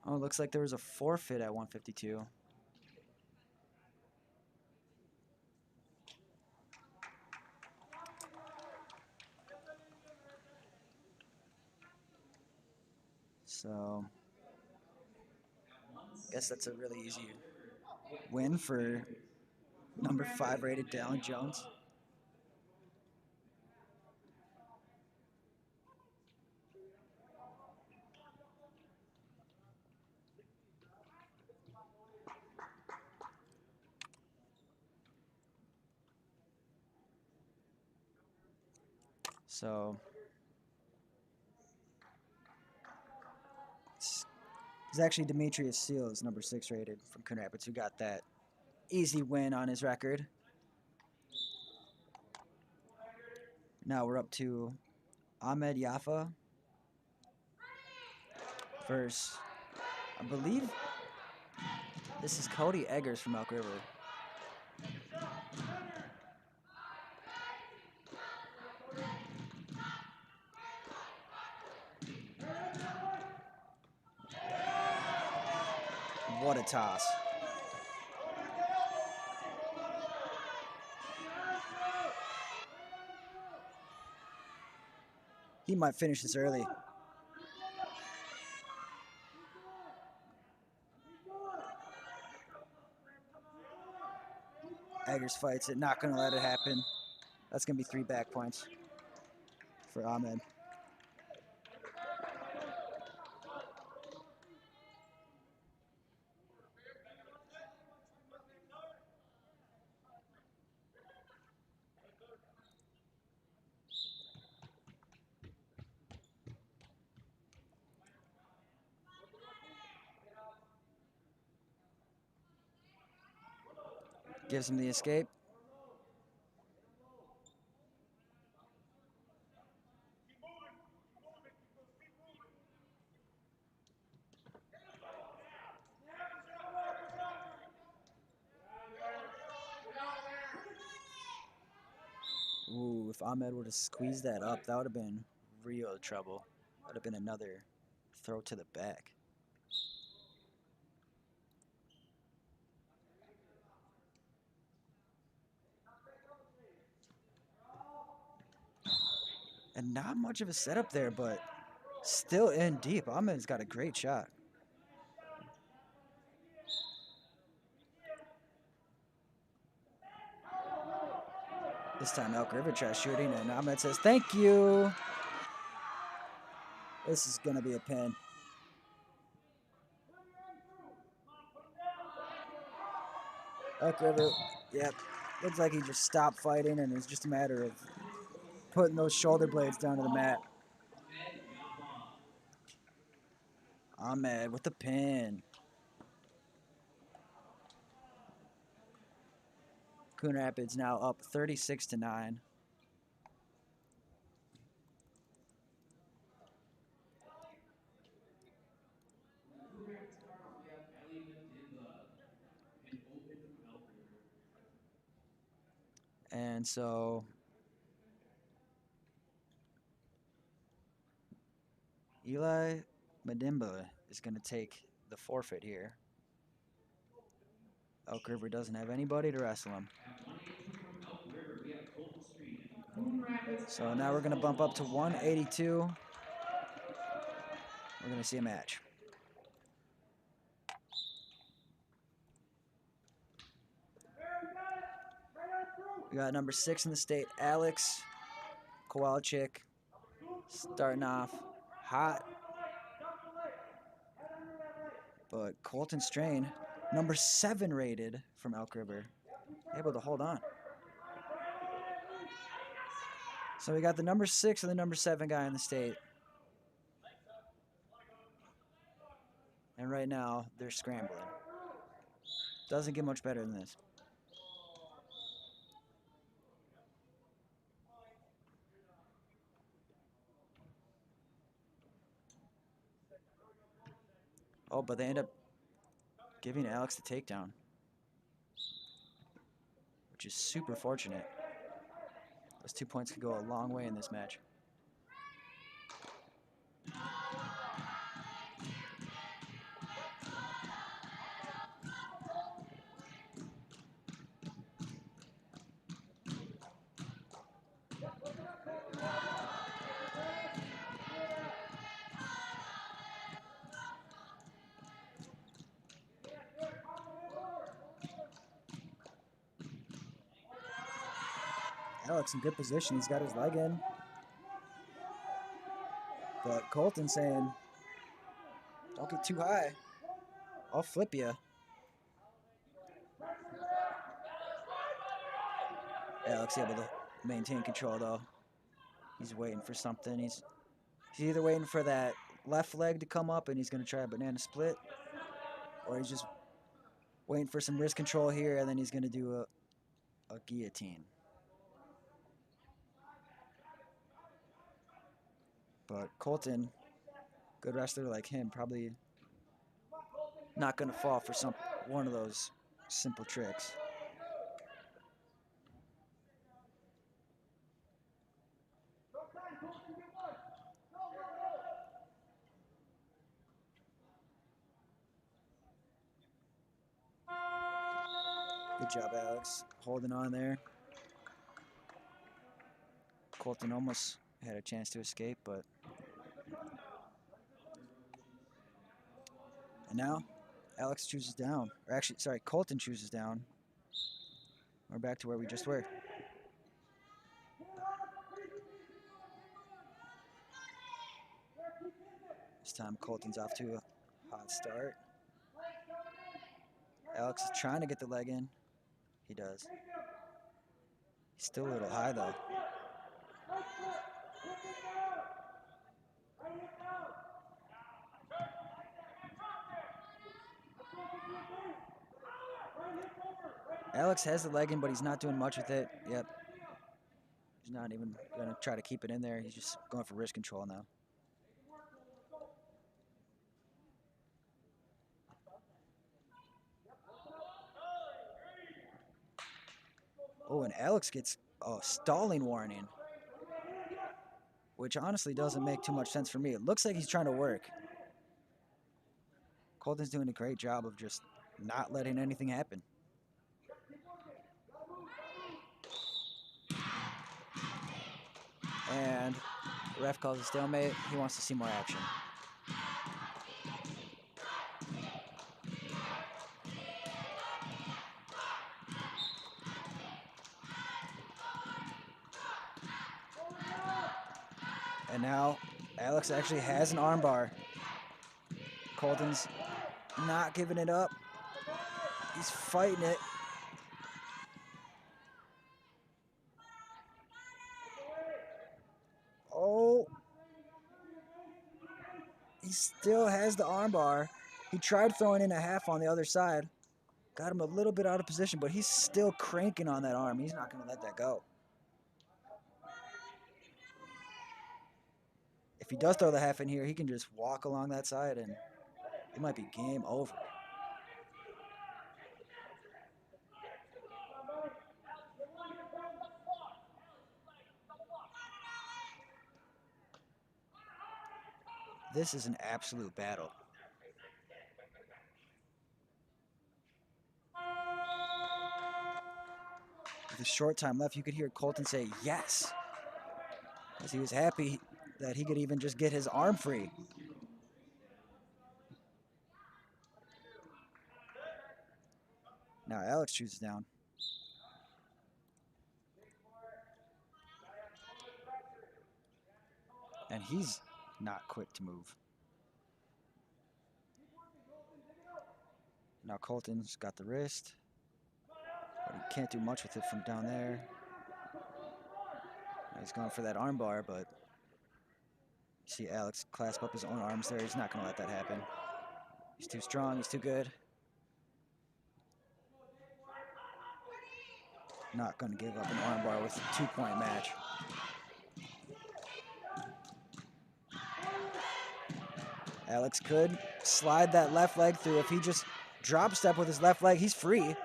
Oh, looks like there was a forfeit at 152. So, guess that's a really easy win for number 5 rated Dallin Jones. So, it's actually Demetrius Seals, number 6 rated from Coon Rapids, who got that easy win on his record. Now we're up to Ahmed Yaffa versus, I believe, this is Cody Eggers from Elk River. What a toss. He might finish this early. Eggers fights it, not gonna let it happen. That's gonna be 3 back points for Ahmed. Gives him the escape. Ooh, if Ahmed would have squeezed that up, that would have been real trouble. That would have been another throw to the back. And not much of a setup there, but still in deep. Ahmed's got a great shot. This time Elk River tries shooting, and Ahmed says, thank you. This is going to be a pin. Elk River, yep. Looks like he just stopped fighting, and it's just a matter of putting those shoulder blades down to the mat. Ahmed with the pin. Coon Rapids now up 36-9. And so Eli Madimba is going to take the forfeit here. Elk River doesn't have anybody to wrestle him. So now we're going to bump up to 182. We're going to see a match. We got number 6 in the state, Alex Kowalczyk, starting off hot. But Colton Strain, number 7 rated from Elk River, able to hold on. So we got the number 6 and the number 7 guy in the state. And right now, they're scrambling. Doesn't get much better than this. Oh, but they end up giving Alex the takedown, which is super fortunate. Those 2 points could go a long way in this match. Alex in good position. He's got his leg in. But Colton saying, don't get too high. I'll flip you. Alex able to maintain control, though. He's waiting for something. He's either waiting for that left leg to come up and he's going to try a banana split, or he's just waiting for some wrist control here and then he's going to do a guillotine. But Colton, good wrestler like him, probably not going to fall for one of those simple tricks. Good job, Alex, holding on there. Colton almost had a chance to escape, but... And now, Alex chooses down. Or actually, sorry, Colton chooses down. We're back to where we just were. This time, Colton's off to a hot start. Alex is trying to get the leg in. He does. He's still a little high, though. Alex has the legging, but he's not doing much with it. Yep. He's not even going to try to keep it in there. He's just going for wrist control now. Oh, and Alex gets a stalling warning, which honestly doesn't make too much sense for me. It looks like he's trying to work. Colton's doing a great job of just not letting anything happen. And the ref calls a stalemate. He wants to see more action. And now Alex actually has an armbar. Colton's not giving it up. He's fighting it. Oh. He still has the armbar. He tried throwing in a half on the other side. Got him a little bit out of position, but he's still cranking on that arm. He's not going to let that go. If he does throw the half in here, he can just walk along that side and it might be game over. This is an absolute battle. With a short time left, you could hear Colton say yes, as he was happy that he could even just get his arm free. Now Alex chooses down. And he's not quick to move. Now Colton's got the wrist, but he can't do much with it from down there. He's going for that arm bar, but you see Alex clasp up his own arms there. He's not going to let that happen. He's too strong. He's too good. Not going to give up an arm bar with a 2-point match. Alex could slide that left leg through. If he just drop step with his left leg, he's free.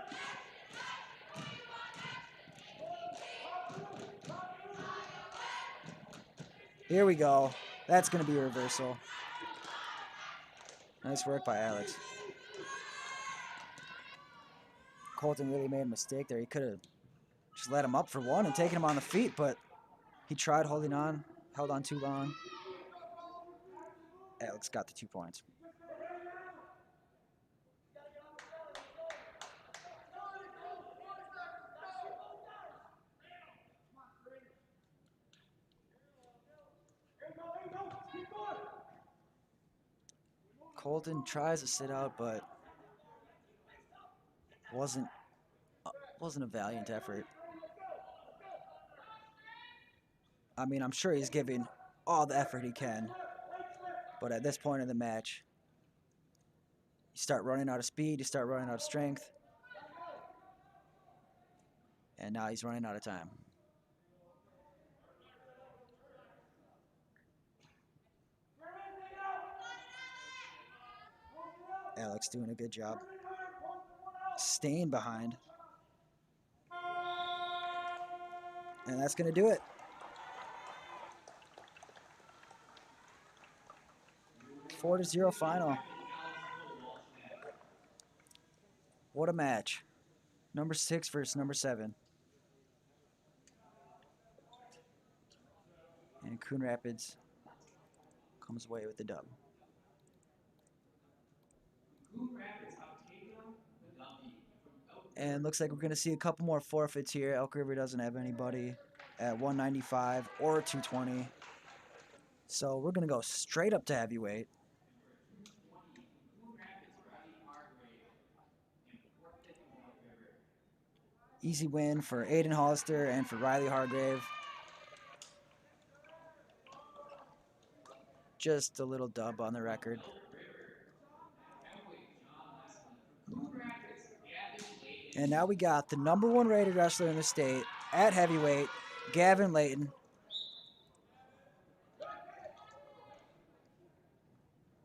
Here we go. That's going to be a reversal. Nice work by Alex. Colton really made a mistake there. He could have just let him up for one and taken him on the feet, but he tried holding on, held on too long. Alex got the 2 points. Colton tries to sit out, but wasn't a valiant effort. I mean, I'm sure he's giving all the effort he can, but at this point in the match, you start running out of speed, you start running out of strength, and now he's running out of time. Alex doing a good job staying behind. And that's going to do it. Four to 0 final. What a match. Number 6 versus number 7. And Coon Rapids comes away with the dub. And looks like we're going to see a couple more forfeits here. Elk River doesn't have anybody at 195 or 220. So we're going to go straight up to heavyweight. Easy win for Aiden Hollister and for Riley Hargrave. Just a little dub on the record. And now we got the #1 rated wrestler in the state at heavyweight, Gavin Layton.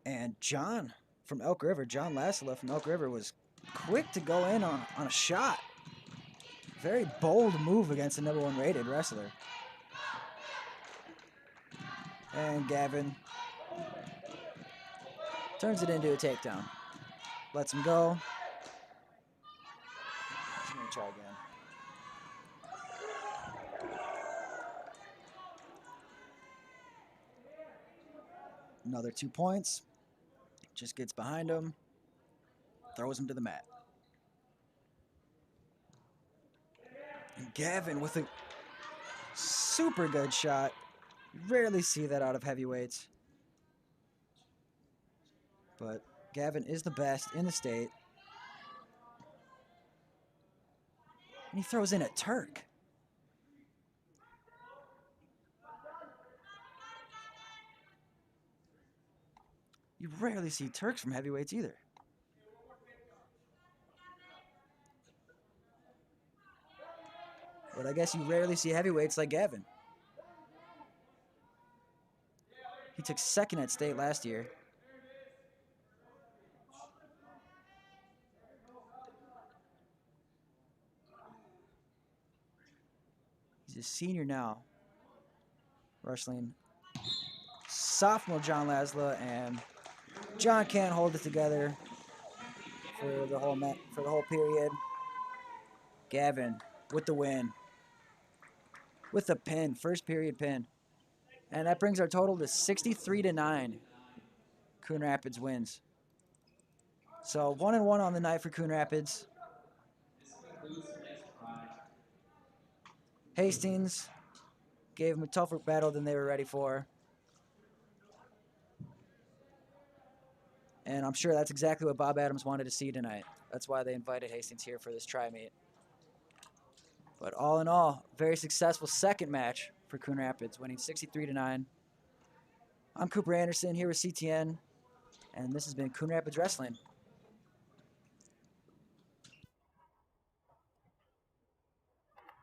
And John from Elk River, John Lasala from Elk River, was quick to go in on a shot. Very bold move against the #1 rated wrestler. And Gavin turns it into a takedown. Lets him go. He's going to try again. Another 2 points. Just gets behind him. Throws him to the mat. And Gavin with a super good shot. You rarely see that out of heavyweights. But Gavin is the best in the state. And he throws in a Turk. You rarely see Turks from heavyweights either. But I guess you rarely see heavyweights like Gavin. He took second at state last year. He's a senior now. Wrestling sophomore John Lasla, and John can't hold it together for the whole period. Gavin with the win. With the pin, first period pin. And that brings our total to 63-9. Coon Rapids wins. So 1-1 on the night for Coon Rapids. Hastings gave them a tougher battle than they were ready for. And I'm sure that's exactly what Bob Adams wanted to see tonight. That's why they invited Hastings here for this tri-meet. But all in all, very successful second match for Coon Rapids, winning 63-9. I'm Cooper Anderson here with CTN, and this has been Coon Rapids Wrestling.